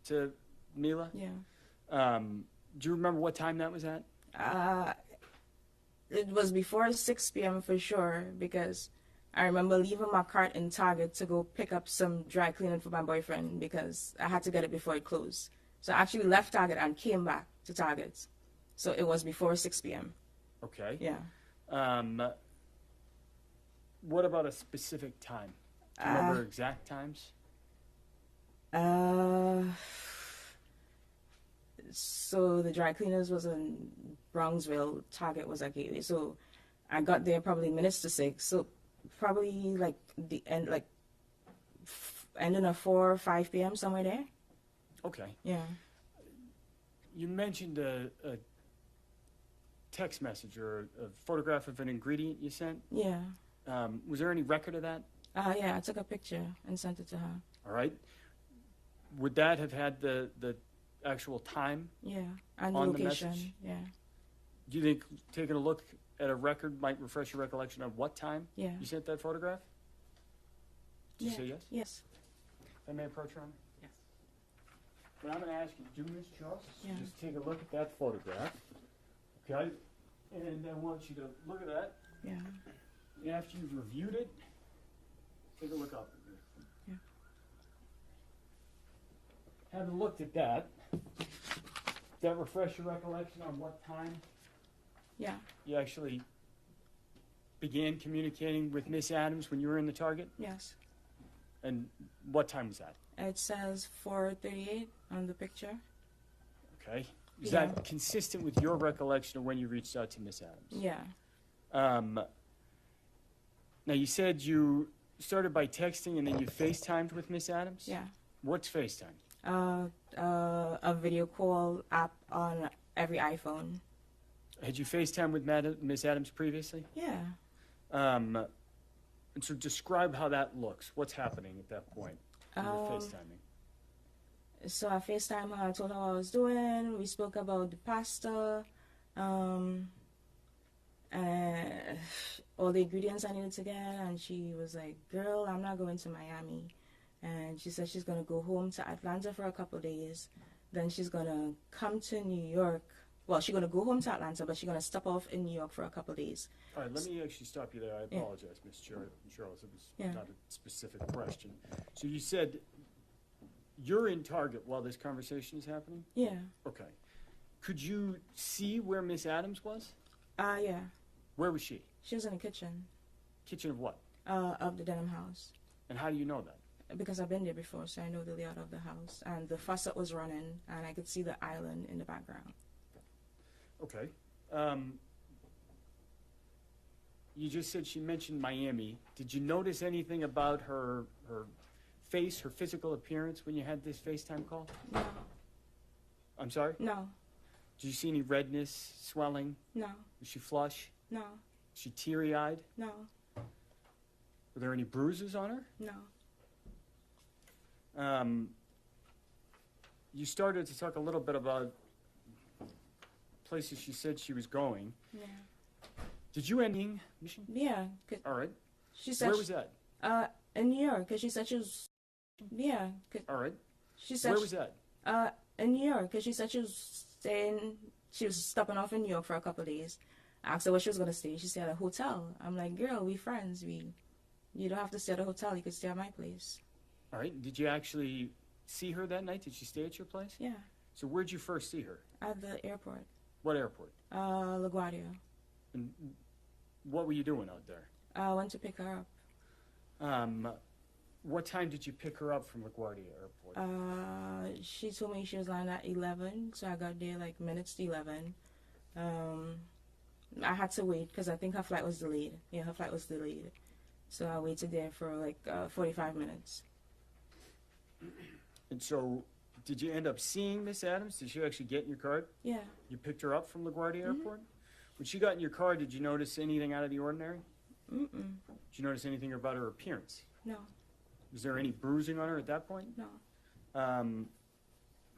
to Mila? Yeah. Do you remember what time that was at? It was before 6 p.m. for sure, because I remember leaving my cart in Target to go pick up some dry cleaning for my boyfriend because I had to get it before it closed. So I actually left Target and came back to Target. So it was before 6 p.m. Okay. Yeah. What about a specific time? Do you remember exact times? So the dry cleaners was in Bronxville, Target was at Gateway. So I got there probably minutes to 6. So probably like the end, like ending at 4 or 5 p.m. somewhere there. Okay. Yeah. You mentioned a text message or a photograph of an ingredient you sent. Yeah. Was there any record of that? Yeah, I took a picture and sent it to her. All right. Would that have had the actual time? Yeah, and the on location. The message? Yeah. Do you think taking a look at a record might refresh your recollection of what time Yeah. you sent that photograph? Did you say yes? Yes. If I may approach her? Yes. What I'm going to ask you to do, Ms. Charles, Yeah. is just take a look at that photograph. Okay? And I want you to look at that. Yeah. And after you've reviewed it, take a look up. Yeah. Having looked at that, that refresh your recollection on what time Yeah. you actually began communicating with Miss Adams when you were in the Target? Yes. And what time was that? It says 4:38 on the picture. Okay. Is Yeah. that consistent with your recollection of when you reached out to Miss Adams? Yeah. Now, you said you started by texting and then you FaceTimed with Miss Adams? Yeah. What's FaceTime? A video call app on every iPhone. Had you FaceTimed with Miss Adams previously? Yeah. And so describe how that looks. What's happening at that point when you're FaceTiming? So I FaceTime her, I told her what I was doing, we spoke about the pasta, and all the ingredients I needed to get, and she was like, girl, I'm not going to Miami. And she said she's going to go home to Atlanta for a couple of days, then she's going to come to New York. Well, she's going to go home to Atlanta, but she's going to stop off in New York for a couple of days. All right, let me actually stop you there. I Yeah. apologize, Ms. Charles. It was Yeah. not a specific question. So you said you're in Target while this conversation is happening? Yeah. Okay. Could you see where Miss Adams was? Yeah. Where was she? She was in the kitchen, Kitchen of what? of the Denham house. And how do you know that? Because I've been there before, so I know the layout of the house. And the faucet was running, and I could see the island in the background. Okay. You just said she mentioned Miami. Did you notice anything about her face, her physical appearance when you had this FaceTime call? No. I'm sorry? No. Did you see any redness, swelling? No. Was she flush? No. Was she teary-eyed? No. Were there any bruises on her? No. You started to talk a little bit about places she said she was going. Yeah. Did you end mission? Yeah. All right. She said. Where was that? In New York, because she said she was. Yeah. All right. She said. Where was that? In New York, because she said she was staying. She was stopping off in New York for a couple of days. I asked her where she was gonna stay. She said at a hotel. I'm like, girl, we friends. You don't have to stay at a hotel. You could stay at my place. All right. Did you actually see her that night? Did she stay at your place? Yeah. So where'd you first see her? At the airport. What airport? LaGuardia. And what were you doing out there? I went to pick her up. What time did you pick her up from LaGuardia Airport? She told me she was lying at 11, so I got there like minutes to 11. I had to wait because I think her flight was delayed. Yeah, her flight was delayed. So I waited there for like 45 minutes. And so, did you end up seeing Miss Adams? Did she actually get in your car? Yeah. You picked her up from LaGuardia Airport? When she got in your car, did you notice anything out of the ordinary? Mm-mm. Did you notice anything about her appearance? No. Was there any bruising on her at that point? No.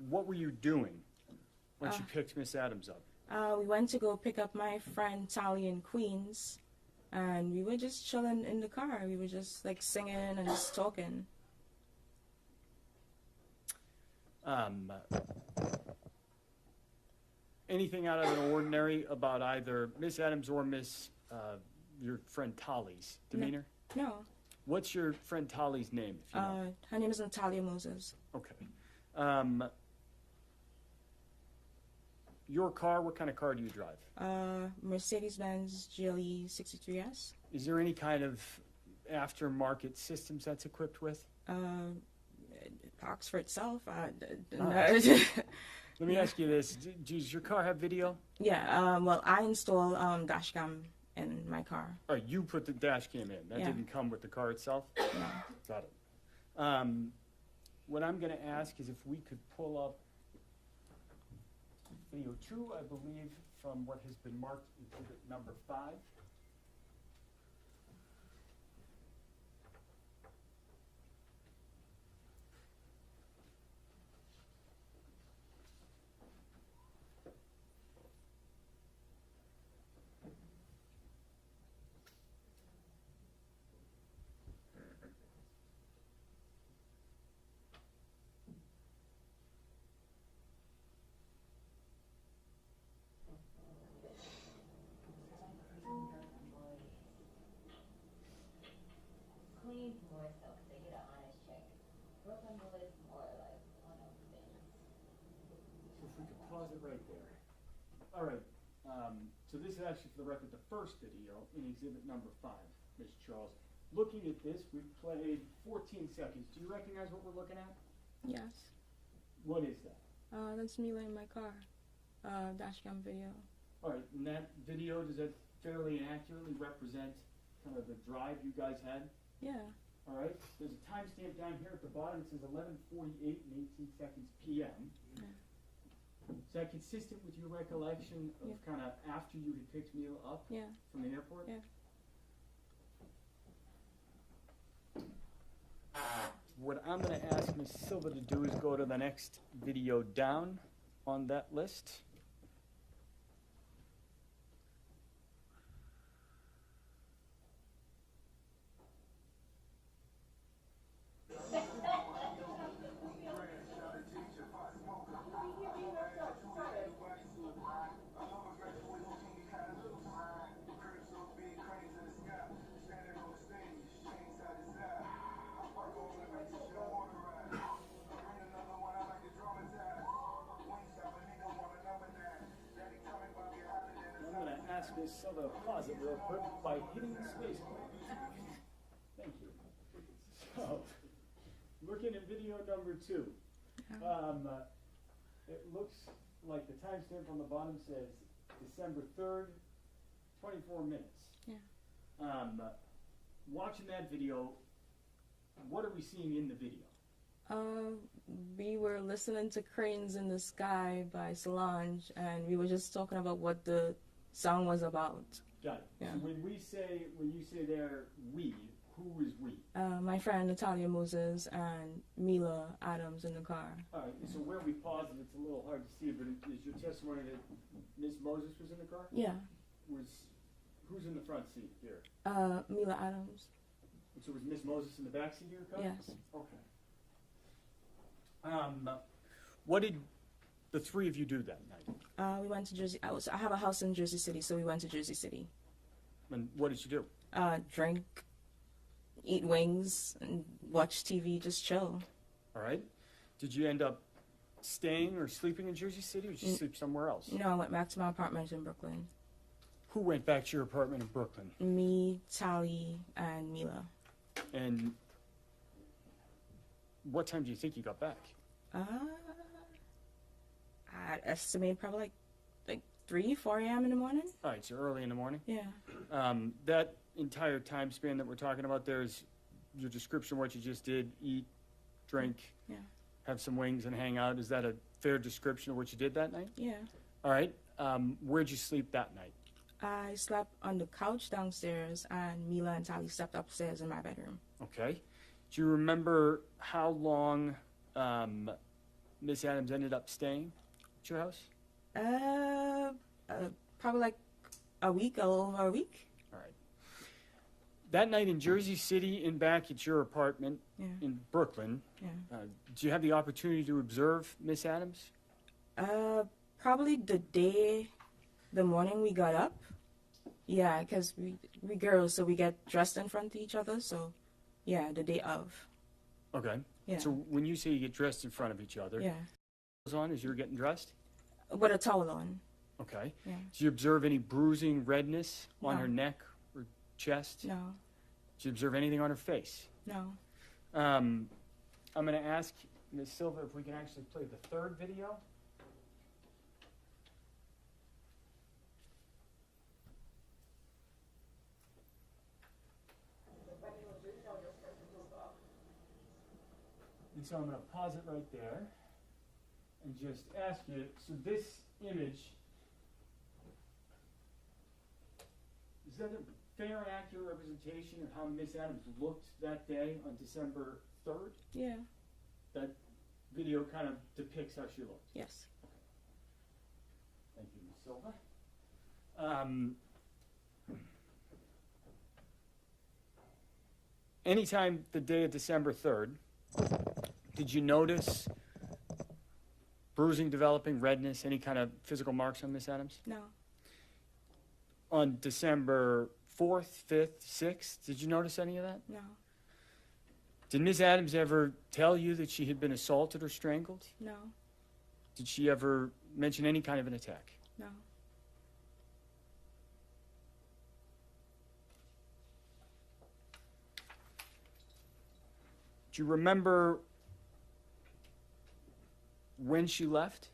What were you doing when you picked Miss Adams up? We went to go pick up my friend Tally in Queens, and we were just chilling in the car. We were just like singing and just talking. Anything out of the ordinary about either Miss Adams or your friend Tolly's demeanor? No. What's your friend Tolly's name? If you know? Her name is Natalia Moses. Okay. Your car, what kind of car do you drive? Mercedes-Benz GLE 63S. Is there any kind of aftermarket systems that's equipped with? It parks for itself. Let me ask you this. Does your car have video? Yeah, well, I install dash cam in my car. Oh, you put the dash cam in. That Yeah. didn't come with the car itself? No. Got it. What I'm going to ask is if we could pull up video 2, I believe, from what has been marked exhibit number 5. pause it right there. All right. So this is actually, for the record, the first video in exhibit number 5, Mr. Charles. Looking at this, we've played 14 seconds. Do you recognize what we're looking at? Yes. What is that? That's me in my car. Dashcam video. All right, and that video, does that fairly accurately represent kind of the drive you guys had? Yeah. All right, there's a timestamp down here at the bottom. It says 11:48 and 18 seconds p.m. Yeah. Is that consistent with your recollection of kind of after you had picked Mila up from the airport? Yeah. What I'm going to ask Ms. Silva to do is go to the next video down on that list. Ask Ms. Silva to pause it real quick by hitting the space bar. Thank you. So, looking at video number 2, it looks like the timestamp on the bottom says December 3rd, 24 minutes. Yeah. Watching that video, what are we seeing in the video? We were listening to Cranes in the Sky by Solange, and we were just talking about what the song was about. Got it. Yeah. So when you say there, we, who is we? My friend Natalia Moses and Mila Adams in the car. All right, so where we paused it, it's a little hard to see, but is your testimony that Miss Moses was in the car? Yeah. Who's in the front seat here? Mila Adams. So was Miss Moses in the back seat of your car? Yes. Okay. What did the three of you do that night? We went to Jersey. I have a house in Jersey City, so we went to Jersey City. And what did you do? Drink, eat wings, and watch TV, just chill. All right. Did you end up staying or sleeping in Jersey City, or did you sleep somewhere else? No, I went back to my apartment in Brooklyn. Who went back to your apartment in Brooklyn? Me, Tally, and Mila. And what time do you think you got back? I'd estimate probably like 3, 4 a.m. in the morning. All right, so early in the morning? Yeah. That entire time span that we're talking about there is your description of what you just did, eat, drink, have some wings and hang out. Is that a fair description of what you did that night? Yeah. All right. Where'd you sleep that night? I slept on the couch downstairs, and Mila and Tally slept upstairs in my bedroom. Okay. Do you remember how long Miss Adams ended up staying at your house? Probably like a week, a little over a week. All right. That night in Jersey City and back at your apartment in Brooklyn, do you have the opportunity to observe Miss Adams? Probably the morning we got up. Yeah, because we girls, so we get dressed in front of each other, so yeah, the day of. Okay. Yeah. So when you say you get dressed in front of each other, what was on as you were getting dressed? With a towel on. Okay. Yeah. Did you observe any bruising, redness on her neck or chest? No. Did you observe anything on her face? No. I'm going to ask Ms. Silva if we can actually play the third video. And so I'm going to pause it right there and just ask you, so this image, is that a fair and accurate representation of how Miss Adams looked that day on December 3rd? Yeah. That video kind of depicts how she looked? Yes. Thank you, Ms. Silva. Anytime the day of December 3rd, did you notice bruising developing, redness, any kind of physical marks on Miss Adams? No. On December 4th, 5th, 6th, did you notice any of that? No. Did Miss Adams ever tell you that she had been assaulted or strangled? No. Did she ever mention any kind of an attack? No. Do you remember when she left?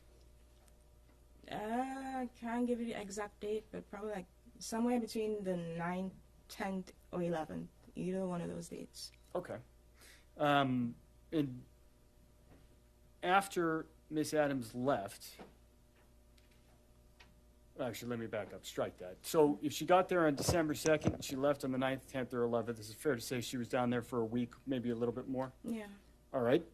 I can't give you the exact date, but probably like somewhere between the 9th, 10th, or 11th. Either one of those dates. Okay. And after Miss Adams left, actually, let me back up. Strike that. So if she got there on December 2nd, and she left on the 9th, 10th, or 11th, is it fair to say she was down there for a week, maybe a little bit more? Yeah. All right.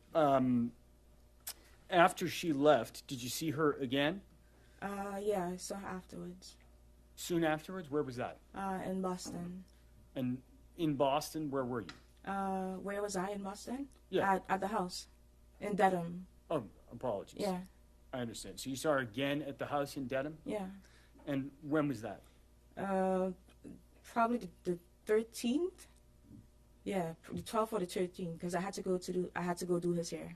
After she left, did you see her again? Yeah, I saw her afterwards. Soon afterwards? Where was that? In Boston. And in Boston, where were you? Where was I in Boston? Yeah. At the house. In Dedham. Oh, apologies. Yeah. I understand. So you saw her again at the house in Dedham? Yeah. And when was that? Probably the 13th. Yeah, the 12th or the 13th, because I had to go do his hair.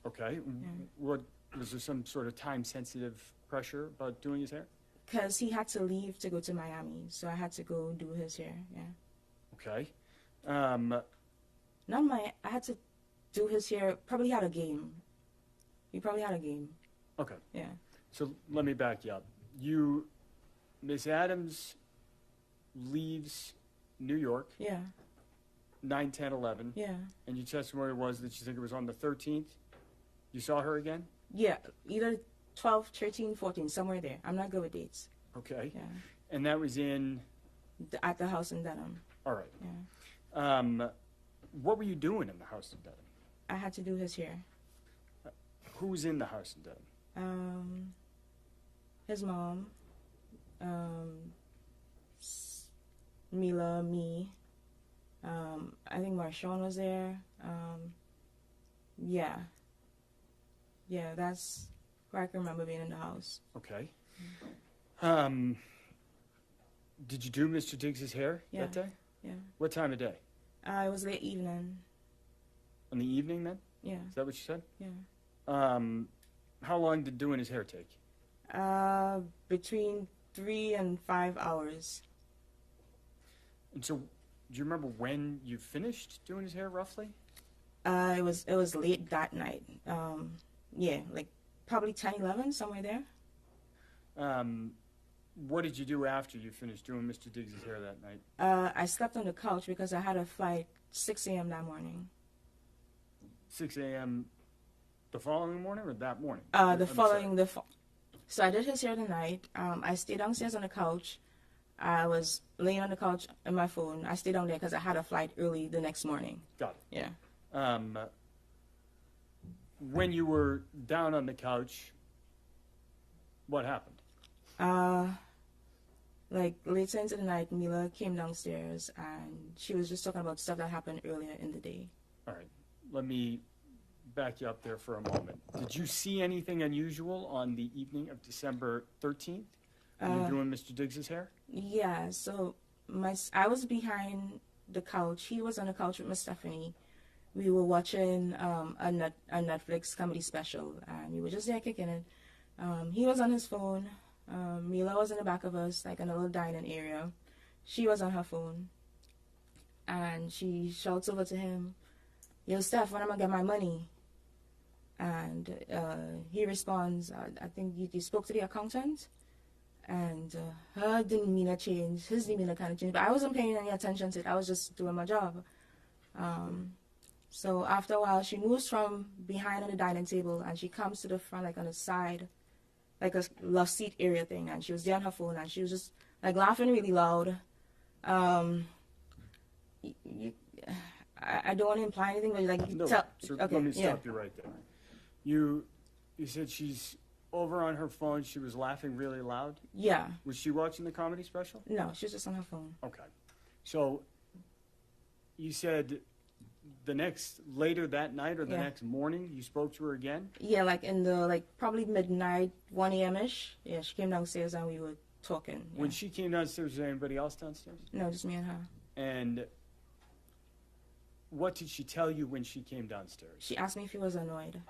Okay. Yeah. What was there some sort of time-sensitive pressure about doing his hair? Because he had to leave to go to Miami, so I had to go do his hair. Yeah. Okay. I had to do his hair. Probably had a game. He probably had a game. Okay. Yeah. So let me back you up. Miss Adams leaves New York. Yeah. 9, 10, 11. Yeah. And your testimony was that you think it was on the 13th. You saw her again? Yeah, either 12, 13, 14, somewhere there. I'm not good with dates. Okay. Yeah. And that was at the house in Dedham. All right. Yeah. What were you doing in the house in Dedham? I had to do his hair. Who was in the house in Dedham? His mom, Mila, me. I think Marshawn was there. Yeah. Yeah, that's where I can remember being in the house. Okay. Did you do Mr. Diggs' hair that day? Yeah. What time of day? It was late evening. In the evening then? Yeah. Is that what you said? Yeah. How long did doing his hair take? Between 3 and 5 hours. And so, do you remember when you finished doing his hair roughly? It was late that night. Yeah, like probably 10, 11, somewhere there. What did you do after you finished doing Mr. Diggs' hair that night? I slept on the couch because I had a flight 6 a.m. that morning. 6 a.m. the following morning or that morning? So I did his hair the night. I stayed downstairs on the couch. I was laying on the couch on my phone. I stayed down there because I had a flight early the next morning. Got it. Yeah. When you were down on the couch, what happened? Like later into the night, Mila came downstairs and she was just talking about stuff that happened earlier in the day. All right. Let me back you up there for a moment. Did you see anything unusual on the evening of December 13th when you were doing Mr. Diggs' hair? Yeah, so I was behind the couch. He was on the couch with Miss Stephanie. We were watching a Netflix comedy special, and we were just there kicking it. He was on his phone. Mila was in the back of us, like in a little dining area. She was on her phone, and she shouts over to him, "Yo, Steph, when am I gonna get my money?" And he responds, "I think you spoke to the accountant." And her demeanor changed. His demeanor kind of changed, but I wasn't paying any attention to it. I was just doing my job. So after a while, she moves from behind on the dining table and she comes to the front, like on the side, like a love seat area thing. And she was there on her phone and she was just like laughing really loud. I don't want to imply anything, but like No, tell. so Okay, let me yeah. stop you right there. You said she's over on her phone. She was laughing really loud. Yeah. Was she watching the comedy special? No, she was just on her phone. Okay. So you said later that night or the Yeah. next morning you spoke to her again? Yeah, like in the probably midnight, 1 a.m.-ish. Yeah, she came downstairs and we were talking. Yeah. When she came downstairs, was there anybody else downstairs? No, just me and her. And what did she tell you when she came downstairs? She asked me if he was annoyed.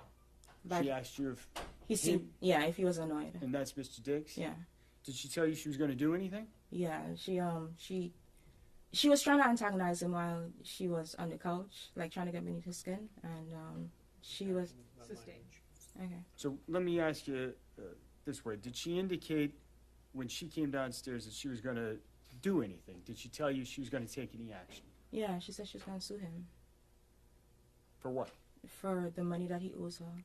She asked you if He seemed, yeah, if he was annoyed. And that's Mr. Diggs? Yeah. Did she tell you she was going to do anything? Yeah, she was trying to antagonize him while she was on the couch, like trying to get beneath his skin, and she was Sustained. okay. So let me ask you this way. Did she indicate when she came downstairs that she was going to do anything? Did she tell you she was going to take any action? Yeah, she said she was gonna sue him For what? for the money that he owes her,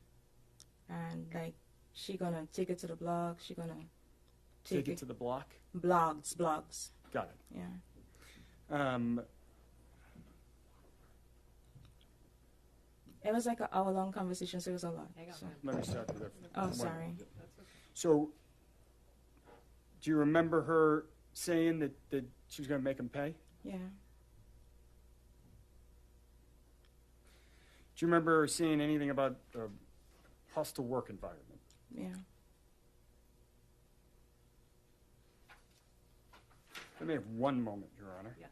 and like she gonna take it to the blog. She gonna Take it to the block? blogs. Got it. Yeah. It was like an hour-long conversation, so it was a lot. So. Let me start with that. Oh, sorry. So, do you remember her saying that she was going to make him pay? Yeah. Do you remember her saying anything about a hostile work environment? Yeah. Let me have one moment, Your Honor. Yes.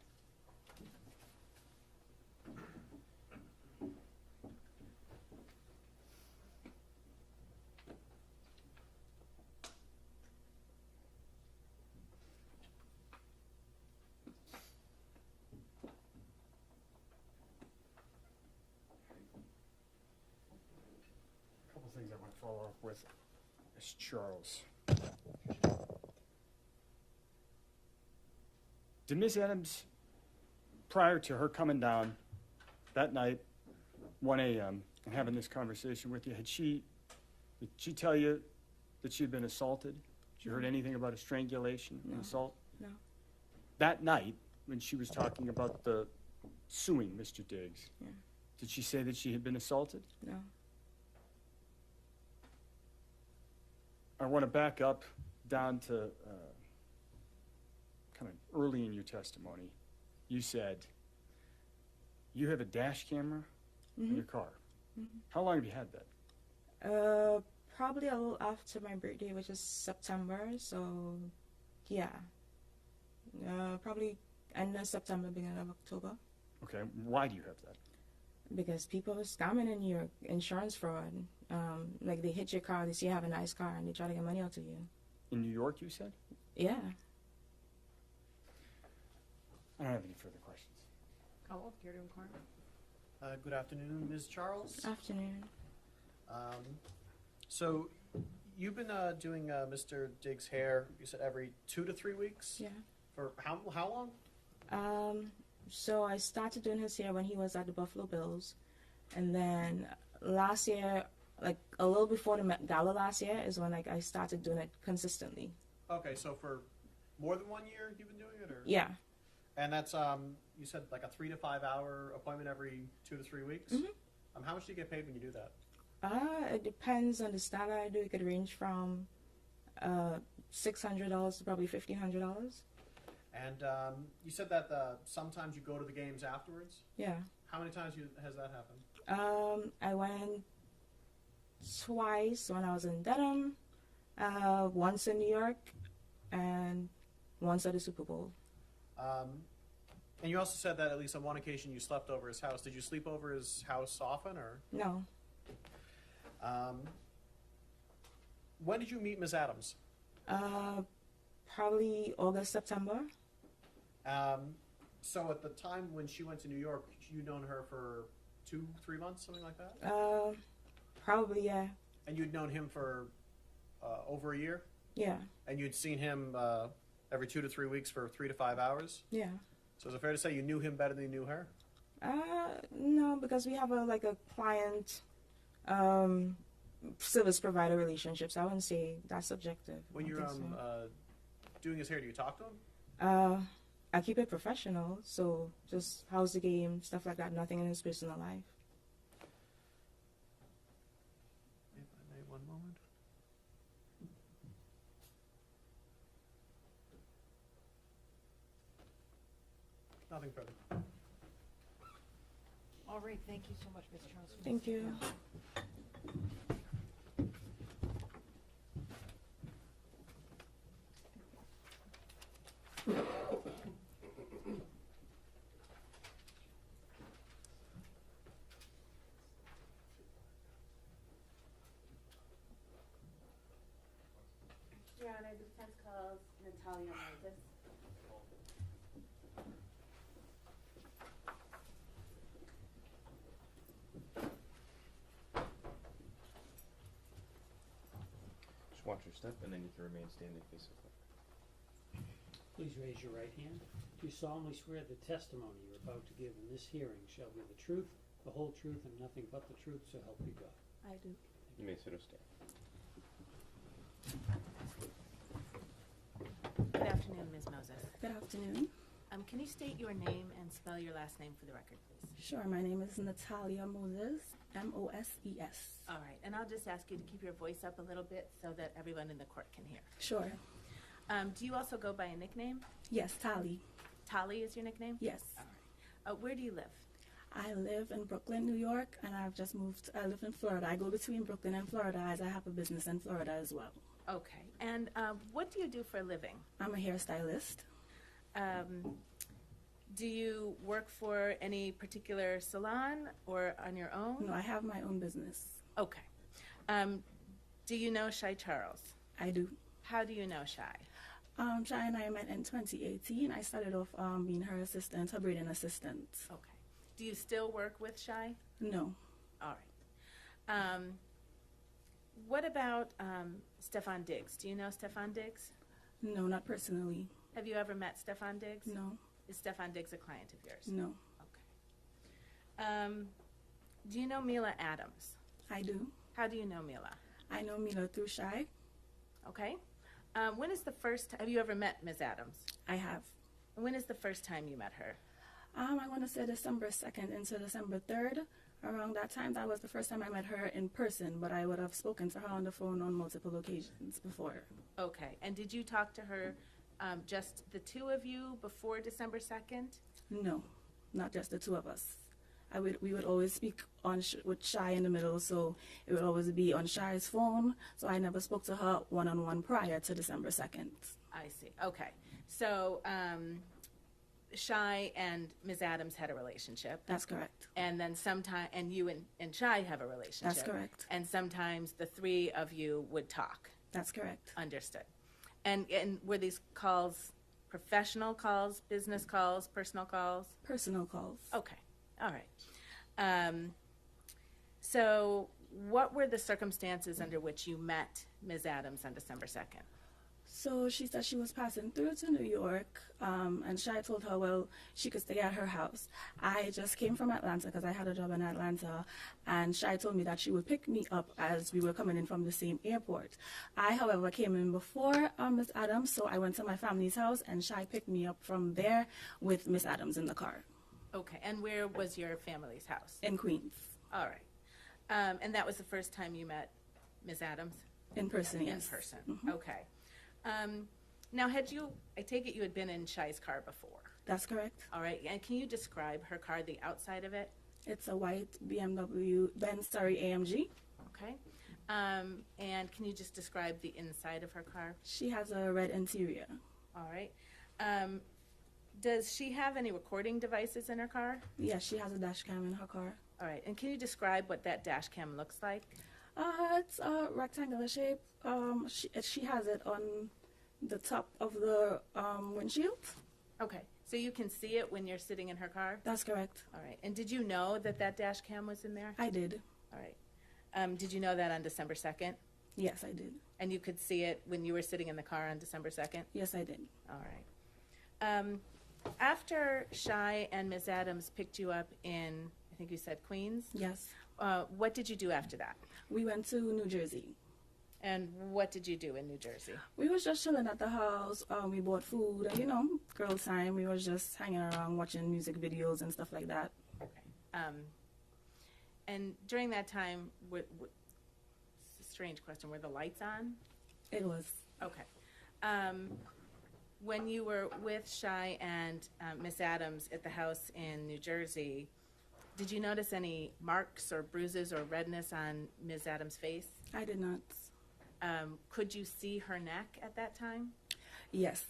A couple things I want to follow up with. Miss Charles. Did Miss Adams, prior to her coming down that night, 1 a.m., and having this conversation with you, did she tell you that she had been assaulted? Did you heard anything about a strangulation and assault? No. That night, when she was talking about the suing Mr. Diggs, Yeah. did she say that she had been assaulted? No. I want to back up down to kind of early in your testimony. You said you have a dash camera in your car. How long have you had that? Probably a little after my birthday, which is September. So, yeah. Probably end of September, beginning of October. Okay, why do you have that? Because people are scamming in your insurance fraud. Like they hit your car, they see you have a nice car, and they try to get money out of you. In New York, you said? Yeah. I don't have any further questions. Caldwell, care to inquire? Good afternoon, Ms. Charles. Afternoon. So you've been doing Mr. Diggs' hair, you said every 2 to 3 weeks? Yeah. For how long? So I started doing his hair when he was at the Buffalo Bills, and then last year, like a little before the Met Gala last year, is when like I started doing it consistently. Okay, so for more than 1 year you've been doing it, or? Yeah. And that's you said like a 3 to 5 hour appointment every 2 to 3 weeks. How much do you get paid when you do that? It depends on the style I do. It could range from $600 to probably $1,500. And you said that sometimes you go to the games afterwards. Yeah. How many times has that happened? I went twice when I was in Dedham, once in New York, and once at the Super Bowl. And you also said that at least on one occasion you slept over his house. Did you sleep over his house often, or? No. When did you meet Ms. Adams? Probably August, September. So at the time when she went to New York, you'd known her for 2-3 months, something like that? Probably, yeah. And you'd known him for over a year? Yeah. And you'd seen him every 2 to 3 weeks for 3 to 5 hours? Yeah. So is it fair to say you knew him better than you knew her? No, because we have a client service provider relationship, so I wouldn't say that's subjective. When you're doing his hair, do you talk to him? I keep it professional, so just how's the game, stuff like that, nothing in his personal life. If I may, one moment. Nothing further. All right, thank you so much, Ms. Charles. Thank you. my defense calls Natalia Moses. Just watch your step, and then you can remain standing facing forward. Please raise your right hand. Do you solemnly swear the testimony you're about to give in this hearing shall be the truth, the whole truth, and nothing but the truth, so help you God? I do. You may sit or stand. Good afternoon, Ms. Moses. Good afternoon. Can you state your name and spell your last name for the record, please? Sure, my name is Natalia Moses, Moses. All right, and I'll just ask you to keep your voice up a little bit so that everyone in the court can hear. Sure. Do you also go by a nickname? Yes, Tali. Tali is your nickname? Yes. All right. Where do you live? I live in Brooklyn, New York, and I've just moved. I live in Florida. I go between Brooklyn and Florida as I have a business in Florida as well. Okay. And what do you do for a living? I'm a hairstylist. Do you work for any particular salon or on your own? No, I have my own business. Okay. Do you know Shy Charles? I do. How do you know Shy? Shy and I met in 2018. I started off being her assistant, her braiding assistant. Okay. Do you still work with Shy? No. All right. What about Stefon Diggs? Do you know Stefon Diggs? No, not personally. Have you ever met Stefon Diggs? No. Is Stefon Diggs a client of yours? No. Okay. Do you know Mila Adams? I do. How do you know Mila? I know Mila through Shy. Okay. When is the first? Have you ever met Ms. Adams? I have. When is the first time you met her? I want to say December 2nd into December 3rd. Around that time, that was the first time I met her in person, but I would have spoken to her on the phone on multiple occasions before. Okay. And did you talk to her, just the two of you, before December 2nd? No, not just the two of us. We would always speak with Shy in the middle, so it would always be on Shy's phone, so I never spoke to her one-on-one prior to December 2nd. I see. Okay. So, Shy and Ms. Adams had a relationship. That's correct. And then and you and Shy have a relationship. That's correct. And sometimes the three of you would talk. That's correct. Understood. And were these calls professional calls, business calls, personal calls? Personal calls. Okay. All right. So what were the circumstances under which you met Ms. Adams on December 2nd? So she said she was passing through to New York, and Shy told her, well, she could stay at her house. I just came from Atlanta because I had a job in Atlanta, and Shy told me that she would pick me up as we were coming in from the same airport. I, however, came in before Miss Adams, so I went to my family's house, and Shy picked me up from there with Miss Adams in the car. Okay, and where was your family's house? In Queens. All right. And that was the first time you met Ms. Adams? In person, yes. In person, Mm-hmm. Okay. Now, I take it you had been in Shy's car before? That's correct. All right, and can you describe her car, the outside of it? It's a white Benz AMG. Okay. And can you just describe the inside of her car? She has a red interior. All right. Does she have any recording devices in her car? Yes, she has a dash cam in her car. All right, and can you describe what that dash cam looks like? It's a rectangular shape. She has it on the top of the windshield. Okay, so you can see it when you're sitting in her car? That's correct. All right, and did you know that dash cam was in there? I did. All right. Did you know that on December 2nd? Yes, I did. And you could see it when you were sitting in the car on December 2nd? Yes, I did. All right. After Shy and Ms. Adams picked you up in, I think you said Queens? Yes. What did you do after that? We went to New Jersey. And what did you do in New Jersey? We was just chilling at the house. We bought food, and, girl time. We was just hanging around watching music videos and stuff like that. Okay. And during that time, it's a strange question, were the lights on? It was. Okay. When you were with Shy and Miss Adams at the house in New Jersey, did you notice any marks or bruises or redness on Ms. Adams' face? I did not. Could you see her neck at that time? Yes.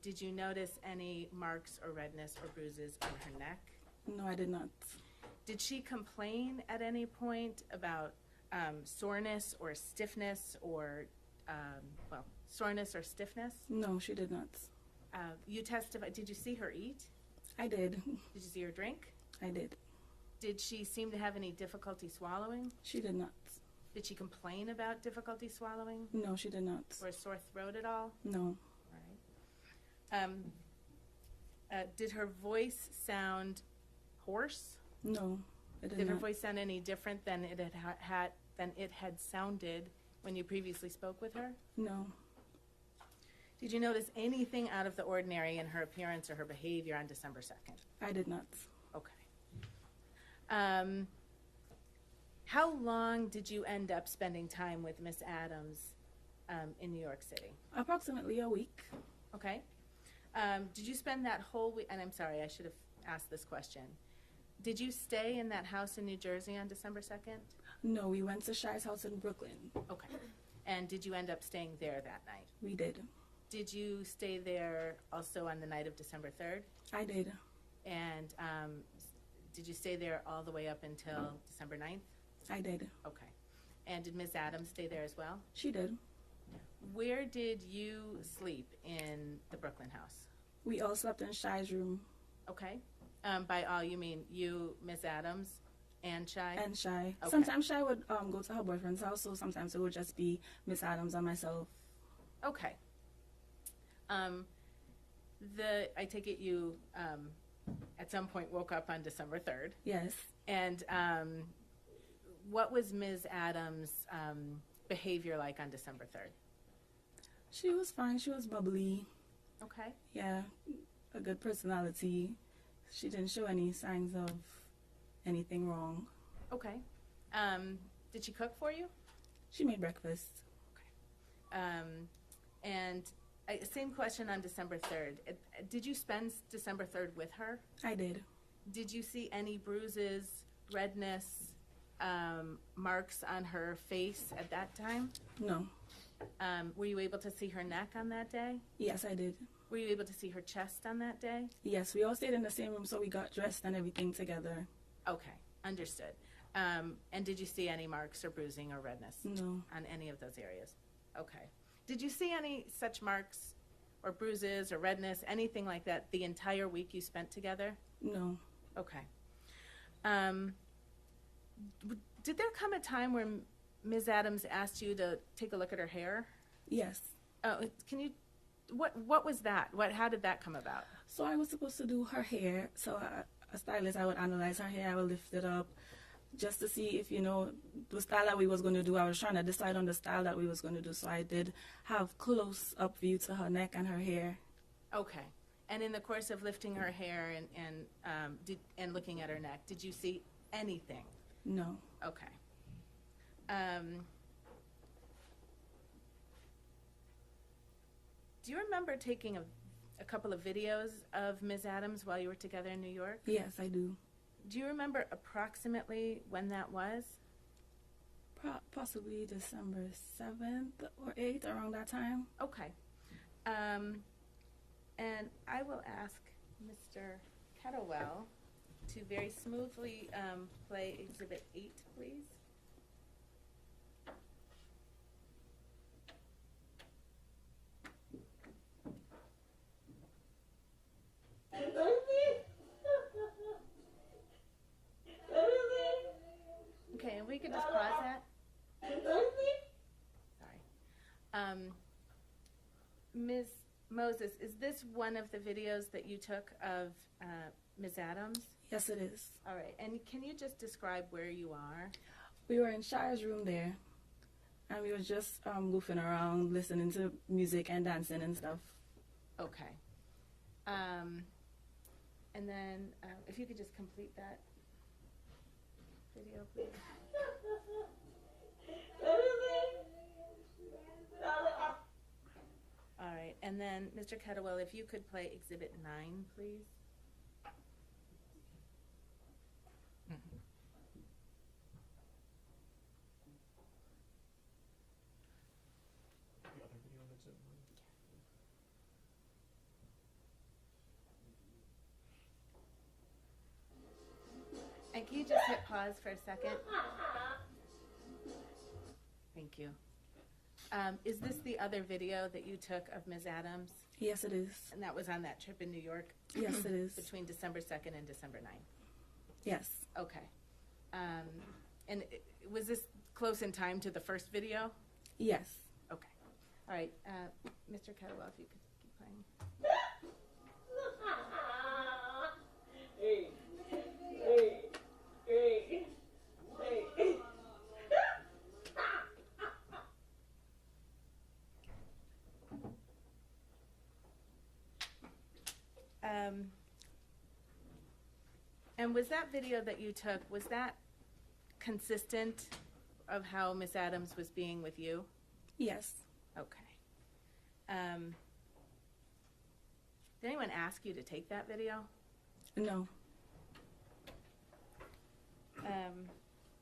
Did you notice any marks or redness or bruises on her neck? No, I did not. Did she complain at any point about soreness or stiffness or, soreness or stiffness? No, she did not. You testified. Did you see her eat? I did. Did you see her drink? I did. Did she seem to have any difficulty swallowing? She did not. Did she complain about difficulty swallowing? No, she did not. Or a sore throat at all? No. All right. Did her voice sound hoarse? No, it did Did her not. voice sound any different than it had sounded when you previously spoke with her? No. Did you notice anything out of the ordinary in her appearance or her behavior on December 2nd? I did not. Okay. How long did you end up spending time with Miss Adams in New York City? Approximately a week. Okay. Did you spend that whole week? And I'm sorry, I should have asked this question. Did you stay in that house in New Jersey on December 2nd? No, we went to Shy's house in Brooklyn. Okay. And did you end up staying there that night? We did. Did you stay there also on the night of December 3rd? I did. And did you stay there all the way up until December 9th? I did. Okay. And did Ms. Adams stay there as well? She did. Where did you sleep in the Brooklyn house? We all slept in Shy's room. Okay. By all, you mean you, Ms. Adams, and Shy? And Shy. Okay. Sometimes Shy would go to her boyfriend's house, so sometimes it would just be Miss Adams and myself. Okay. I take it you at some point woke up on December 3rd. Yes. And what was Ms. Adams' behavior like on December 3rd? She was fine. She was bubbly. Okay. Yeah, a good personality. She didn't show any signs of anything wrong. Okay. Did she cook for you? She made breakfast. And same question on December 3rd. Did you spend December 3rd with her? I did. Did you see any bruises, redness, marks on her face at that time? No. Were you able to see her neck on that day? Yes, I did. Were you able to see her chest on that day? Yes, we all stayed in the same room, so we got dressed and everything together. Okay, understood. And did you see any marks or bruising or redness? No. On any of those areas? Okay. Did you see any such marks or bruises or redness, anything like that, the entire week you spent together? No. Okay. Did there come a time where Ms. Adams asked you to take a look at her hair? Yes. Can you? What was that? How did that come about? So I was supposed to do her hair. So a stylist, I would analyze her hair. I would lift it up, just to see if, the style that we was going to do. I was trying to decide on the style that we was going to do. So I did have close-up view to her neck and her hair. Okay. And in the course of lifting her hair and looking at her neck, did you see anything? No. Okay. Do you remember taking a couple of videos of Ms. Adams while you were together in New York? Yes, I do. Do you remember approximately when that was? Possibly December 7th or 8th, around that time. Okay. And I will ask Mr. Kettlewell to very smoothly play Exhibit 8, please. Okay, and we could just pause that. Sorry. Ms. Moses, is this one of the videos that you took of Ms. Adams? Yes, it is. All right, and can you just describe where you are? We were in Shire's room there, and we were just goofing around, listening to music and dancing and stuff. Okay. And then if you could just complete that video, please. All right, and then Mr. Kettlewell, if you could play Exhibit 9, please. And can you just hit pause for a second? Thank you. Is this the other video that you took of Ms. Adams? Yes, it is. And that was on that trip in New York? Yes, it is. Between December 2nd and December 9th? Yes. Okay. And was this close in time to the first video? Yes. Okay. All right. Mr. Kettlewell, if you could keep playing. Hey, hey, hey, hey. And was that video that you took, was that consistent of how Miss Adams was being with you? Yes. Okay. Did anyone ask you to take that video? No.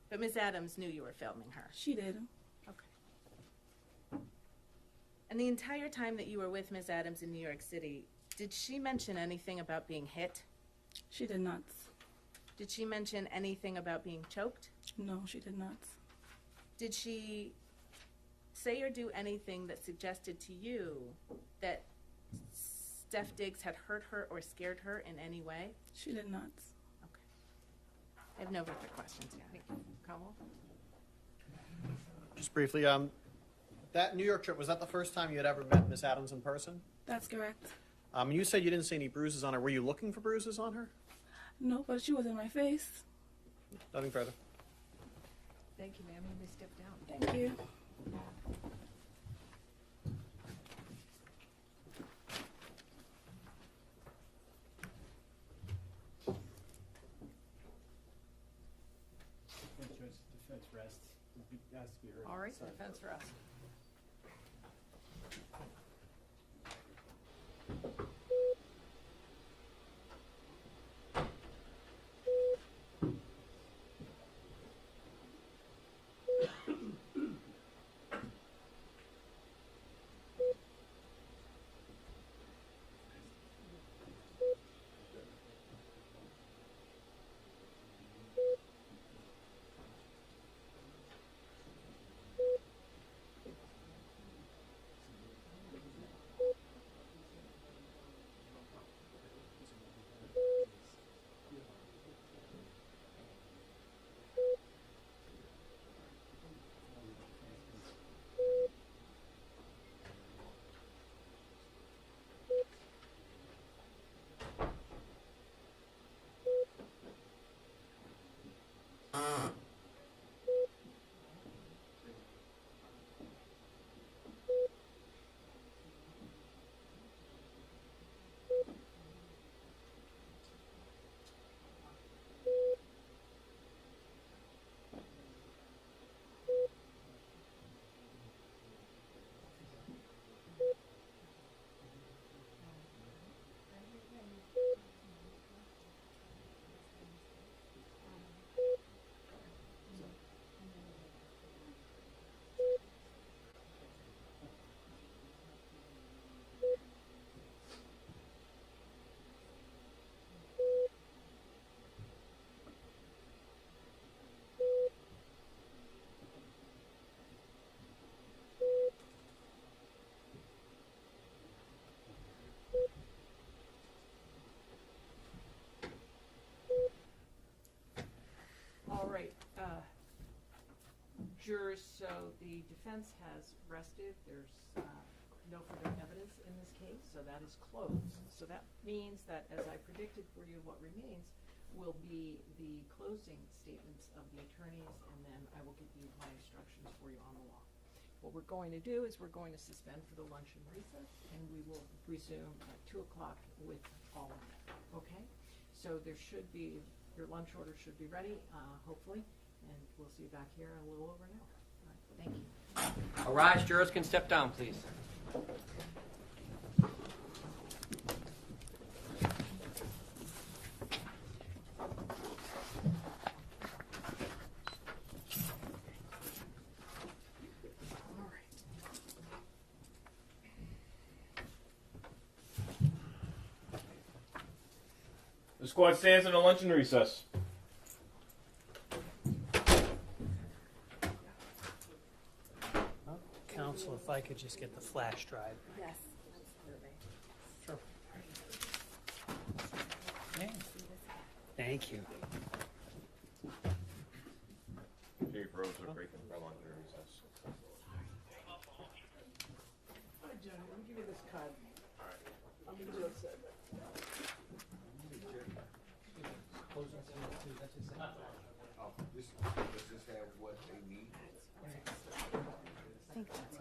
But Miss Adams knew you were filming her? She did. Okay. And the entire time that you were with Miss Adams in New York City, did she mention anything about being hit? She did not. Did she mention anything about being choked? No, she did not. Did she say or do anything that suggested to you that Steph Diggs had hurt her or scared her in any way? She did not. Okay. I have no further questions. Yeah. Cromwell? Just briefly, that New York trip, was that the first time you had ever met Miss Adams in person? That's correct. You said you didn't see any bruises on her. Were you looking for bruises on her? No, but she was in my face. Nothing further. Thank you, ma'am. You may step down. Thank you. Defense rests. It has to be heard. All right, Sorry. defense for us. All right, jurors, so the defense has rested. There's no further evidence in this case, so that is closed. So that means that, as I predicted for you, what remains will be the closing statements of the attorneys, and then I will give you my instructions for you on the law. What we're going to do is we're going to suspend for the luncheon recess, and we will resume at 2 o'clock with all of that, okay? So there should be, your lunch order should be ready, hopefully, and we'll see you back here in a little over an hour. All right, thank you. Arise, jurors can step down, please. The squad stands in a luncheon recess. Counsel. Counsel, if I could just get the flash drive. Yes. Sure. Yeah. Thank you. Dave Rose are breaking fell under recess. Hi, Johnny, let me give you this card. I'm gonna do it, sir. Oh, does this have what they need? I think that's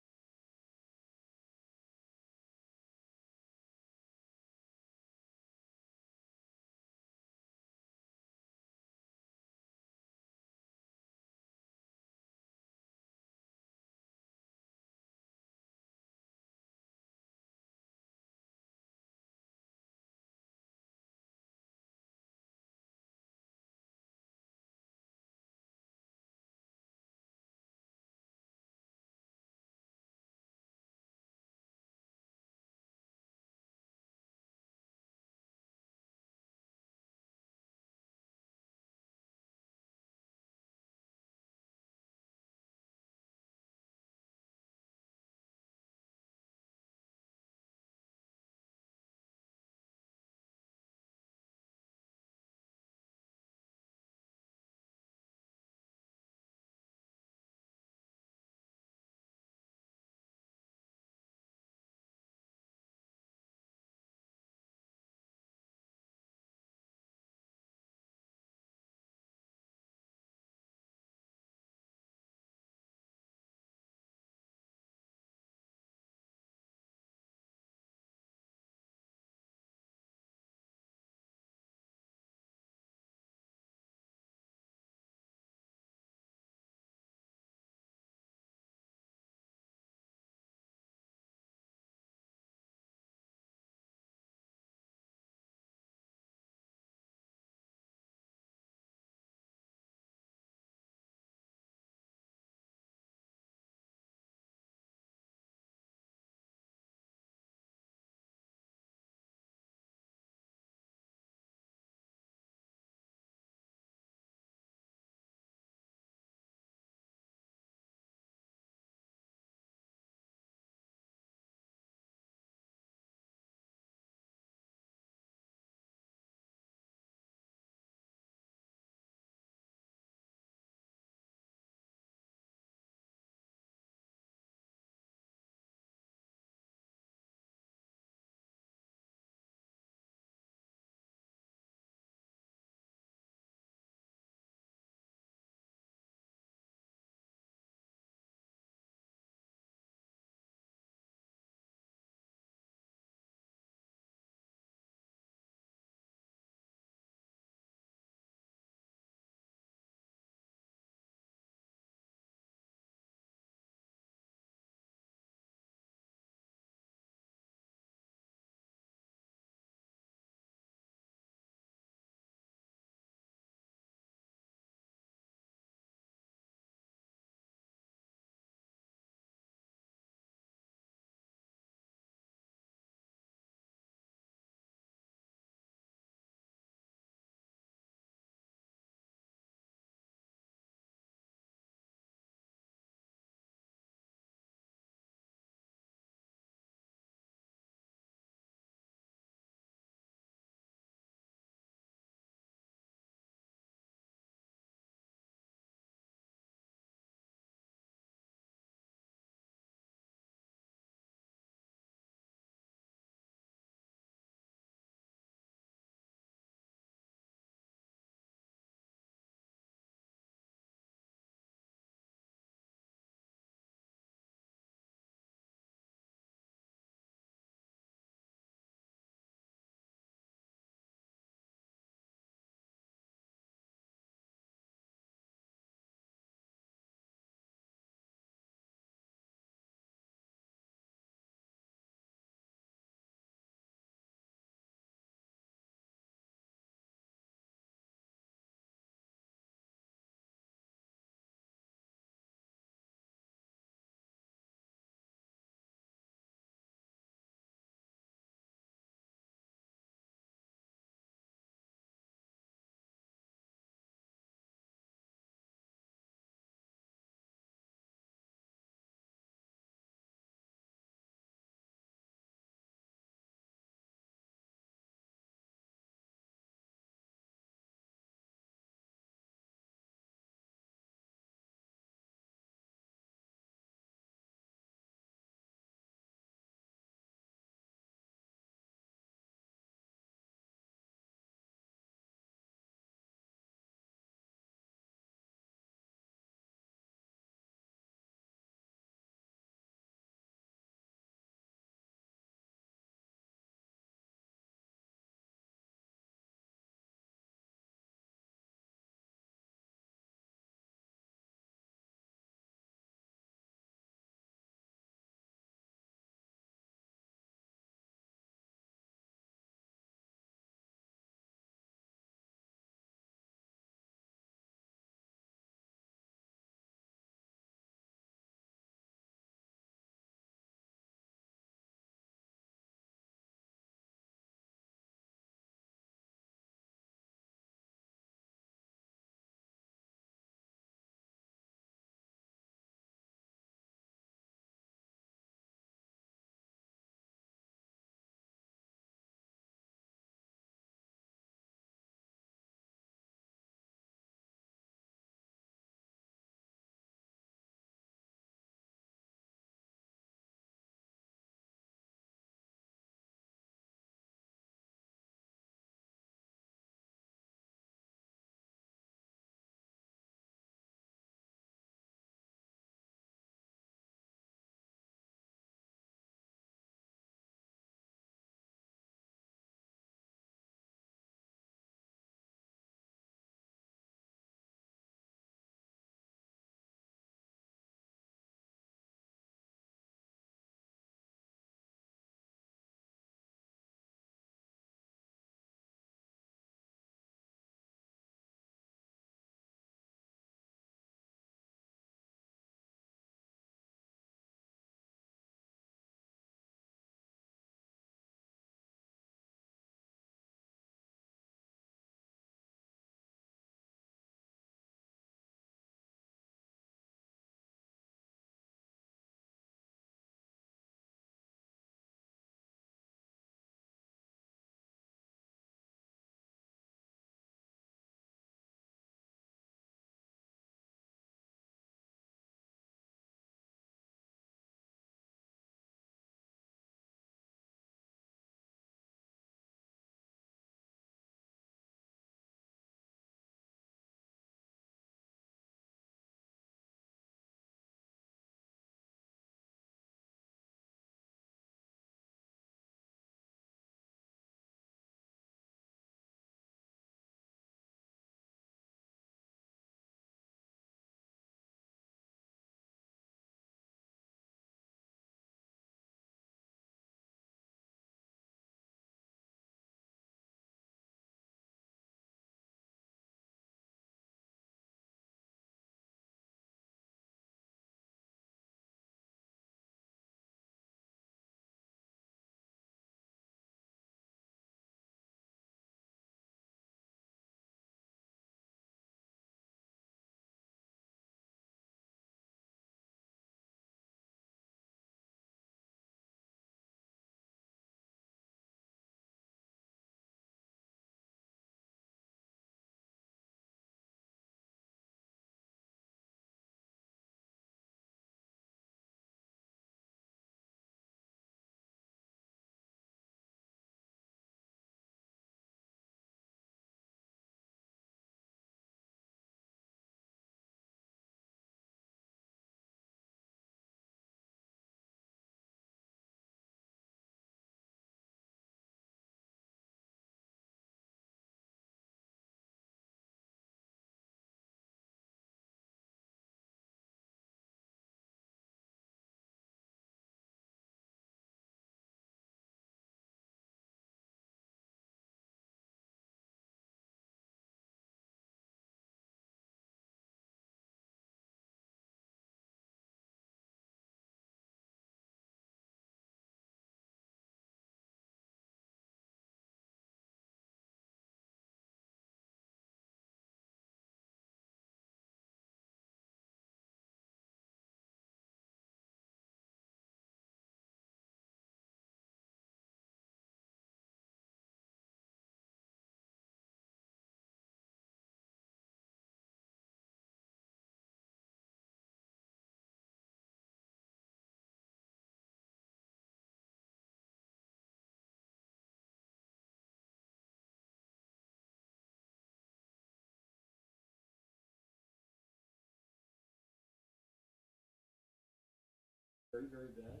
very, very bad.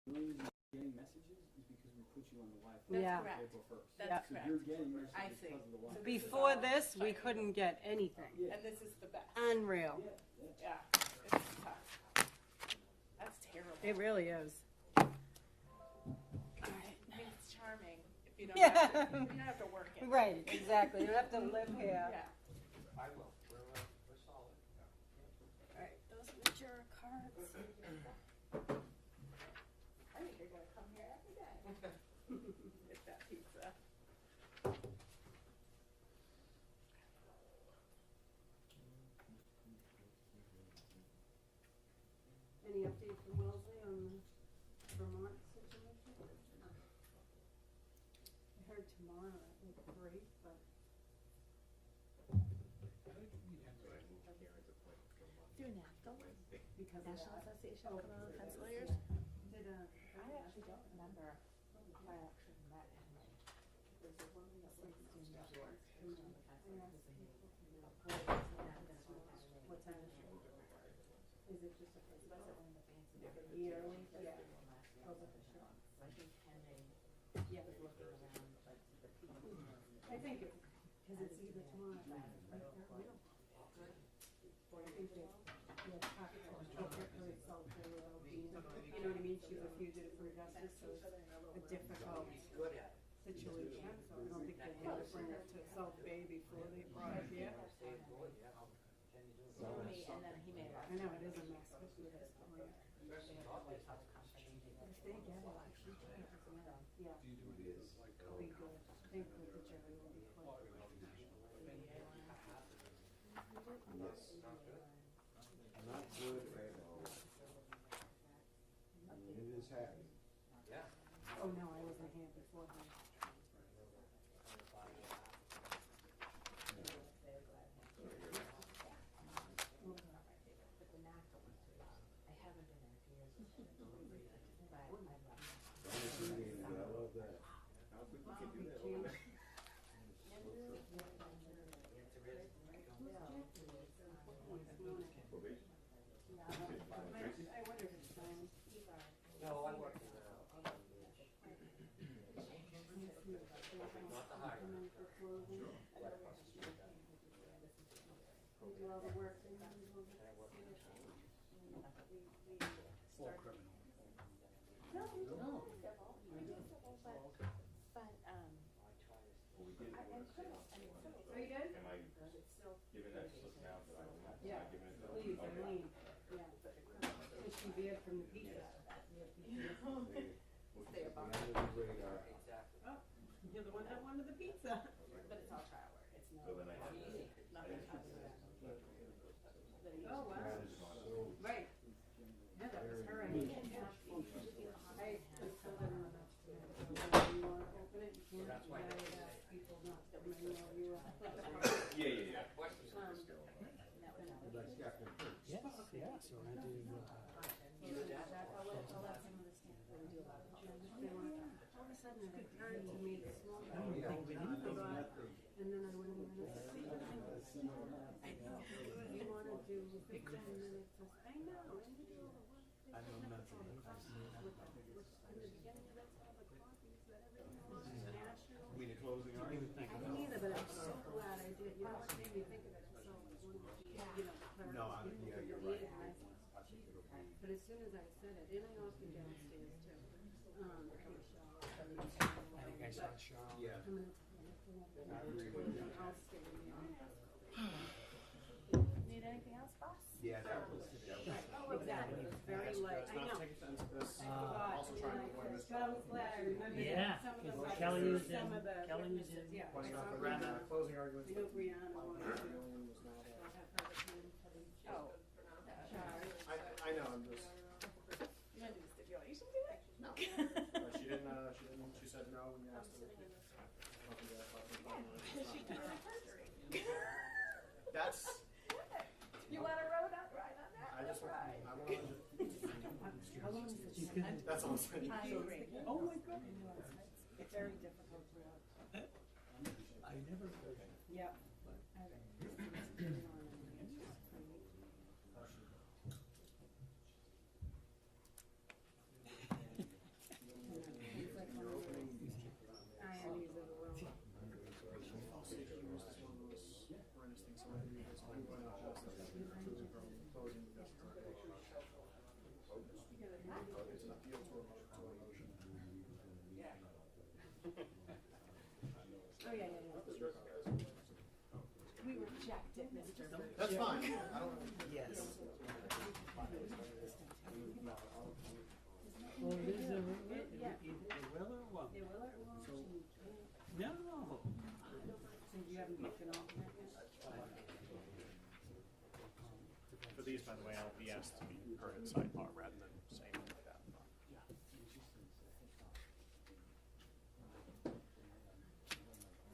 The only reason you're getting messages is because we put you on the Wi-Fi. That's Yeah. correct. April 1st. That's So correct. you're getting messages I see. because of the Wi-Fi. Before this, we couldn't get anything. And this is the best. Unreal. Yeah, it's tough. That's terrible. It really is. It's charming if you don't, Yeah. have, to, you don't have to work it. Right, exactly. You don't have to live here. Yeah. I will. We're solid. All right, those are the juror cards. I think you're gonna come here every day. Get that pizza. Any update from Wellesley on the Vermont situation? I heard tomorrow at like 3, but. Through NAFTA? Because of National that. Association of Criminal Defense Lawyers? Did, I actually don't remember if I actually met him. There's a woman that lives in New York. What's that? Is it just a yearly? Yeah. Oh, but the shop. I think Henry Yeah. was looking around, but the people. I think it, because it's either tomorrow or Friday. I think they, appropriately felt they were all being, you know what I mean? She's a fugitive from justice, so it's a difficult situation. So I don't think they want to bring her to South Bay before they brought her here. And then he made I know, it is a mess, especially this point. If they get it, yeah. It'll be good. I think with the jury will be quick. Not good at all. It is happy. Yeah. Oh, no, I wasn't here before then. But the NAFTA one, I haven't been there in years, but I love it. I love that. How quick we can do that over there. I wonder if it's time. No, I'm working now. Not the hard. Do all the work. Or criminal. No, we do civil, we do civil, but, and criminal, I mean, civil. Are you good? Am I It's still. giving that slip now? So I'm not Yeah, giving it to please, Okay. Eileen. Yeah. Is she veered from the pizza? Stay above. Exactly. Oh, you're the one that wanted the pizza. But it's all trial work, it's not. So then I have to- Easy, nothing other than. Oh, wow. Right. Yeah, that was her idea. I still didn't know that. When you want to open it, you can't. That's why You they gotta do ask that. people not to come in while you are. Yeah. Yes, yeah, so I do. I'll let some of the staff know. All of a sudden it occurred to me this morning. And then I went in and I said, I know, you wanna do 15 minutes, I know, in the middle of the work. I know nothing. In the beginning, let's have the coffees that everyone wants, national. We need closing I didn't either, but I'm so glad I did, you know what made me think of it, so, you know, No, yeah, you're right. but as soon as I said it, and I often downstairs too, How you guys on Sean? Yeah. I'll stay in the office. Need anything else, boss? Yeah, that was. Oh, exactly, it's very light, I know. Also trying to avoid this. But I was glad I remembered Yeah, some of the. because Kelly some was in- of the Kelly was witnesses, in. Yeah. Pointing I out the saw Brianna Brianna. closing arguments. I know Brianna wanted to. Alien was not, I'll have her attend for the Oh. charge. I know, I'm just, You wanna do the stipulation to it? No. she didn't, she said no when you asked her. She did her perjury. That's, You want a road up right on that? I just want, Right. I want to. How long is it? That's all I'm saying. I agree. Oh my God. It's very difficult to watch. I never. Yep. Oh, yeah. We reject it, Mr. That's fine. I don't. Yes. Well, it is a, Yeah. it will or won't? It will or it won't So, change. no. So you haven't picked an alternate yet? For these, by the way, I'll be asked to be heard at sidebar rather than saying like that.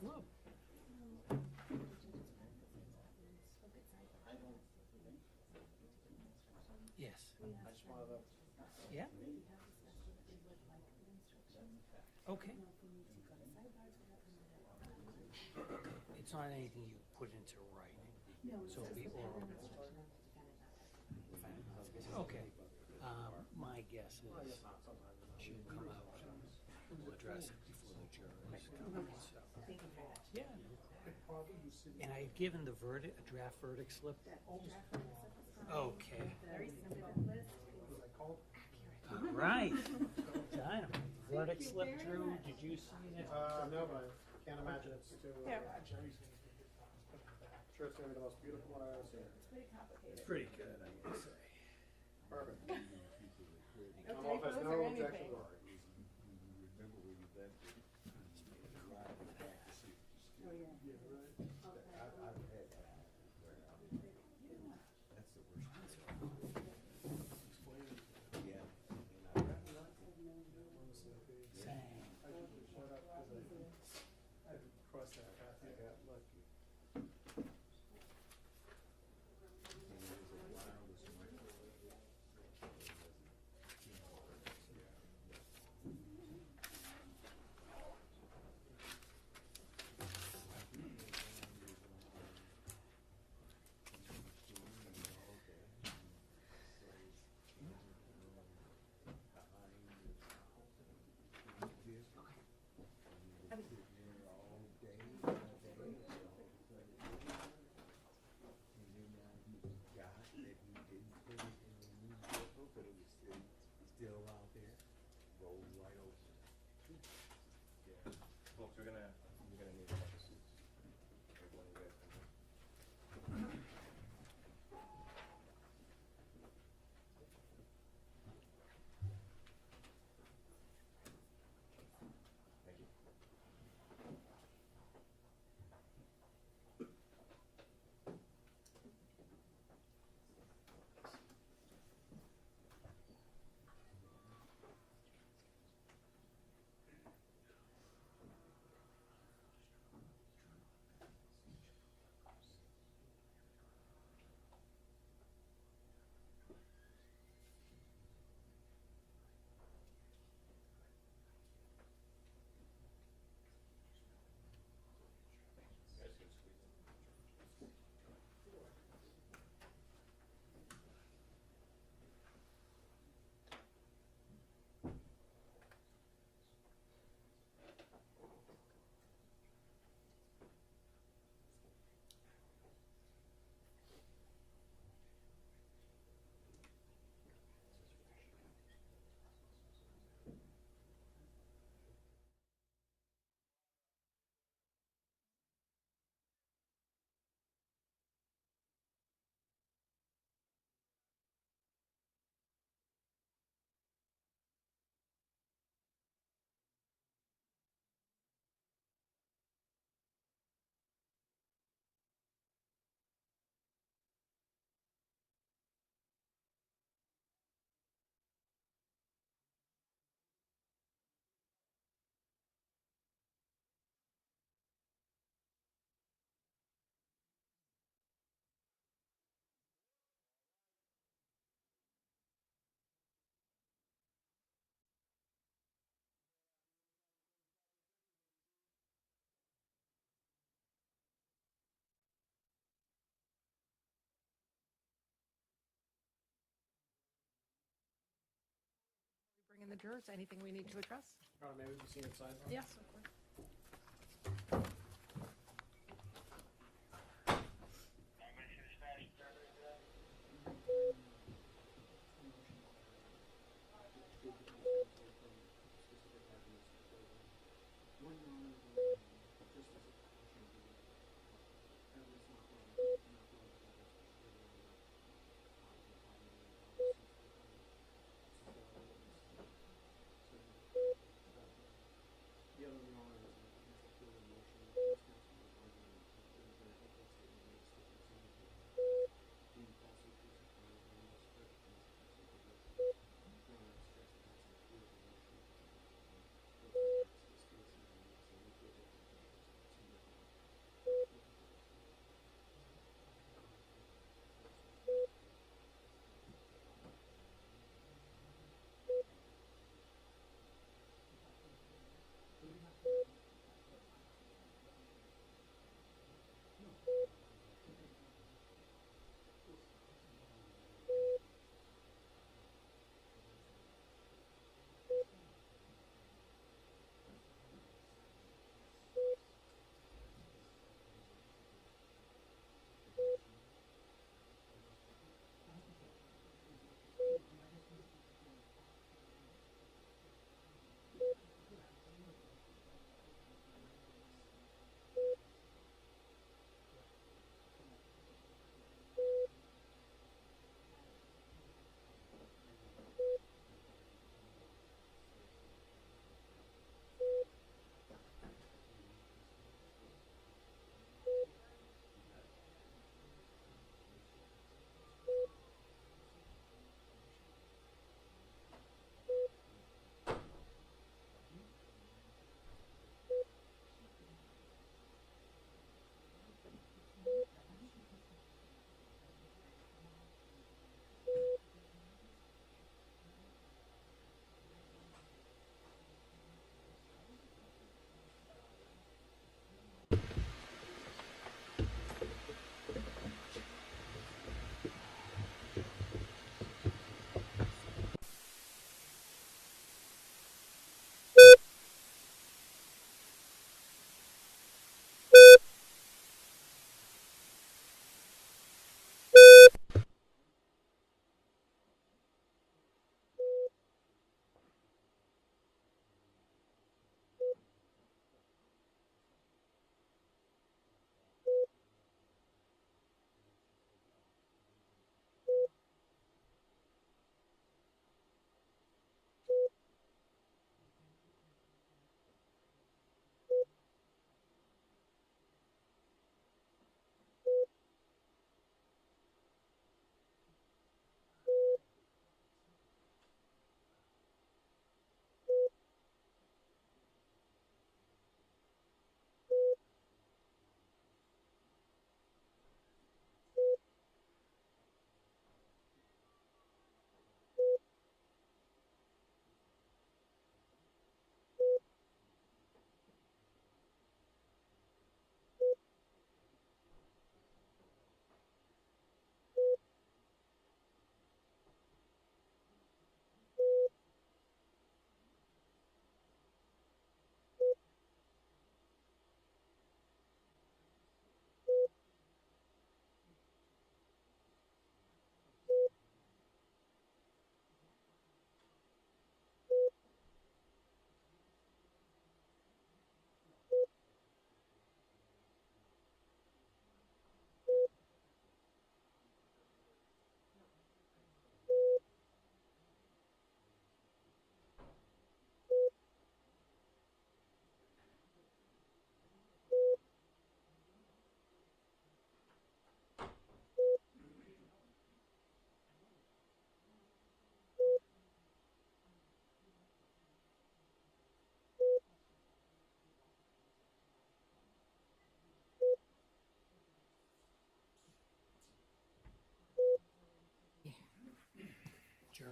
Whoa. Yes. I just wanted to. Yeah. Okay. It's not anything you put into writing, so it'll be oral. Okay. My guess is she'll come out and we'll address it before the jurors. So, yeah. And I had given the verdict, a draft verdict slip. Okay. Very simple list. All right. Dynamite. Verdict slip, Drew. Did you see it? No, but I can't imagine it's too. Yeah. I'm sure it's gonna be the most beautiful one I've ever seen. It's pretty good, I gotta say. Perfect. No I'm off as typos no or objection. anything. Oh, yeah. Cross that path, yeah, look. Folks, we're gonna need a couple seats. Everyone, you guys come in. Thank you. You guys can squeeze in. Bring in the jurors, anything we need to address? Maybe we can see inside. Yes, of course. We're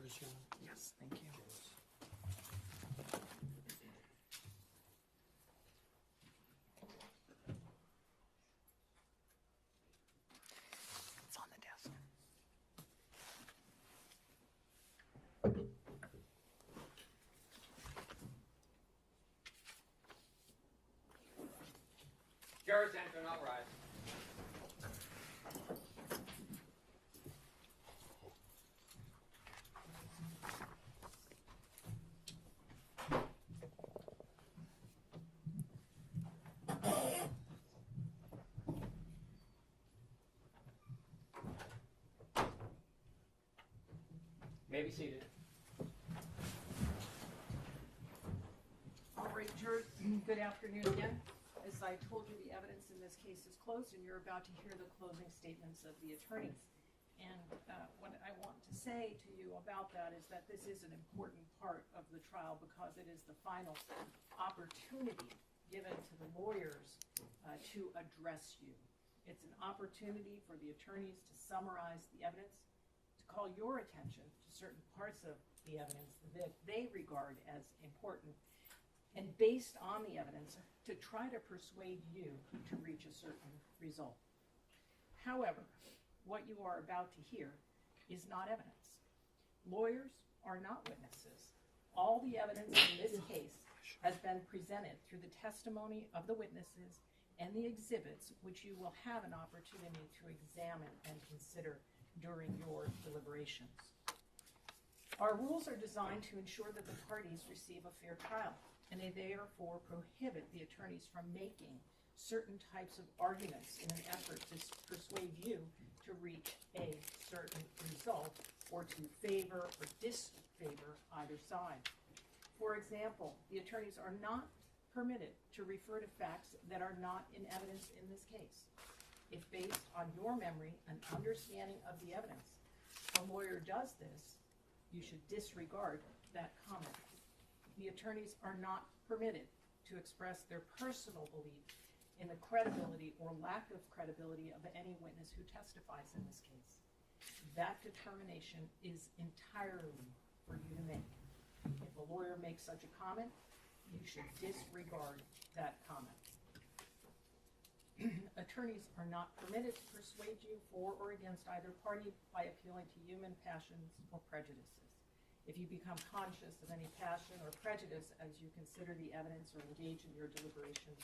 jurors, John? Yes, thank you. It's on the desk. Jurors enter and all rise. May be seated. All right, jurors, good afternoon again. As I told you, the evidence in this case is closed, and you're about to hear the closing statements of the attorneys. And what I want to say to you about that is that this is an important part of the trial because it is the final opportunity given to the lawyers to address you. It's an opportunity for the attorneys to summarize the evidence, to call your attention to certain parts of the evidence that they regard as important, and based on the evidence, to try to persuade you to reach a certain result. However, what you are about to hear is not evidence. Lawyers are not witnesses. All the evidence in this case has been presented through the testimony of the witnesses and the exhibits, which you will have an opportunity to examine and consider during your deliberations. Our rules are designed to ensure that the parties receive a fair trial, and they therefore prohibit the attorneys from making certain types of arguments in an effort to persuade you to reach a certain result or to favor or disfavor either side. For example, the attorneys are not permitted to refer to facts that are not in evidence in this case. If based on your memory and understanding of the evidence, a lawyer does this, you should disregard that comment. The attorneys are not permitted to express their personal belief in the credibility or lack of credibility of any witness who testifies in this case. That determination is entirely for you to make. If a lawyer makes such a comment, you should disregard that comment. Attorneys are not permitted to persuade you for or against either party by appealing to human passions or prejudices. If you become conscious of any passion or prejudice as you consider the evidence or engage in your deliberations,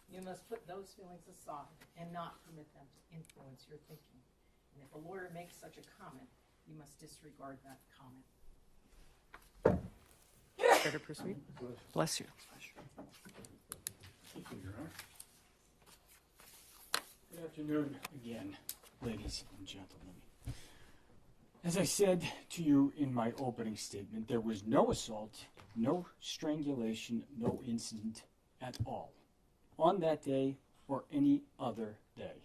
you must put those feelings aside and not permit them to influence your thinking. And if a lawyer makes such a comment, you must disregard that comment. Better proceed. Bless you. Thank you, Your Honor. Good afternoon again, ladies and gentlemen. As I said to you in my opening statement, there was no assault, no strangulation, no incident at all on that day or any other day.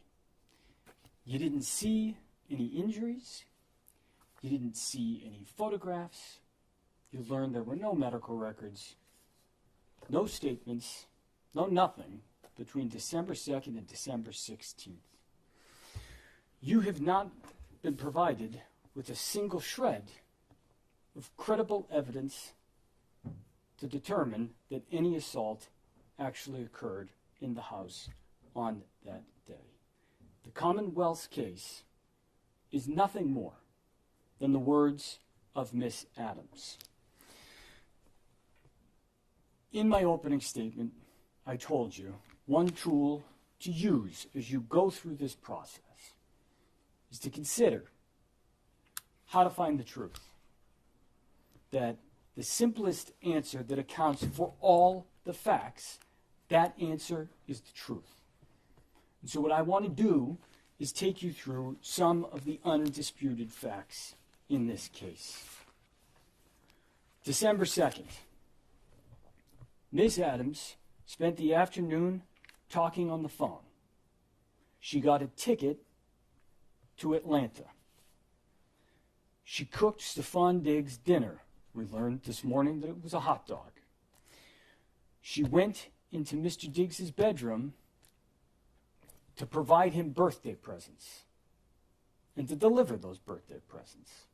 You didn't see any injuries. You didn't see any photographs. You learned there were no medical records, no statements, no nothing between December 2nd and December 16th. You have not been provided with a single shred of credible evidence to determine that any assault actually occurred in the house on that day. The Commonwealth's case is nothing more than the words of Miss Adams. In my opening statement, I told you one tool to use as you go through this process is to consider how to find the truth. That the simplest answer that accounts for all the facts, that answer is the truth. And so what I want to do is take you through some of the undisputed facts in this case. December 2nd, Ms. Adams spent the afternoon talking on the phone. She got a ticket to Atlanta. She cooked Stefon Diggs dinner. We learned this morning that it was a hot dog. She went into Mr. Diggs's bedroom to provide him birthday presents and to deliver those birthday presents.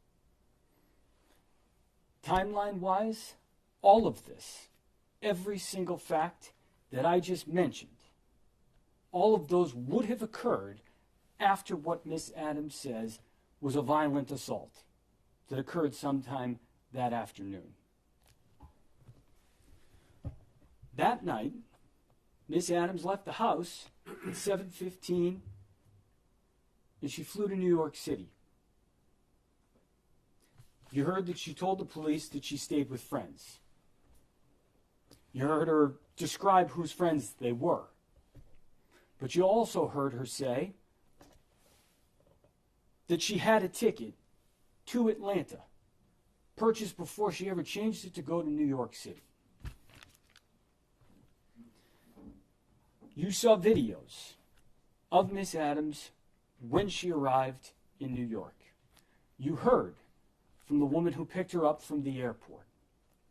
Timeline-wise, all of this, every single fact that I just mentioned, all of those would have occurred after what Miss Adams says was a violent assault that occurred sometime that afternoon. That night, Miss Adams left the house at 7:15 and she flew to New York City. You heard that she told the police that she stayed with friends. You heard her describe whose friends they were. But you also heard her say that she had a ticket to Atlanta, purchased before she ever changed it to go to New York City. You saw videos of Miss Adams when she arrived in New York. You heard from the woman who picked her up from the airport,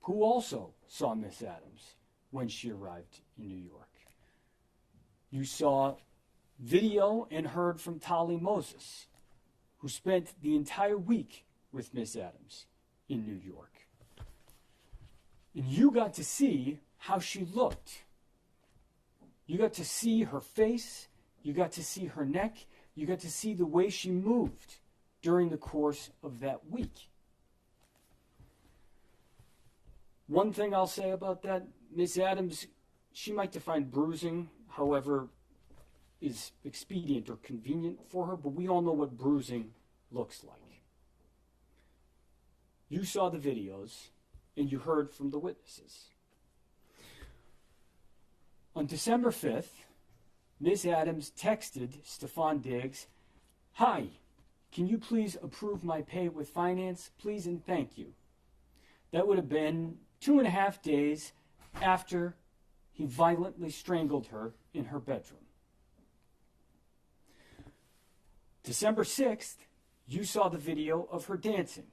who also saw Miss Adams when she arrived in New York. You saw video and heard from Tali Moses, who spent the entire week with Miss Adams in New York. And you got to see how she looked. You got to see her face, you got to see her neck, you got to see the way she moved during the course of that week. One thing I'll say about that, Miss Adams, she might define bruising, however, is expedient or convenient for her, but we all know what bruising looks like. You saw the videos and you heard from the witnesses. On December 5th, Miss Adams texted Stefon Diggs, "Hi, can you please approve my pay with finance, please and thank you." That would have been 2.5 days after he violently strangled her in her bedroom. December 6th, you saw the video of her dancing.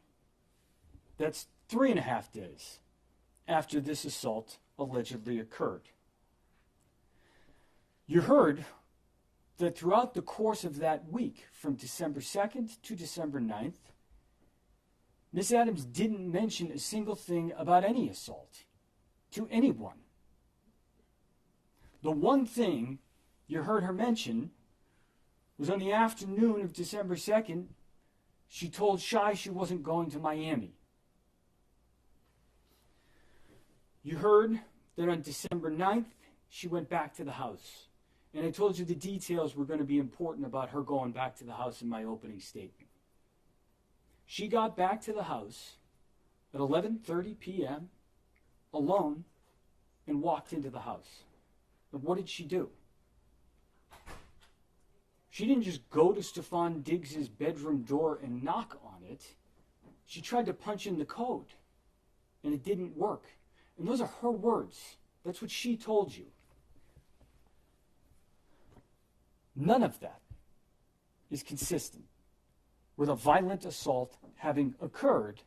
That's 3.5 days after this assault allegedly occurred. You heard that throughout the course of that week, from December 2nd to December 9th, Miss Adams didn't mention a single thing about any assault to anyone. The one thing you heard her mention was on the afternoon of December 2nd, she told Shy she wasn't going to Miami. You heard that on December 9th, she went back to the house. And I told you the details were going to be important about her going back to the house in my opening statement. She got back to the house at 11:30 p.m. alone and walked into the house. And what did she do? She didn't just go to Stefon Diggs' bedroom door and knock on it. She tried to punch in the code, and it didn't work. And those are her words. That's what she told you. None of that is consistent with a violent assault having occurred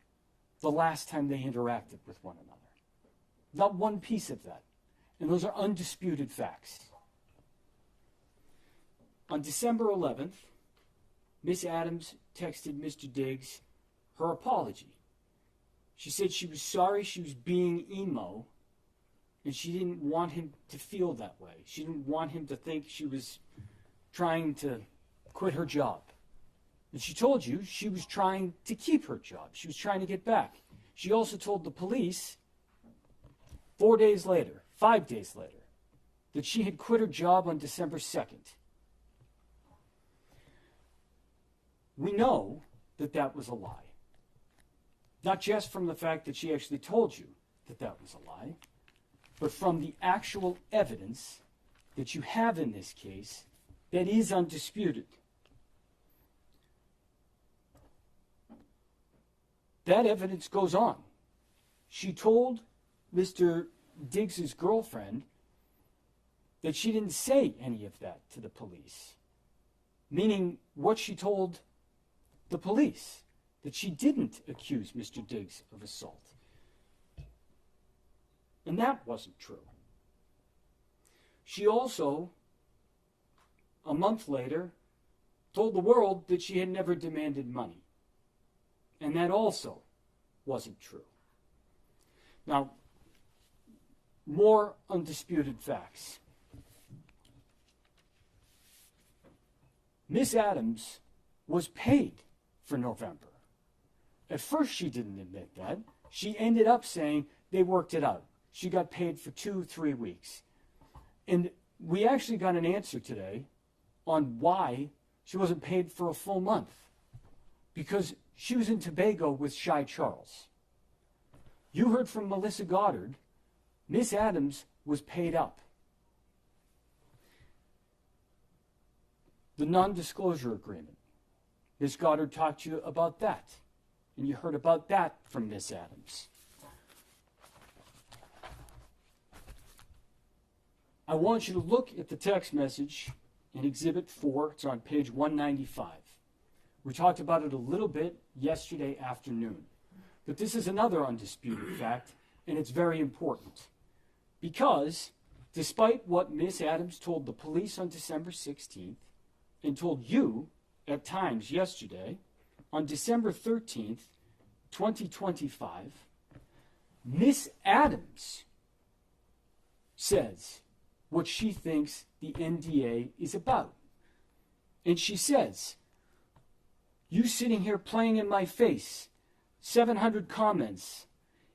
the last time they interacted with one another. Not one piece of that. And those are undisputed facts. On December 11th, Miss Adams texted Mr. Diggs her apology. She said she was sorry she was being emo, and she didn't want him to feel that way. She didn't want him to think she was trying to quit her job. And she told you she was trying to keep her job. She was trying to get back. She also told the police 4 days later, 5 days later, that she had quit her job on December 2nd. We know that that was a lie. Not just from the fact that she actually told you that that was a lie, but from the actual evidence that you have in this case that is undisputed. That evidence goes on. She told Mr. Diggs' girlfriend that she didn't say any of that to the police, meaning what she told the police, that she didn't accuse Mr. Diggs of assault. And that wasn't true. She also, a month later, told the world that she had never demanded money. And that also wasn't true. Now, more undisputed facts. Miss Adams was paid for November. At first, she didn't admit that. She ended up saying they worked it out. She got paid for 2-3 weeks. And we actually got an answer today on why she wasn't paid for a full month. Because she was in Tobago with Shy Charles. You heard from Melissa Goddard. Miss Adams was paid up. The non-disclosure agreement. Miss Goddard talked to you about that. And you heard about that from Miss Adams. I want you to look at the text message in Exhibit 4. It's on page 195. We talked about it a little bit yesterday afternoon. But this is another undisputed fact, and it's very important. Because, despite what Miss Adams told the police on December 16th, and told you at times yesterday, on December 13th, 2025, Miss Adams says what she thinks the NDA is about. And she says, "You sitting here playing in my face, 700 comments.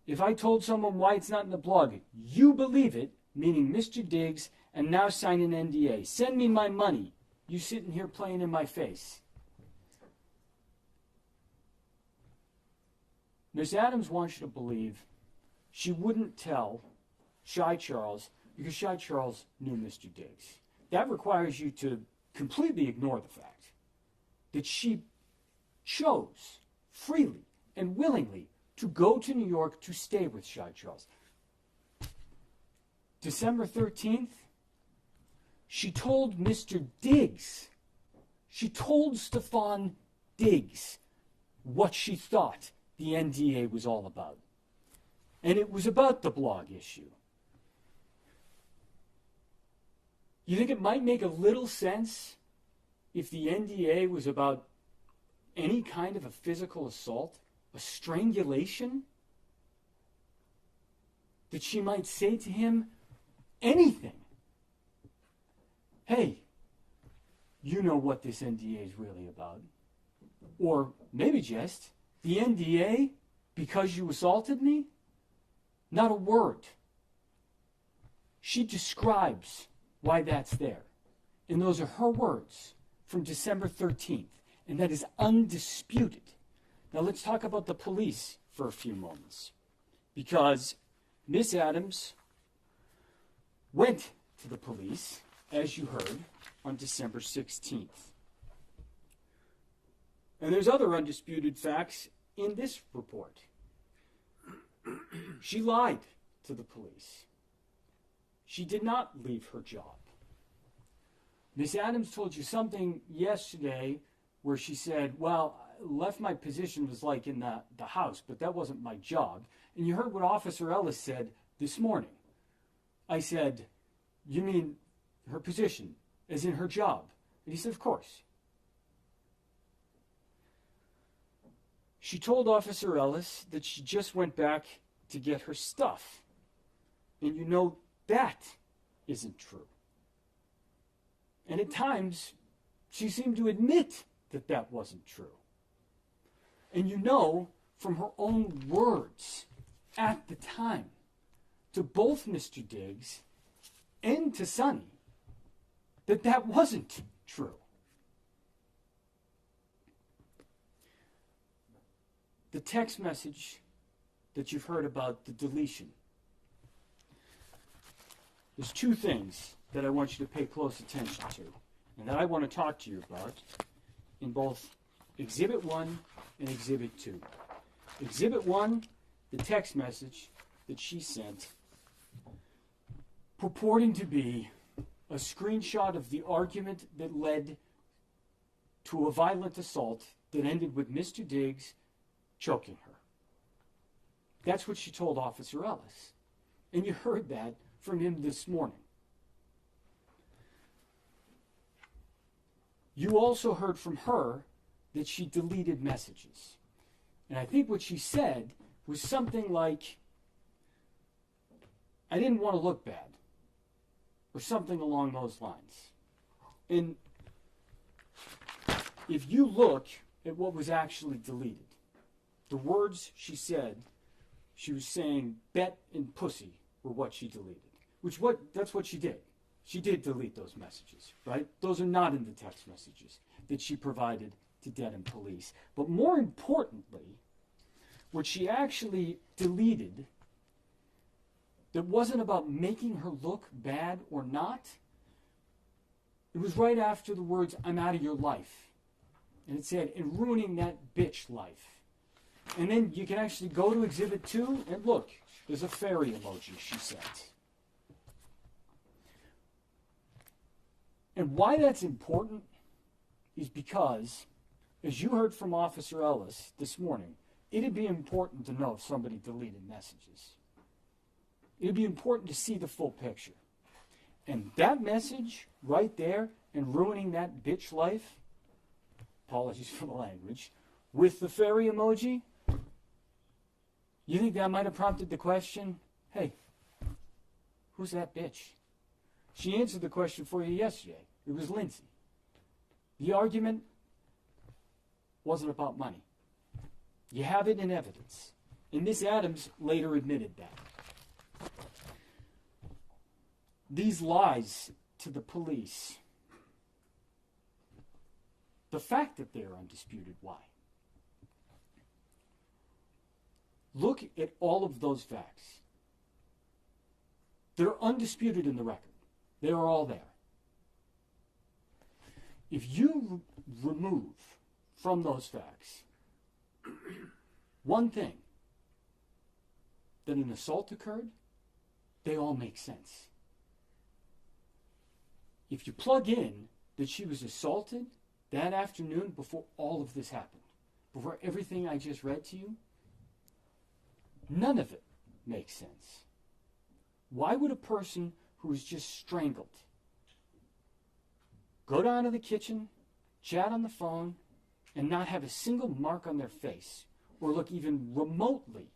If I told someone why it's not in the blog, you believe it," meaning Mr. Diggs, "and now sign an NDA. Send me my money. You sitting here playing in my face." Miss Adams wants you to believe she wouldn't tell Shy Charles because Shy Charles knew Mr. Diggs. That requires you to completely ignore the fact that she chose freely and willingly to go to New York to stay with Shy Charles. December 13th, she told Mr. Diggs, she told Stefon Diggs what she thought the NDA was all about. And it was about the blog issue. You think it might make a little sense if the NDA was about any kind of a physical assault, a strangulation? That she might say to him anything. "Hey, you know what this NDA is really about." Or maybe just, "The NDA, because you assaulted me?" Not a word. She describes why that's there. And those are her words from December 13th. And that is undisputed. Now let's talk about the police for a few moments. Because Miss Adams went to the police, as you heard, on December 16th. And there's other undisputed facts in this report. She lied to the police. She did not leave her job. Miss Adams told you something yesterday where she said, "Well, I left my position was like in the house, but that wasn't my job." And you heard what Officer Ellis said this morning. I said, "You mean her position, as in her job?" And he said, "Of course." She told Officer Ellis that she just went back to get her stuff. And you know that isn't true. And at times, she seemed to admit that that wasn't true. And you know from her own words at the time to both Mr. Diggs and to Sonny that that wasn't true. The text message that you've heard about the deletion. There's two things that I want you to pay close attention to and that I want to talk to you about in both Exhibit 1 and Exhibit 2. Exhibit 1, the text message that she sent purporting to be a screenshot of the argument that led to a violent assault that ended with Mr. Diggs choking her. That's what she told Officer Ellis. And you heard that from him this morning. You also heard from her that she deleted messages. And I think what she said was something like, I didn't want to look bad, or something along those lines. And if you look at what was actually deleted, the words she said, she was saying bet and pussy were what she deleted. That's what she did. She did delete those messages, right? Those are not in the text messages that she provided to Dedham police. But more importantly, what she actually deleted that wasn't about making her look bad or not, it was right after the words, "I'm out of your life." And it said, "and ruining that bitch life." And then you can actually go to Exhibit 2 and look, there's a fairy emoji she sent. And why that's important is because, as you heard from Officer Ellis this morning, it'd be important to know if somebody deleted messages. It'd be important to see the full picture. And that message right there, and ruining that bitch life, apologies for the language, with the fairy emoji, you think that might have prompted the question, hey, who's that bitch? She answered the question for you yesterday. It was Lindsay. The argument wasn't about money. You have it in evidence. And Miss Adams later admitted that. These lies to the police, the fact that they're undisputed, why? Look at all of those facts. They're undisputed in the record. They are all there. If you remove from those facts one thing, that an assault occurred, they all make sense. If you plug in that she was assaulted that afternoon before all of this happened, before everything I just read to you, none of it makes sense. Why would a person who was just strangled go down to the kitchen, chat on the phone, and not have a single mark on their face or look even remotely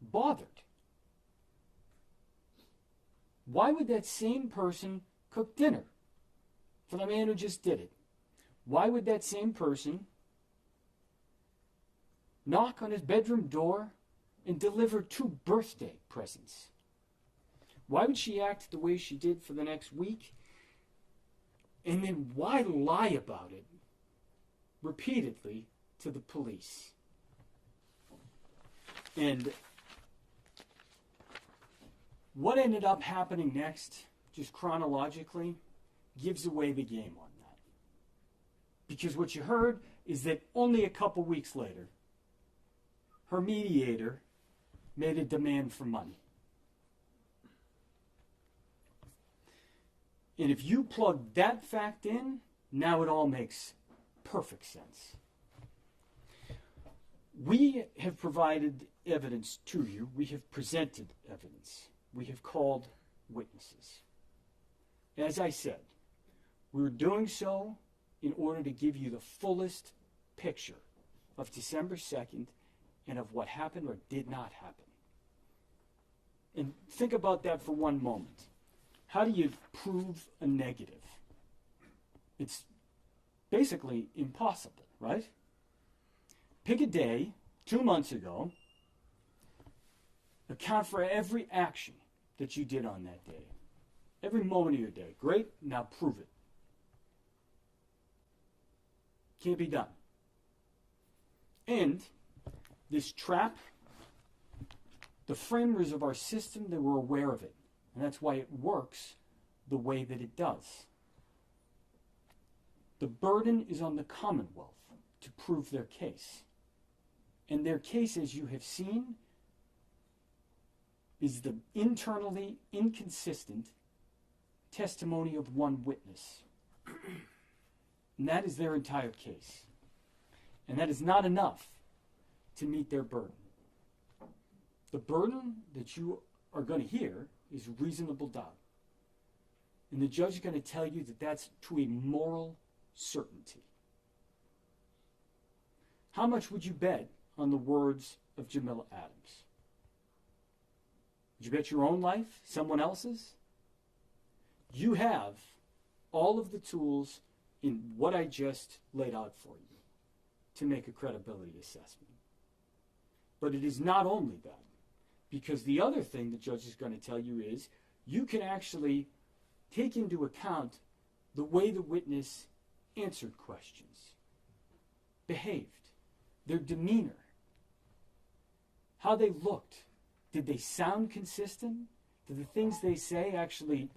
bothered? Why would that same person cook dinner for the man who just did it? Why would that same person knock on his bedroom door and deliver 2 birthday presents? Why would she act the way she did for the next week? And then why lie about it repeatedly to the police? And what ended up happening next, just chronologically, gives away the game on that. Because what you heard is that only a couple weeks later, her mediator made a demand for money. And if you plug that fact in, now it all makes perfect sense. We have provided evidence to you. We have presented evidence. We have called witnesses. As I said, we're doing so in order to give you the fullest picture of December 2nd and of what happened or did not happen. And think about that for one moment. How do you prove a negative? It's basically impossible, right? Pick a day, 2 months ago, account for every action that you did on that day. Every moment of your day. Great, now prove it. Can't be done. And this trap, the framers of our system, they were aware of it. And that's why it works the way that it does. The burden is on the Commonwealth to prove their case. And their case, as you have seen, is the internally inconsistent testimony of one witness. And that is their entire case. And that is not enough to meet their burden. The burden that you are going to hear is reasonable doubt. And the judge is going to tell you that that's to a moral certainty. How much would you bet on the words of Jamila Adams? Did you bet your own life? Someone else's? You have all of the tools in what I just laid out for you to make a credibility assessment. But it is not only that, because the other thing the judge is going to tell you is you can actually take into account the way the witness answered questions, behaved, their demeanor, how they looked. Did they sound consistent? Did the things they say actually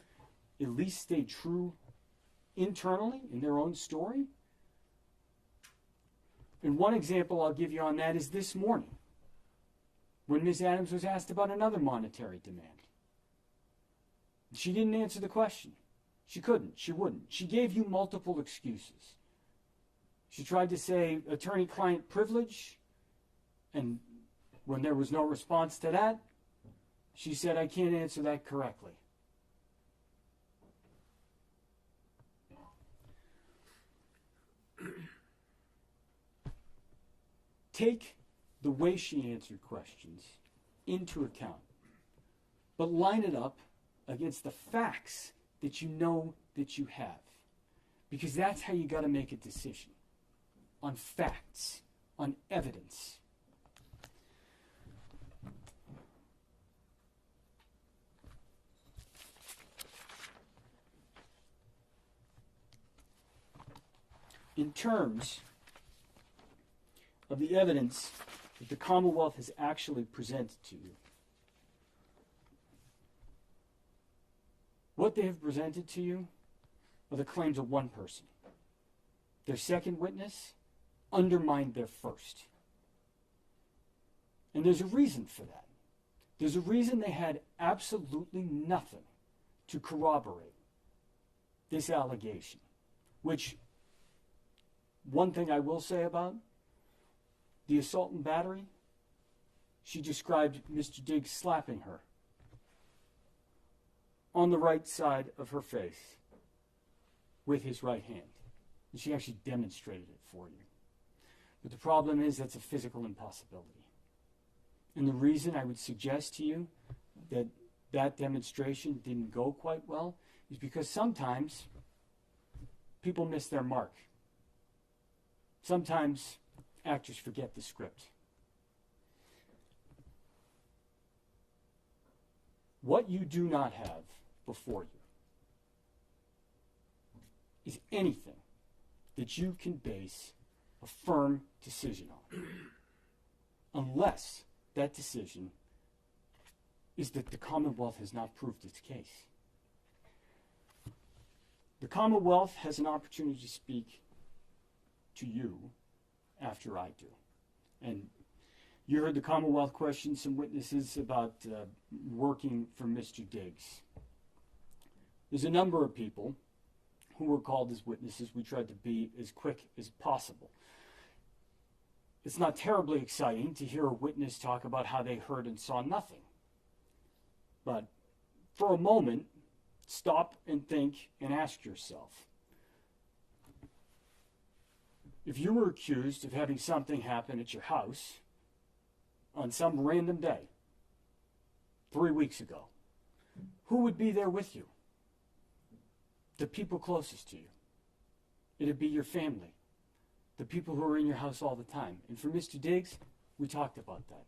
at least stay true internally in their own story? And one example I'll give you on that is this morning, when Ms. Adams was asked about another monetary demand. She didn't answer the question. She couldn't. She wouldn't. She gave you multiple excuses. She tried to say attorney-client privilege, and when there was no response to that, she said, I can't answer that correctly. Take the way she answered questions into account, but line it up against the facts that you know that you have. Because that's how you got to make a decision. On facts, on evidence. In terms of the evidence that the Commonwealth has actually presented to you, what they have presented to you are the claims of one person. Their second witness undermined their first. And there's a reason for that. There's a reason they had absolutely nothing to corroborate this allegation, which, one thing I will say about the assault and battery, she described Mr. Diggs slapping her on the right side of her face with his right hand. And she actually demonstrated it for you. But the problem is that's a physical impossibility. And the reason I would suggest to you that that demonstration didn't go quite well is because sometimes people miss their mark. Sometimes actors forget the script. What you do not have before you is anything that you can base a firm decision on, unless that decision is that the Commonwealth has not proved its case. The Commonwealth has an opportunity to speak to you after I do. And you heard the Commonwealth question some witnesses about working for Mr. Diggs. There's a number of people who were called as witnesses. We tried to be as quick as possible. It's not terribly exciting to hear a witness talk about how they heard and saw nothing. But for a moment, stop and think and ask yourself, if you were accused of having something happen at your house on some random day 3 weeks ago, who would be there with you? The people closest to you. It'd be your family, the people who are in your house all the time. And for Mr. Diggs, we talked about that.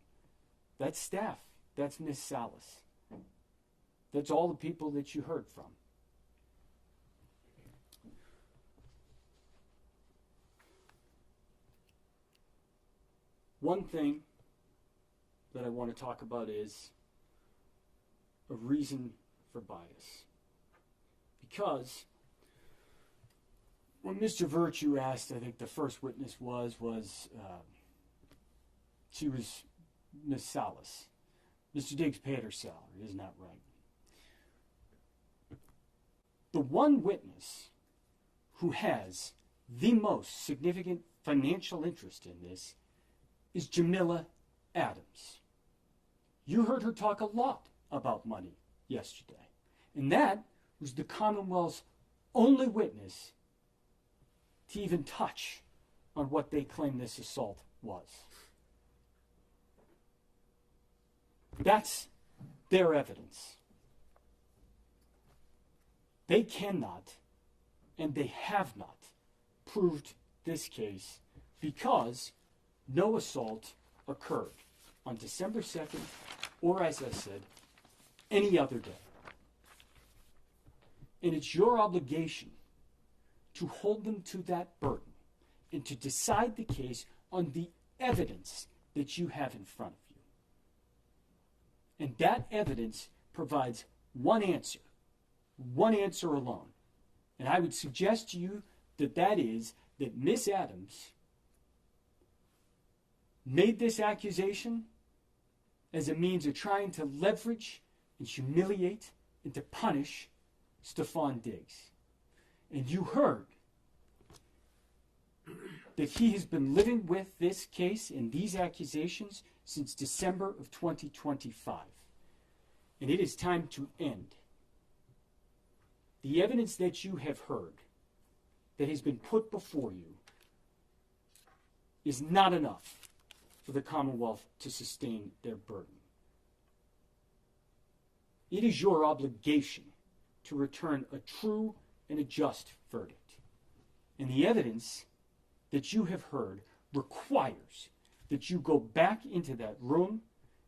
That's staff. That's Miss Salas. That's all the people that you heard from. One thing that I want to talk about is a reason for bias. Because when Mr. Virtue asked, I think the first witness she was Miss Salas. Mr. Diggs paid her salary, isn't that right? The one witness who has the most significant financial interest in this is Jamila Adams. You heard her talk a lot about money yesterday. And that was the Commonwealth's only witness to even touch on what they claim this assault was. That's their evidence. They cannot, and they have not, proved this case because no assault occurred on December 2nd, or as I said, any other day. And it's your obligation to hold them to that burden and to decide the case on the evidence that you have in front of you. And that evidence provides one answer alone. And I would suggest to you that that is that Miss Adams made this accusation as a means of trying to leverage and humiliate and to punish Stefon Diggs. And you heard that he has been living with this case and these accusations since December of 2025. And it is time to end. The evidence that you have heard, that has been put before you, is not enough for the Commonwealth to sustain their burden. It is your obligation to return a true and a just verdict. And the evidence that you have heard requires that you go back into that room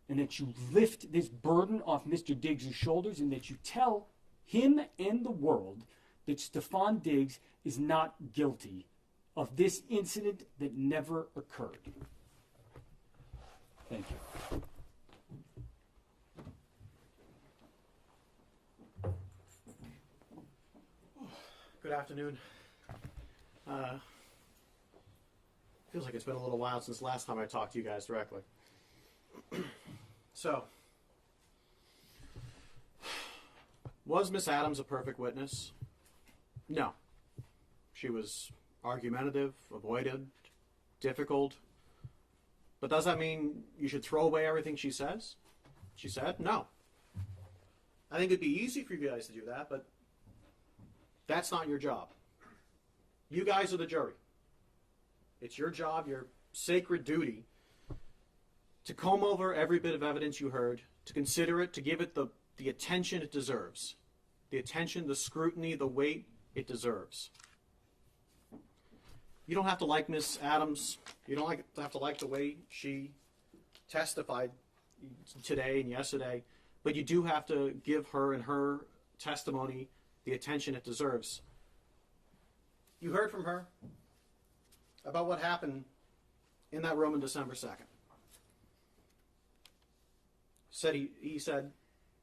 and that you lift this burden off Mr. Diggs' shoulders and that you tell him and the world that Stefon Diggs is not guilty of this incident that never occurred. Thank you. Good afternoon. Feels like it's been a little while since last time I talked to you guys directly. So, was Miss Adams a perfect witness? No. She was argumentative, avoided, difficult. But does that mean you should throw away everything she says? She said? No. I think it'd be easy for you guys to do that, but that's not your job. You guys are the jury. It's your job, your sacred duty, to comb over every bit of evidence you heard, to consider it, to give it the attention it deserves. The attention, the scrutiny, the weight it deserves. You don't have to like Miss Adams. You don't have to like the way she testified today and yesterday, but you do have to give her and her testimony the attention it deserves. You heard from her about what happened in that room on December 2nd.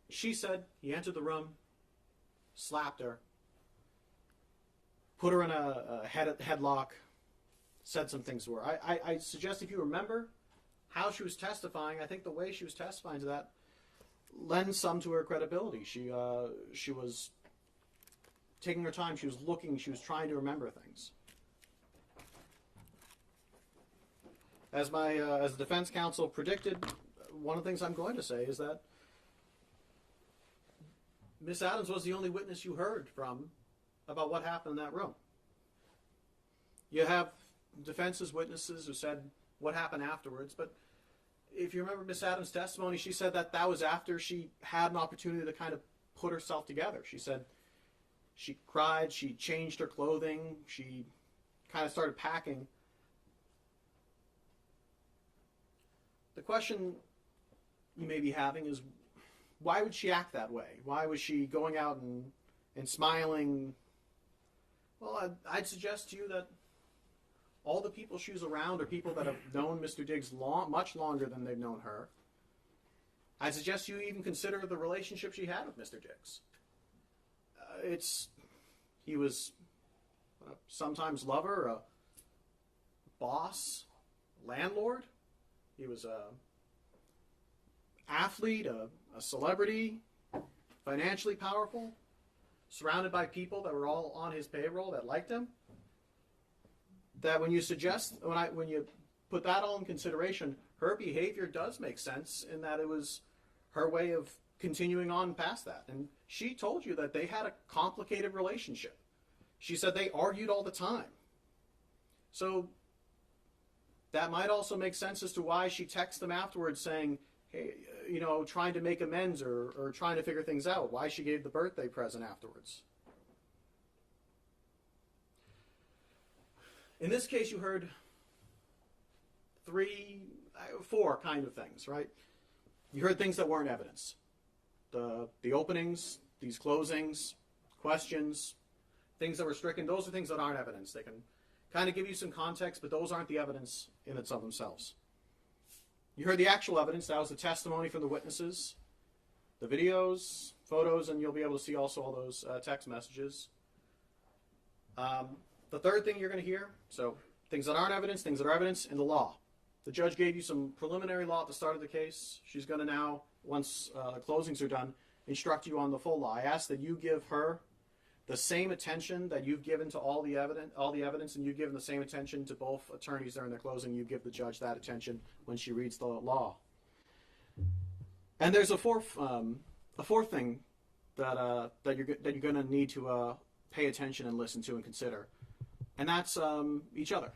She said he entered the room, slapped her, put her in a headlock, said some things to her. I suggest if you remember how she was testifying, I think the way she was testifying to that lends some to her credibility. She was taking her time, she was looking, she was trying to remember things. As the defense counsel predicted, one of the things I'm going to say is that Miss Adams was the only witness you heard from about what happened in that room. You have defense's witnesses who said what happened afterwards, but if you remember Miss Adams' testimony, she said that was after she had an opportunity to kind of put herself together. She said she cried, she changed her clothing, she kind of started packing. The question you may be having is, why would she act that way? Why was she going out and smiling? Well, I'd suggest to you that all the people she was around are people that have known Mr. Diggs much longer than they've known her. I'd suggest you even consider the relationship she had with Mr. Diggs. He was sometimes lover, a boss, landlord. He was a athlete, a celebrity, financially powerful, surrounded by people that were all on his payroll that liked him. That when you put that all in consideration, her behavior does make sense in that it was her way of continuing on past that. And she told you that they had a complicated relationship. She said they argued all the time. So that might also make sense as to why she texted them afterwards saying, hey, trying to make amends or trying to figure things out, why she gave the birthday present afterwards. In this case, you heard 4 kind of things, right? You heard things that weren't evidence. The openings, these closings, questions, things that were stricken, those are things that aren't evidence. They can kind of give you some context, but those aren't the evidence in and of themselves. You heard the actual evidence. That was the testimony from the witnesses, the videos, photos, and you'll be able to see also all those text messages. The third thing you're going to hear, so things that aren't evidence, things that are evidence, and the law. The judge gave you some preliminary law at the start of the case. She's going to now, once the closings are done, instruct you on the full law. I ask that you give her the same attention that you've given to all the evidence, and you've given the same attention to both attorneys during their closing. You give the judge that attention when she reads the law. And there's a fourth thing that you're going to need to pay attention and listen to and consider, and that's each other.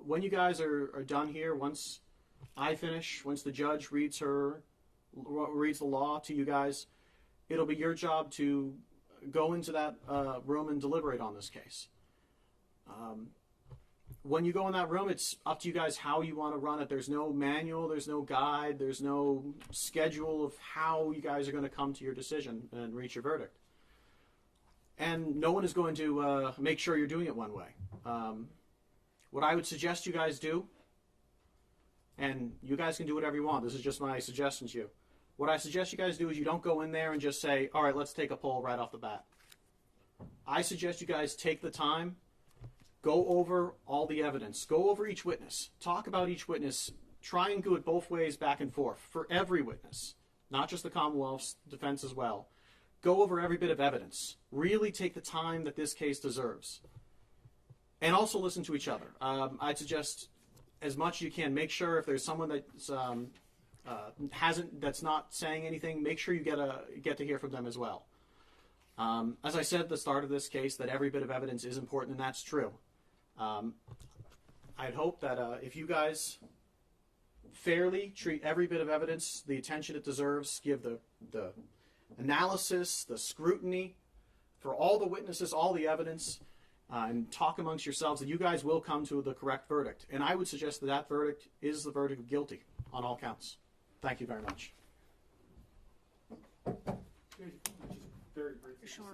When you guys are done here, once I finish, once the judge reads the law to you guys, it'll be your job to go into that room and deliberate on this case. When you go in that room, it's up to you guys how you want to run it. There's no manual, there's no guide, there's no schedule of how you guys are going to come to your decision and reach your verdict. And no one is going to make sure you're doing it one way. What I would suggest you guys do, and you guys can do whatever you want, this is just my suggestion to you. What I suggest you guys do is you don't go in there and just say, all right, let's take a poll right off the bat. I suggest you guys take the time, go over all the evidence, go over each witness, talk about each witness, try and do it both ways back and forth for every witness, not just the Commonwealth's defense as well. Go over every bit of evidence. Really take the time that this case deserves. And also listen to each other. I'd suggest as much as you can, make sure if there's someone that's that's not saying anything, make sure you get to hear from them as well. As I said at the start of this case, that every bit of evidence is important, and that's true. I'd hope that if you guys fairly treat every bit of evidence the attention it deserves, give the analysis, the scrutiny for all the witnesses, all the evidence, and talk amongst yourselves, that you guys will come to the correct verdict. And I would suggest that that verdict is the verdict of guilty on all counts. Thank you very much. Very briefly. Sure.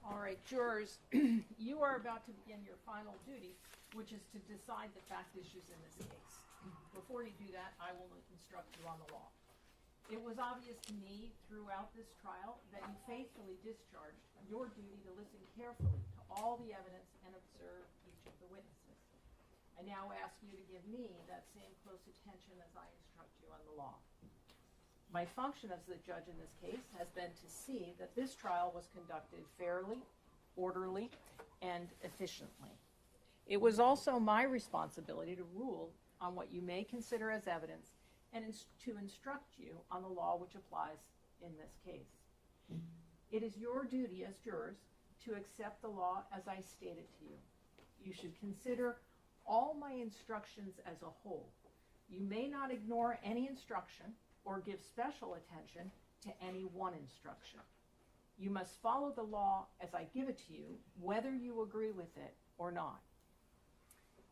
All right, jurors, you are about to begin your final duty, which is to decide the fact issues in this case. Before you do that, I will instruct you on the law. It was obvious to me throughout this trial that you faithfully discharged your duty to listen carefully to all the evidence and observe each of the witnesses. I now ask you to give me that same close attention as I instruct you on the law. My function as the judge in this case has been to see that this trial was conducted fairly, orderly, and efficiently. It was also my responsibility to rule on what you may consider as evidence and to instruct you on the law which applies in this case. It is your duty as jurors to accept the law as I stated to you. You should consider all my instructions as a whole. You may not ignore any instruction or give special attention to any one instruction. You must follow the law as I give it to you, whether you agree with it or not.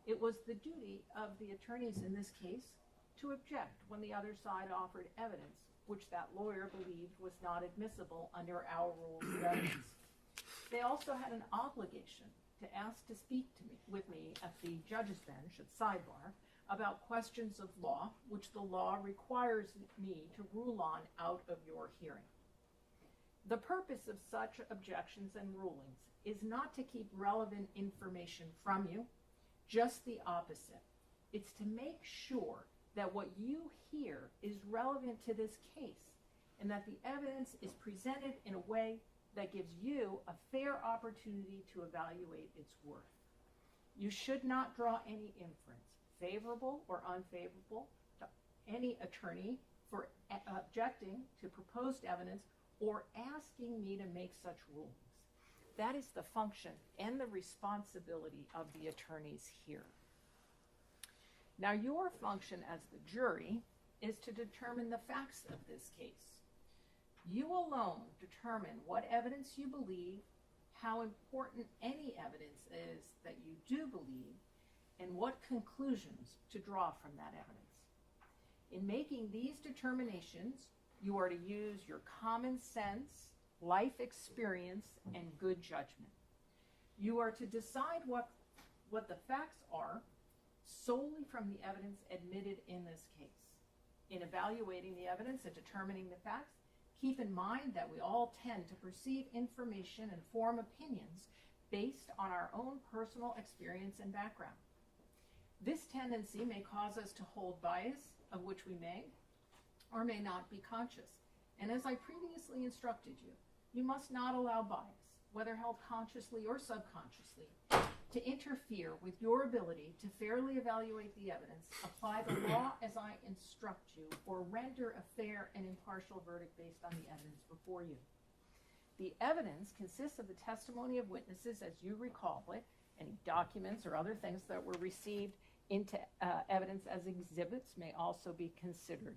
It was the duty of the attorneys in this case to object when the other side offered evidence which that lawyer believed was not admissible under our rules of evidence. They also had an obligation to ask to speak to me, with me at the judge's bench at sidebar about questions of law which the law requires me to rule on out of your hearing. The purpose of such objections and rulings is not to keep relevant information from you, just the opposite. It's to make sure that what you hear is relevant to this case and that the evidence is presented in a way that gives you a fair opportunity to evaluate its worth. You should not draw any inference, favorable or unfavorable, to any attorney for objecting to proposed evidence or asking me to make such rulings. That is the function and the responsibility of the attorneys here. Now, your function as the jury is to determine the facts of this case. You alone determine what evidence you believe, how important any evidence is that you do believe, and what conclusions to draw from that evidence. In making these determinations, you are to use your common sense, life experience, and good judgment. You are to decide what the facts are solely from the evidence admitted in this case. In evaluating the evidence and determining the facts, keep in mind that we all tend to perceive information and form opinions based on our own personal experience and background. This tendency may cause us to hold bias, of which we may or may not be conscious. And as I previously instructed you, you must not allow bias, whether held consciously or subconsciously, to interfere with your ability to fairly evaluate the evidence, apply the law as I instruct you, or render a fair and impartial verdict based on the evidence before you. The evidence consists of the testimony of witnesses as you recall it. Any documents or other things that were received into evidence as exhibits may also be considered.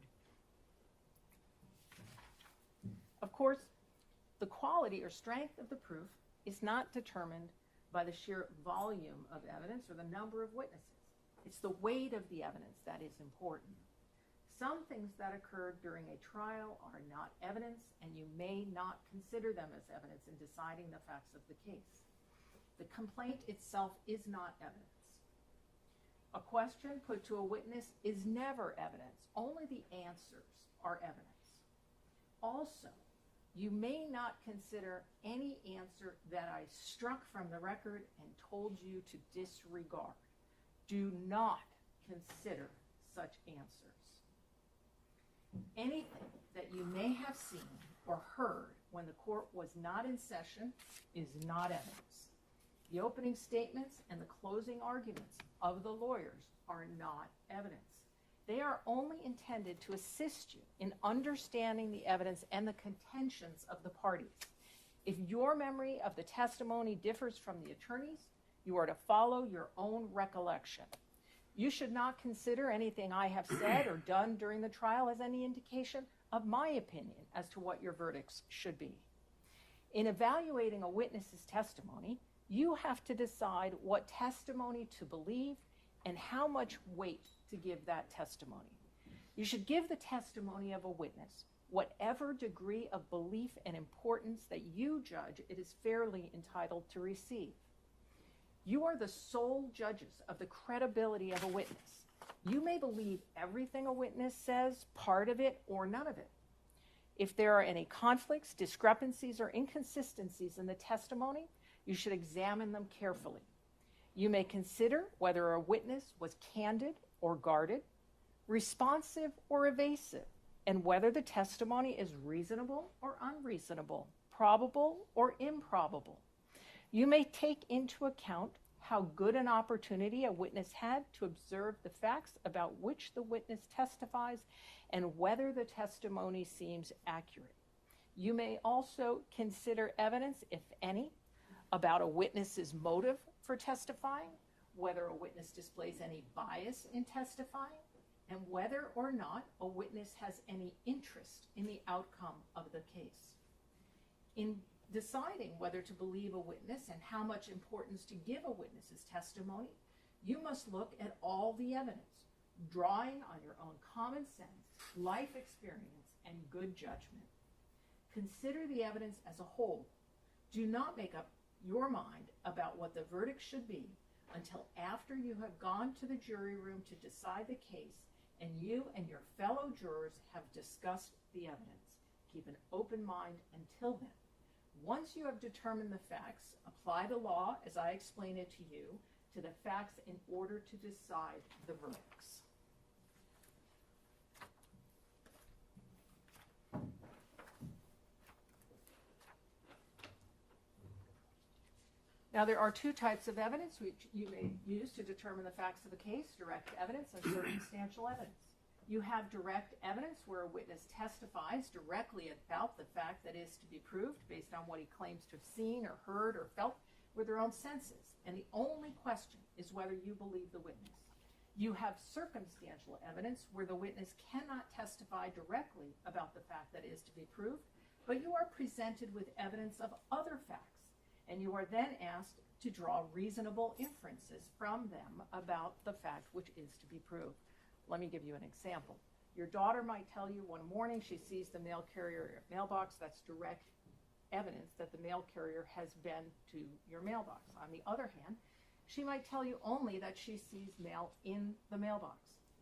Of course, the quality or strength of the proof is not determined by the sheer volume of evidence or the number of witnesses. It's the weight of the evidence that is important. Some things that occurred during a trial are not evidence, and you may not consider them as evidence in deciding the facts of the case. The complaint itself is not evidence. A question put to a witness is never evidence. Only the answers are evidence. Also, you may not consider any answer that I struck from the record and told you to disregard. Do not consider such answers. Anything that you may have seen or heard when the court was not in session is not evidence. The opening statements and the closing arguments of the lawyers are not evidence. They are only intended to assist you in understanding the evidence and the contentions of the parties. If your memory of the testimony differs from the attorney's, you are to follow your own recollection. You should not consider anything I have said or done during the trial as any indication of my opinion as to what your verdicts should be. In evaluating a witness's testimony, you have to decide what testimony to believe and how much weight to give that testimony. You should give the testimony of a witness whatever degree of belief and importance that you judge it is fairly entitled to receive. You are the sole judges of the credibility of a witness. You may believe everything a witness says, part of it, or none of it. If there are any conflicts, discrepancies, or inconsistencies in the testimony, you should examine them carefully. You may consider whether a witness was candid or guarded, responsive or evasive, and whether the testimony is reasonable or unreasonable, probable or improbable. You may take into account how good an opportunity a witness had to observe the facts about which the witness testifies and whether the testimony seems accurate. You may also consider evidence, if any, about a witness's motive for testifying, whether a witness displays any bias in testifying, and whether or not a witness has any interest in the outcome of the case. In deciding whether to believe a witness and how much importance to give a witness's testimony, you must look at all the evidence, drawing on your own common sense, life experience, and good judgment. Consider the evidence as a whole. Do not make up your mind about what the verdict should be until after you have gone to the jury room to decide the case and you and your fellow jurors have discussed the evidence. Keep an open mind until then. Once you have determined the facts, apply the law as I explain it to you to the facts in order to decide the verdicts. Now, there are two types of evidence which you may use to determine the facts of the case: direct evidence and circumstantial evidence. You have direct evidence where a witness testifies directly about the fact that is to be proved based on what he claims to have seen or heard or felt with their own senses, and the only question is whether you believe the witness. You have circumstantial evidence where the witness cannot testify directly about the fact that is to be proved, but you are presented with evidence of other facts, and you are then asked to draw reasonable inferences from them about the fact which is to be proved. Let me give you an example. Your daughter might tell you one morning she sees the mail carrier mailbox. That's direct evidence that the mail carrier has been to your mailbox. On the other hand, she might tell you only that she sees mail in the mailbox.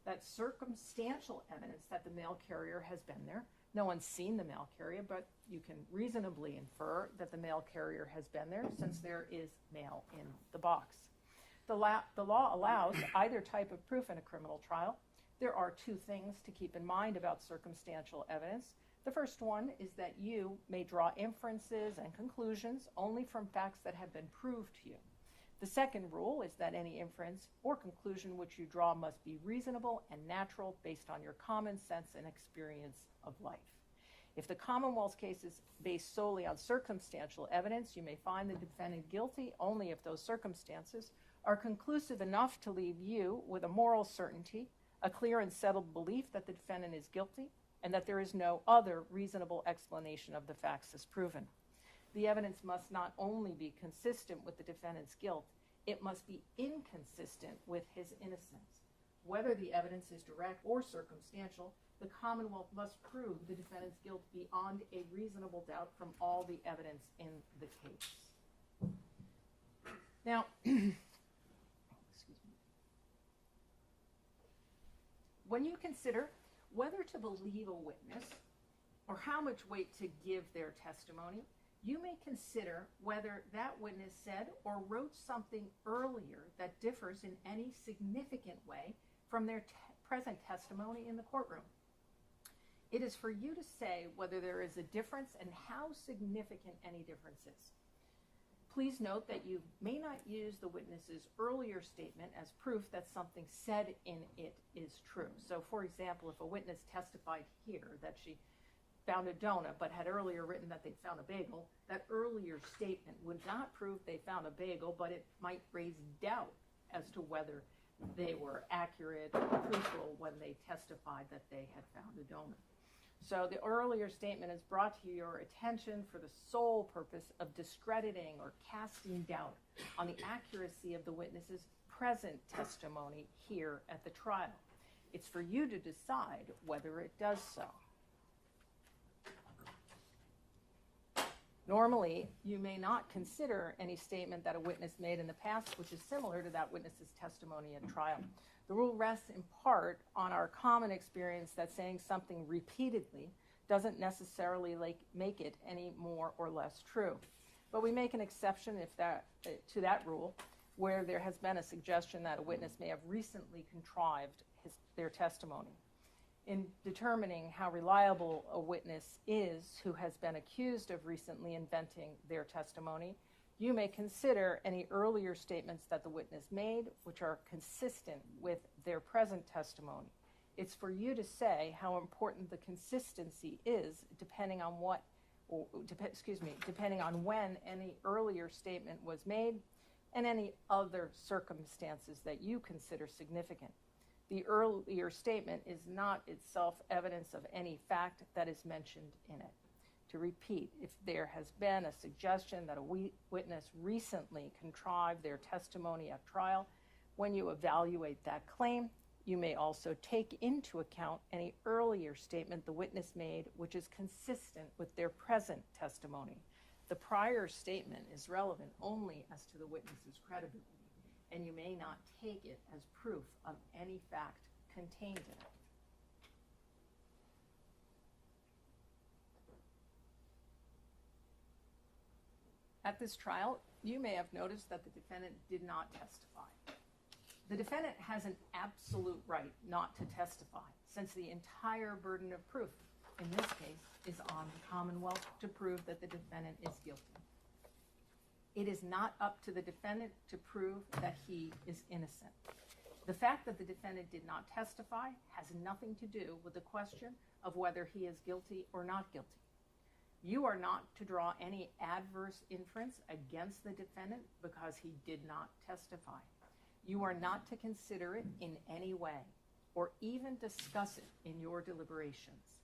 That's circumstantial evidence that the mail carrier has been there. No one's seen the mail carrier, but you can reasonably infer that the mail carrier has been there since there is mail in the box. The law allows either type of proof in a criminal trial. There are two things to keep in mind about circumstantial evidence. The first one is that you may draw inferences and conclusions only from facts that have been proved to you. The second rule is that any inference or conclusion which you draw must be reasonable and natural based on your common sense and experience of life. If the Commonwealth's case is based solely on circumstantial evidence, you may find the defendant guilty only if those circumstances are conclusive enough to leave you with a moral certainty, a clear and settled belief that the defendant is guilty, and that there is no other reasonable explanation of the facts as proven. The evidence must not only be consistent with the defendant's guilt, it must be inconsistent with his innocence. Whether the evidence is direct or circumstantial, the Commonwealth must prove the defendant's guilt beyond a reasonable doubt from all the evidence in the case. Now, when you consider whether to believe a witness or how much weight to give their testimony, you may consider whether that witness said or wrote something earlier that differs in any significant way from their present testimony in the courtroom. It is for you to say whether there is a difference and how significant any difference is. Please note that you may not use the witness's earlier statement as proof that something said in it is true. So, for example, if a witness testified here that she found a donut but had earlier written that they found a bagel, that earlier statement would not prove they found a bagel, but it might raise doubt as to whether they were accurate or truthful when they testified that they had found a donut. So the earlier statement is brought to your attention for the sole purpose of discrediting or casting doubt on the accuracy of the witness's present testimony here at the trial. It's for you to decide whether it does so. Normally, you may not consider any statement that a witness made in the past which is similar to that witness's testimony at trial. The rule rests in part on our common experience that saying something repeatedly doesn't necessarily make it any more or less true. But we make an exception to that rule where there has been a suggestion that a witness may have recently contrived their testimony. In determining how reliable a witness is who has been accused of recently inventing their testimony, you may consider any earlier statements that the witness made which are consistent with their present testimony. It's for you to say how important the consistency is depending on depending on when any earlier statement was made and any other circumstances that you consider significant. The earlier statement is not itself evidence of any fact that is mentioned in it. To repeat, if there has been a suggestion that a witness recently contrived their testimony at trial, when you evaluate that claim, you may also take into account any earlier statement the witness made which is consistent with their present testimony. The prior statement is relevant only as to the witness's credibility, and you may not take it as proof of any fact contained in it. At this trial, you may have noticed that the defendant did not testify. The defendant has an absolute right not to testify, since the entire burden of proof, in this case, is on the Commonwealth to prove that the defendant is guilty. It is not up to the defendant to prove that he is innocent. The fact that the defendant did not testify has nothing to do with the question of whether he is guilty or not guilty. You are not to draw any adverse inference against the defendant because he did not testify. You are not to consider it in any way or even discuss it in your deliberations.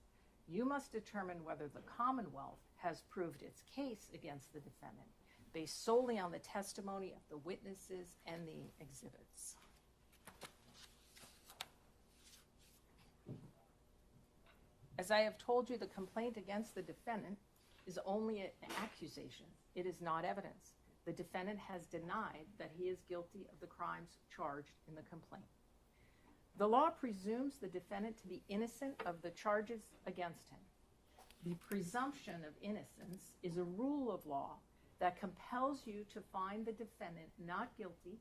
You must determine whether the Commonwealth has proved its case against the defendant based solely on the testimony of the witnesses and the exhibits. As I have told you, the complaint against the defendant is only an accusation. It is not evidence. The defendant has denied that he is guilty of the crimes charged in the complaint. The law presumes the defendant to be innocent of the charges against him. The presumption of innocence is a rule of law that compels you to find the defendant not guilty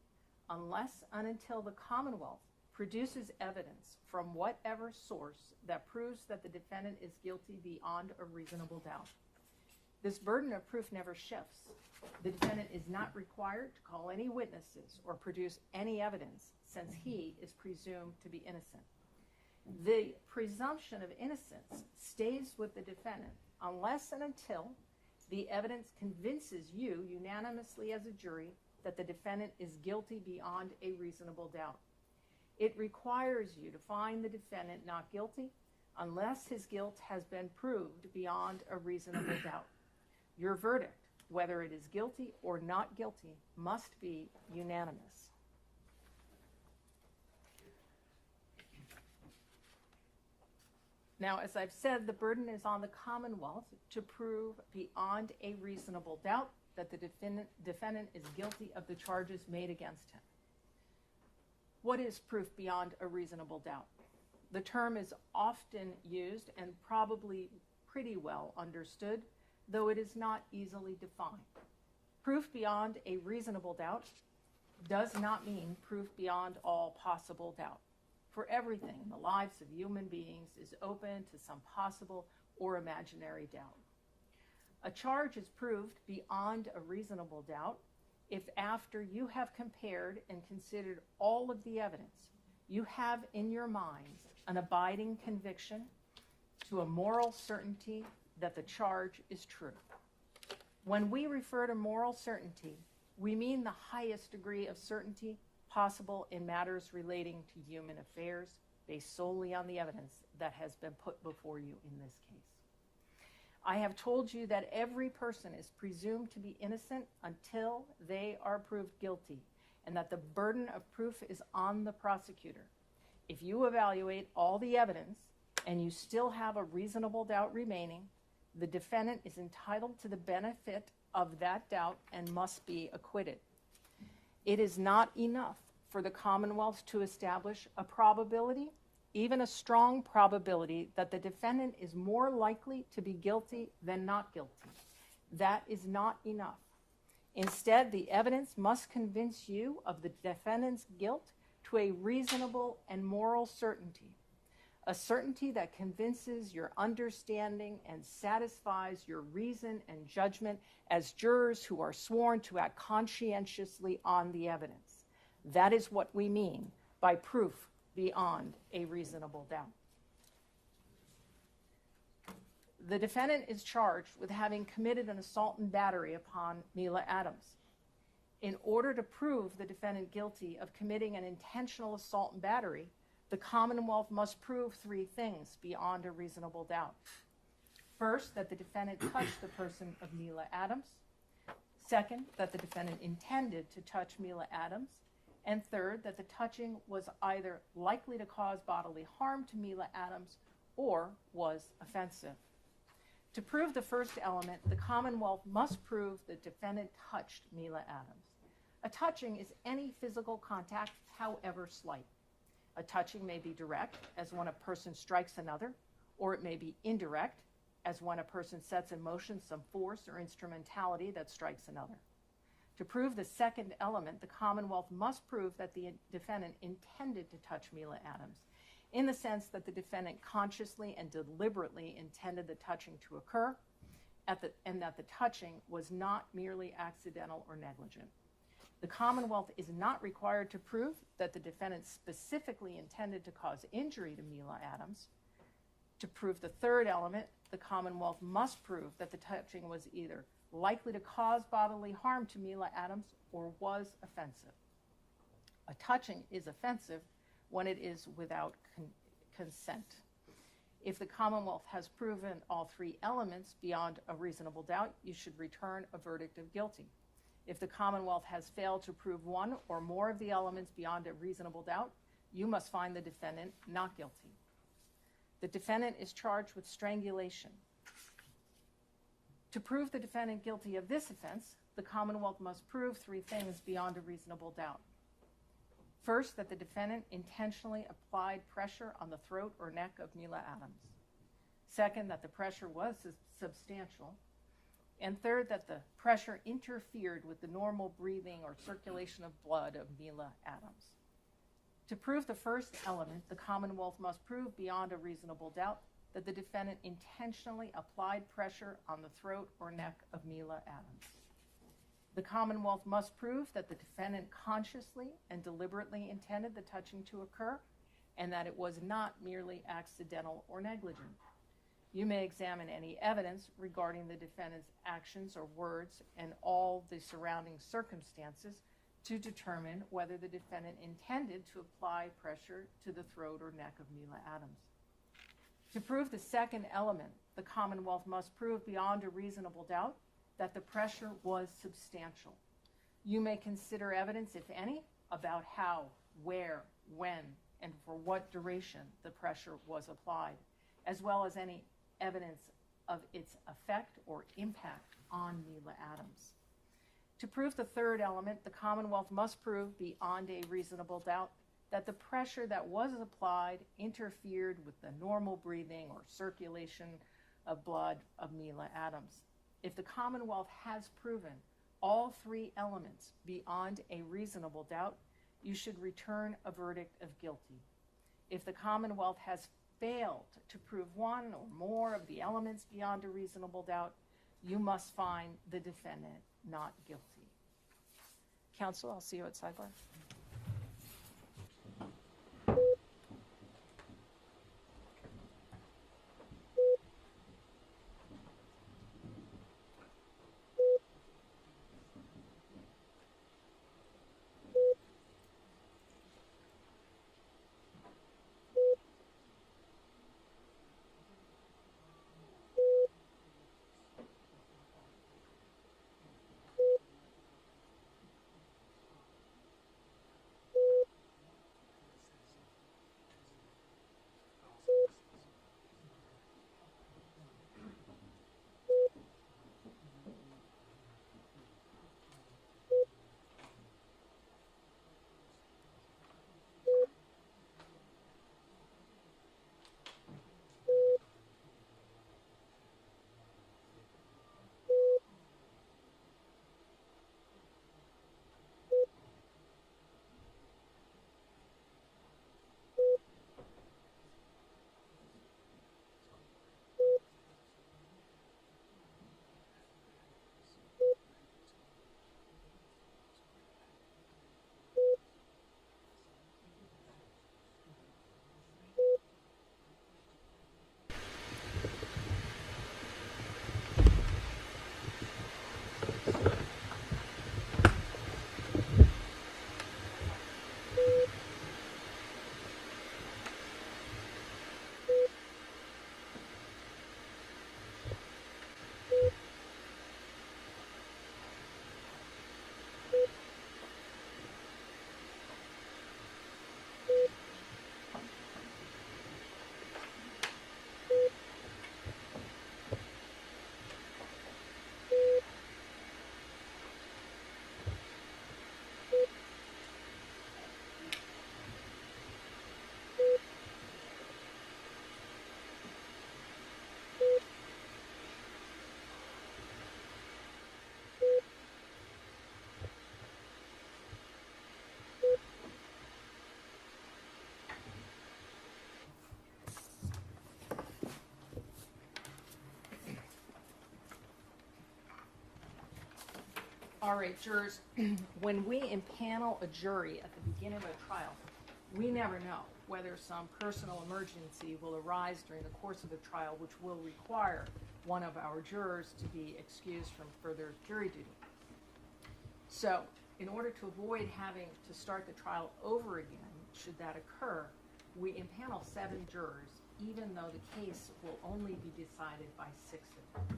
unless and until the Commonwealth produces evidence from whatever source that proves that the defendant is guilty beyond a reasonable doubt. This burden of proof never shifts. The defendant is not required to call any witnesses or produce any evidence since he is presumed to be innocent. The presumption of innocence stays with the defendant unless and until the evidence convinces you unanimously as a jury that the defendant is guilty beyond a reasonable doubt. It requires you to find the defendant not guilty unless his guilt has been proved beyond a reasonable doubt. Your verdict, whether it is guilty or not guilty, must be unanimous. Now, as I've said, the burden is on the Commonwealth to prove beyond a reasonable doubt that the defendant is guilty of the charges made against him. What is proof beyond a reasonable doubt? The term is often used and probably pretty well understood, though it is not easily defined. Proof beyond a reasonable doubt does not mean proof beyond all possible doubt. For everything in the lives of human beings is open to some possible or imaginary doubt. A charge is proved beyond a reasonable doubt if after you have compared and considered all of the evidence, you have in your minds an abiding conviction to a moral certainty that the charge is true. When we refer to moral certainty, we mean the highest degree of certainty possible in matters relating to human affairs based solely on the evidence that has been put before you in this case. I have told you that every person is presumed to be innocent until they are proved guilty, and that the burden of proof is on the prosecutor. If you evaluate all the evidence and you still have a reasonable doubt remaining, the defendant is entitled to the benefit of that doubt and must be acquitted. It is not enough for the Commonwealth to establish a probability, even a strong probability, that the defendant is more likely to be guilty than not guilty. That is not enough. Instead, the evidence must convince you of the defendant's guilt to a reasonable and moral certainty, a certainty that convinces your understanding and satisfies your reason and judgment as jurors who are sworn to act conscientiously on the evidence. That is what we mean by proof beyond a reasonable doubt. The defendant is charged with having committed an assault and battery upon Mila Adams. In order to prove the defendant guilty of committing an intentional assault and battery, the Commonwealth must prove three things beyond a reasonable doubt. First, that the defendant touched the person of Mila Adams. Second, that the defendant intended to touch Mila Adams. And third, that the touching was either likely to cause bodily harm to Mila Adams or was offensive. To prove the first element, the Commonwealth must prove the defendant touched Mila Adams. A touching is any physical contact, however slight. A touching may be direct, as when a person strikes another, or it may be indirect, as when a person sets in motion some force or instrumentality that strikes another. To prove the second element, the Commonwealth must prove that the defendant intended to touch Mila Adams, in the sense that the defendant consciously and deliberately intended the touching to occur, and that the touching was not merely accidental or negligent. The Commonwealth is not required to prove that the defendant specifically intended to cause injury to Mila Adams. To prove the third element, the Commonwealth must prove that the touching was either likely to cause bodily harm to Mila Adams or was offensive. A touching is offensive when it is without consent. If the Commonwealth has proven all three elements beyond a reasonable doubt, you should return a verdict of guilty. If the Commonwealth has failed to prove one or more of the elements beyond a reasonable doubt, you must find the defendant not guilty. The defendant is charged with strangulation. To prove the defendant guilty of this offense, the Commonwealth must prove three things beyond a reasonable doubt. First, that the defendant intentionally applied pressure on the throat or neck of Mila Adams. Second, that the pressure was substantial. And third, that the pressure interfered with the normal breathing or circulation of blood of Mila Adams. To prove the first element, the Commonwealth must prove beyond a reasonable doubt that the defendant intentionally applied pressure on the throat or neck of Mila Adams. The Commonwealth must prove that the defendant consciously and deliberately intended the touching to occur, and that it was not merely accidental or negligent. You may examine any evidence regarding the defendant's actions or words and all the surrounding circumstances to determine whether the defendant intended to apply pressure to the throat or neck of Mila Adams. To prove the second element, the Commonwealth must prove beyond a reasonable doubt that the pressure was substantial. You may consider evidence, if any, about how, where, when, and for what duration the pressure was applied, as well as any evidence of its effect or impact on Mila Adams. To prove the third element, the Commonwealth must prove beyond a reasonable doubt that the pressure that was applied interfered with the normal breathing or circulation of blood of Mila Adams. If the Commonwealth has proven all three elements beyond a reasonable doubt, you should return a verdict of guilty. If the Commonwealth has failed to prove one or more of the elements beyond a reasonable doubt, you must find the defendant not guilty. Counsel, I'll see you at sidebar. All right, jurors, when we impanel a jury at the beginning of a trial, we never know whether some personal emergency will arise during the course of the trial, which will require one of our jurors to be excused from further jury duty. So, in order to avoid having to start the trial over again, should that occur, we impanel 7 jurors, even though the case will only be decided by 6 of them.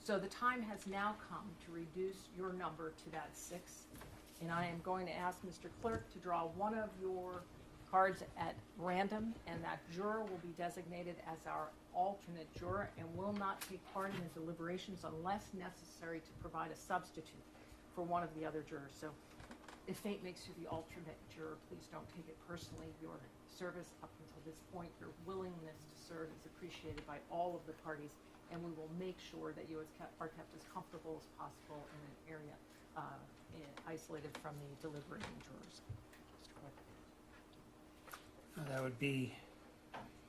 So the time has now come to reduce your number to that 6, and I am going to ask Mr. Clerk to draw one of your cards at random, and that juror will be designated as our alternate juror and will not take part in the deliberations unless necessary to provide a substitute for one of the other jurors. So if fate makes you the alternate juror, please don't take it personally. Your service up until this point, your willingness to serve is appreciated by all of the parties, and we will make sure that you are kept as comfortable as possible in an area isolated from the deliberating jurors. That would be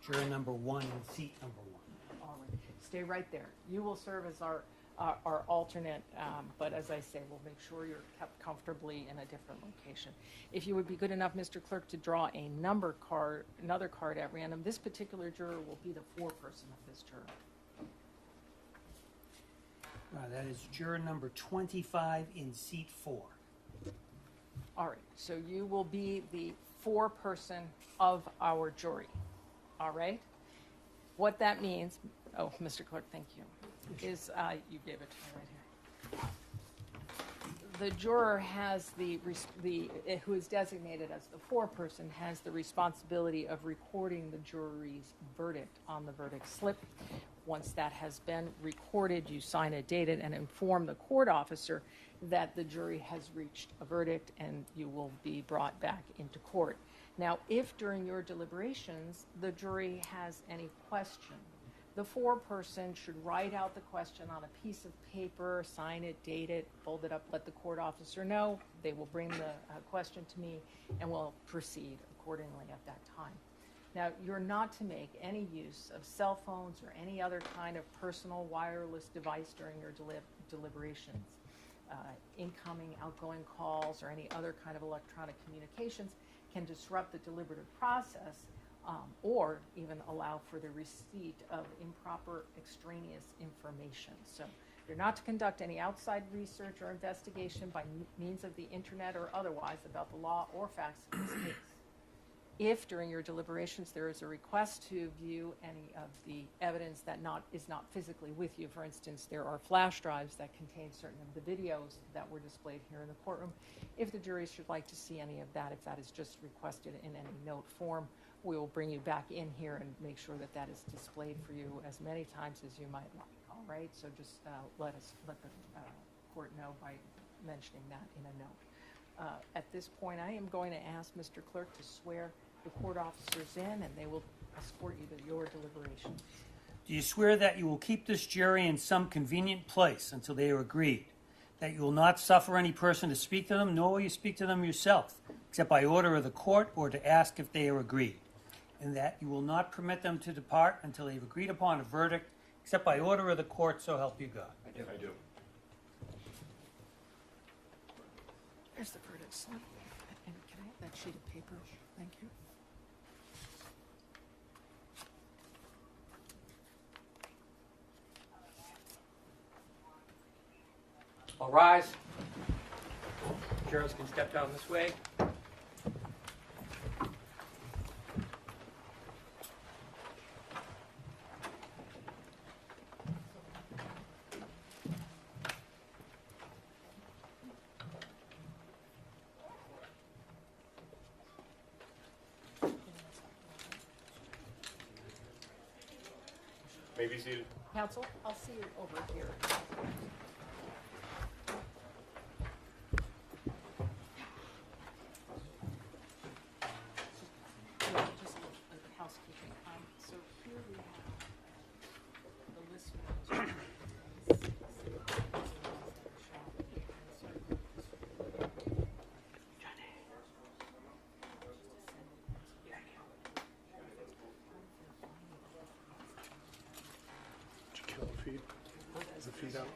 juror number 1 and seat number 1. All right, stay right there. You will serve as our alternate, but as I say, we'll make sure you're kept comfortably in a different location. If you would be good enough, Mr. Clerk, to draw another card at random, this particular juror will be the foreperson of this juror. That is juror number 25 in seat 4. All right, so you will be the foreperson of our jury. All right? What that means, oh, Mr. Clerk, thank you, is you gave it to me right here. The juror has who is designated as the foreperson has the responsibility of recording the jury's verdict on the verdict slip. Once that has been recorded, you sign it, date it, and inform the court officer that the jury has reached a verdict, and you will be brought back into court. Now, if during your deliberations the jury has any question, the foreperson should write out the question on a piece of paper, sign it, date it, fold it up, let the court officer know. They will bring the question to me, and we'll proceed accordingly at that time. Now, you're not to make any use of cell phones or any other kind of personal wireless device during your deliberations. Incoming, outgoing calls, or any other kind of electronic communications can disrupt the deliberative process or even allow for the receipt of improper extraneous information. So you're not to conduct any outside research or investigation by means of the internet or otherwise about the law or facts of this case. If during your deliberations there is a request to view any of the evidence that is not physically with you, for instance, there are flash drives that contain certain of the videos that were displayed here in the courtroom. If the jury should like to see any of that, if that is just requested in any note form, we will bring you back in here and make sure that that is displayed for you as many times as you might like. All right, so just let the court know by mentioning that in a note. At this point, I am going to ask Mr. Clerk to swear the court officers in, and they will escort you to your deliberations. Do you swear that you will keep this jury in some convenient place until they are agreed, that you will not suffer any person to speak to them, nor will you speak to them yourself, except by order of the court or to ask if they are agreed, and that you will not permit them to depart until they have agreed upon a verdict, except by order of the court, so help you God? I do. I do. There's the verdict slip. And can I have that sheet of paper? Thank you. All rise. Jurors can step down this way. May be seated. Counsel, I'll see you over here. Yeah, just a little housekeeping. So here we have the list of Did you kill the feed? Is the feed out?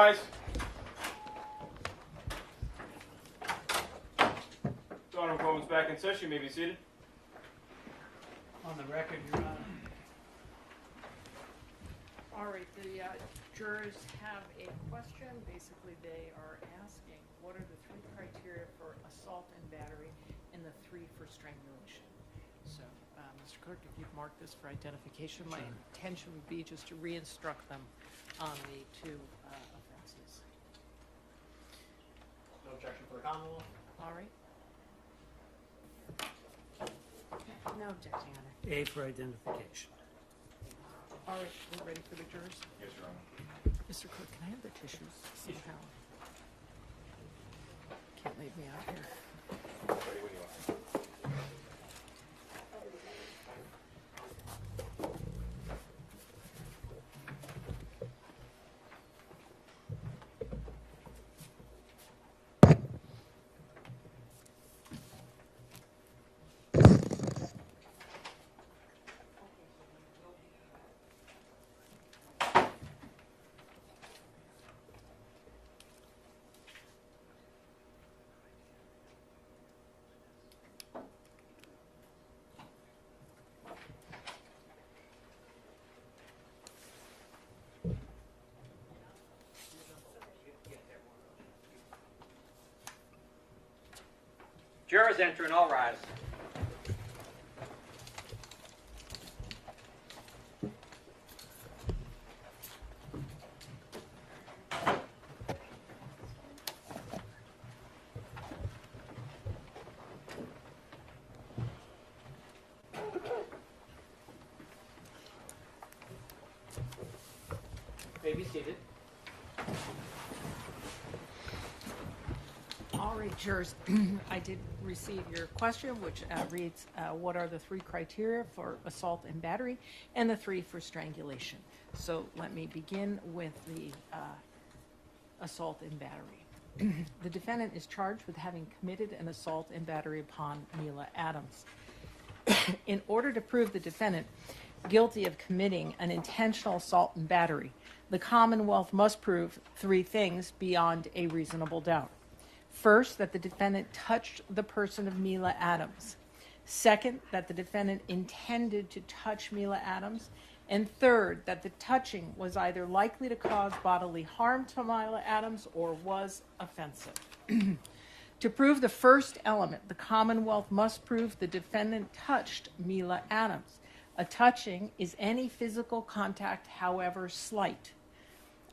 rise. Honorable Court is back in session. You may be seated. On the record, Your Honor. All right, the jurors have a question. Basically, they are asking, what are the 3 criteria for assault and battery and the 3 for strangulation? So, Mr. Clerk, if you'd mark this for identification, my intention would be just to re-instruct them on the 2 offenses. No objection for the Commonwealth? All right. No objection, Your Honor. A for identification. All right, we're ready for the jurors? Yes, Your Honor. Mr. Clerk, can I have the tissues somehow? Can't leave me out here. Ready when you are. Jurors enter and all rise. May be seated. All right, jurors, I did receive your question, which reads, what are the 3 criteria for assault and battery and the 3 for strangulation? So let me begin with the assault and battery. The defendant is charged with having committed an assault and battery upon Mila Adams. In order to prove the defendant guilty of committing an intentional assault and battery, the Commonwealth must prove 3 things beyond a reasonable doubt. First, that the defendant touched the person of Mila Adams. Second, that the defendant intended to touch Mila Adams. And third, that the touching was either likely to cause bodily harm to Mila Adams or was offensive. To prove the first element, the Commonwealth must prove the defendant touched Mila Adams. A touching is any physical contact, however slight.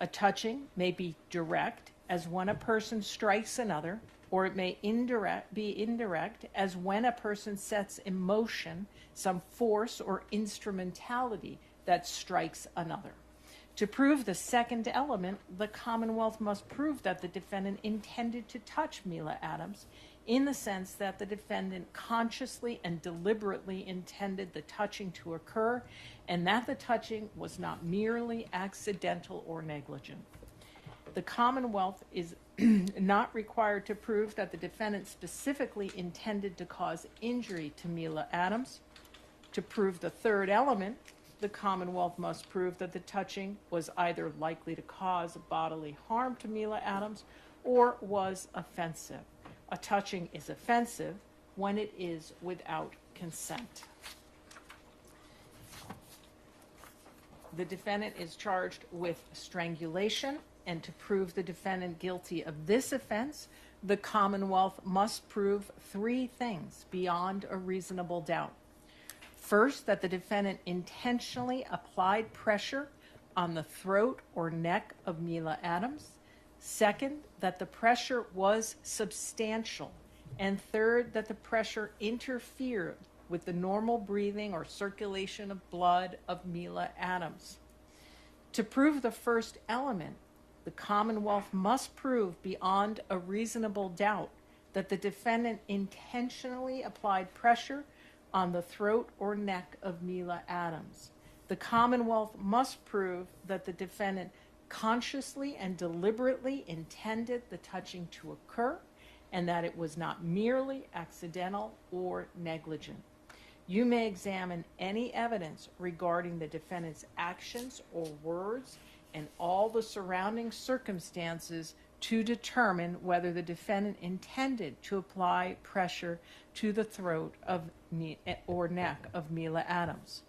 A touching may be direct, as when a person strikes another, or it may be indirect, as when a person sets in motion some force or instrumentality that strikes another. To prove the second element, the Commonwealth must prove that the defendant intended to touch Mila Adams, in the sense that the defendant consciously and deliberately intended the touching to occur, and that the touching was not merely accidental or negligent. The Commonwealth is not required to prove that the defendant specifically intended to cause injury to Mila Adams. To prove the third element, the Commonwealth must prove that the touching was either likely to cause bodily harm to Mila Adams or was offensive. A touching is offensive when it is without consent. The defendant is charged with strangulation, and to prove the defendant guilty of this offense, the Commonwealth must prove 3 things beyond a reasonable doubt. First, that the defendant intentionally applied pressure on the throat or neck of Mila Adams. Second, that the pressure was substantial. And third, that the pressure interfered with the normal breathing or circulation of blood of Mila Adams. To prove the first element, the Commonwealth must prove beyond a reasonable doubt that the defendant intentionally applied pressure on the throat or neck of Mila Adams. The Commonwealth must prove that the defendant consciously and deliberately intended the touching to occur, and that it was not merely accidental or negligent. You may examine any evidence regarding the defendant's actions or words and all the surrounding circumstances to determine whether the defendant intended to apply pressure to the throat of or neck of Mila Adams.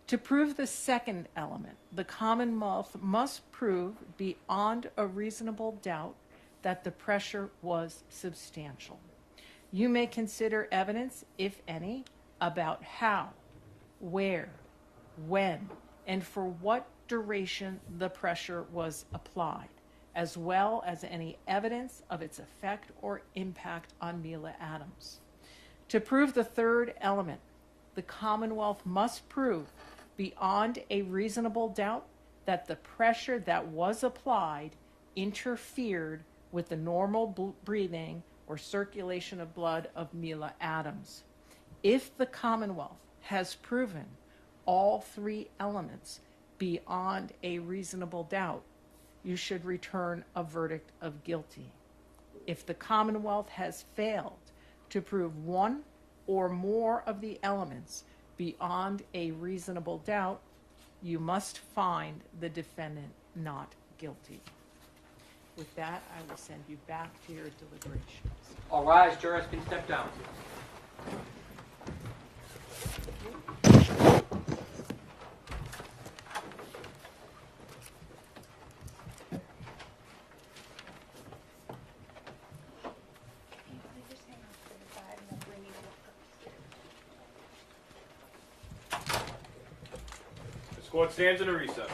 To prove the second element, the Commonwealth must prove beyond a reasonable doubt that the pressure was substantial. You may consider evidence, if any, about how, where, when, and for what duration the pressure was applied, as well as any evidence of its effect or impact on Mila Adams. To prove the third element, the Commonwealth must prove beyond a reasonable doubt that the pressure that was applied interfered with the normal breathing or circulation of blood of Mila Adams. If the Commonwealth has proven all three elements beyond a reasonable doubt, you should return a verdict of guilty. If the Commonwealth has failed to prove one or more of the elements beyond a reasonable doubt, you must find the defendant not guilty. With that, I will send you back to your deliberations. All rise, jurors can step down. This court stands in a recess.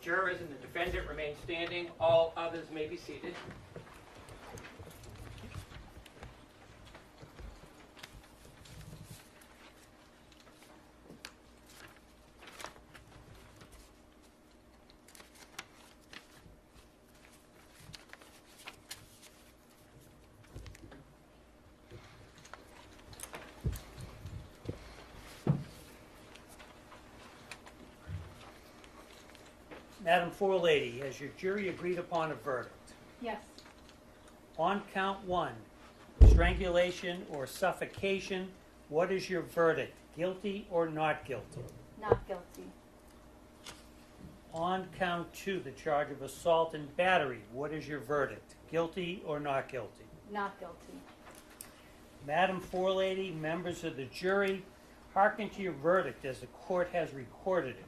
Jurors and the defendant remain standing. All others may be seated. Madam Forelady, has your jury agreed upon a verdict? Yes. On count 1, strangulation or suffocation, what is your verdict? Guilty or not guilty? Not guilty. On count 2, the charge of assault and battery, what is your verdict? Guilty or not guilty? Not guilty. Madam Forelady, members of the jury, hearken to your verdict as the court has recorded it.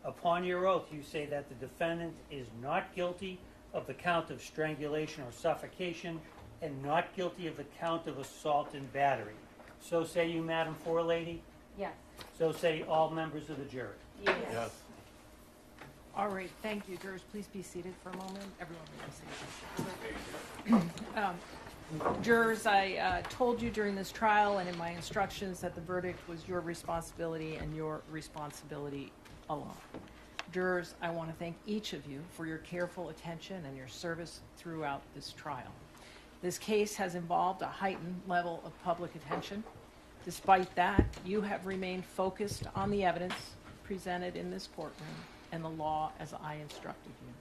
Upon your oath, you say that the defendant is not guilty of the count of strangulation or suffocation and not guilty of the count of assault and battery. So say you, Madam Forelady? Yes. So say all members of the jury? Yes. All right, thank you. Jurors, please be seated for a moment. Everyone be seated. Jurors, I told you during this trial and in my instructions that the verdict was your responsibility and your responsibility alone. Jurors, I want to thank each of you for your careful attention and your service throughout this trial. This case has involved a heightened level of public attention. Despite that, you have remained focused on the evidence presented in this courtroom and the law as I instructed you.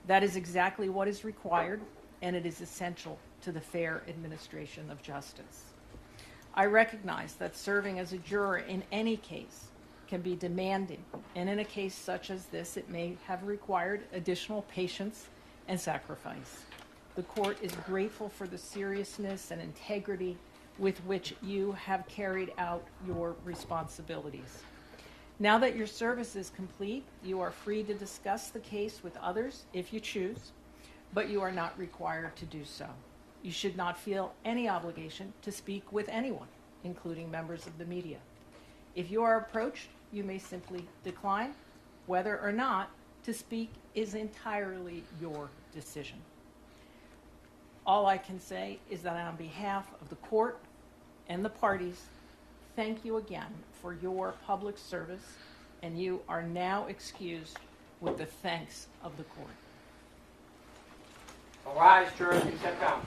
That is exactly what is required, and it is essential to the fair administration of justice. I recognize that serving as a juror in any case can be demanding, and in a case such as this, it may have required additional patience and sacrifice. The court is grateful for the seriousness and integrity with which you have carried out your responsibilities. Now that your service is complete, you are free to discuss the case with others if you choose, but you are not required to do so. You should not feel any obligation to speak with anyone, including members of the media. If you are approached, you may simply decline. Whether or not to speak is entirely your decision. All I can say is that on behalf of the court and the parties, thank you again for your public service, and you are now excused with the thanks of the court. All rise, jurors, and step down.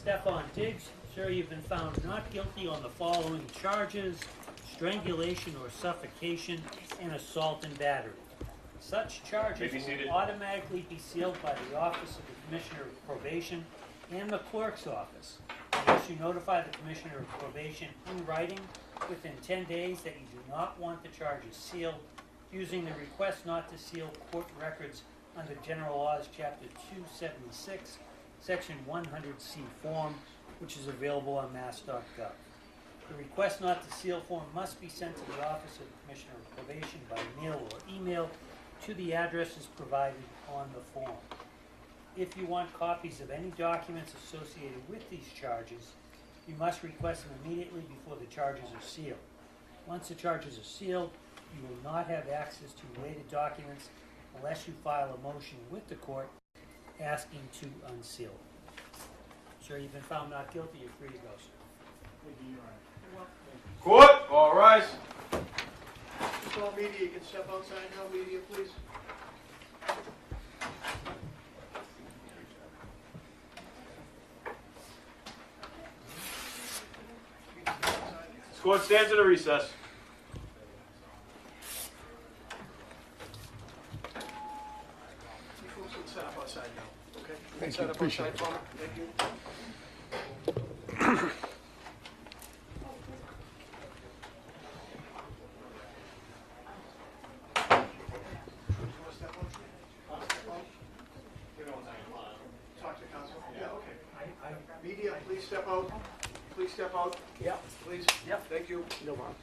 Stefon Diggs, sir, you've been found not guilty on the following charges: strangulation or suffocation and assault and battery. Such charges will automatically be sealed by the Office of the Commissioner of Probation and the Clerk's Office, unless you notify the Commissioner of Probation in writing within 10 days that you do not want the charges sealed, using the request not to seal court records under General Laws, Chapter 276, Section 100C form, which is available on mass.gov. The request not to seal form must be sent to the Office of the Commissioner of Probation by mail or email to the addresses provided on the form. If you want copies of any documents associated with these charges, you must request them immediately before the charges are sealed. Once the charges are sealed, you will not have access to related documents unless you file a motion with the court asking to unseal them. Sir, you've been found not guilty. You're free to go, sir. Thank you, Your Honor. Court, all rise. Just all media, you can step outside now, media, please. This court stands at a recess. You folks can set up outside now, okay? Thank Set you, up appreciate outside it. for me. Thank you. Talk to counsel? Yeah, okay. Media, please step out. Please step out. Yeah. Please. Yeah. Thank you. No problem.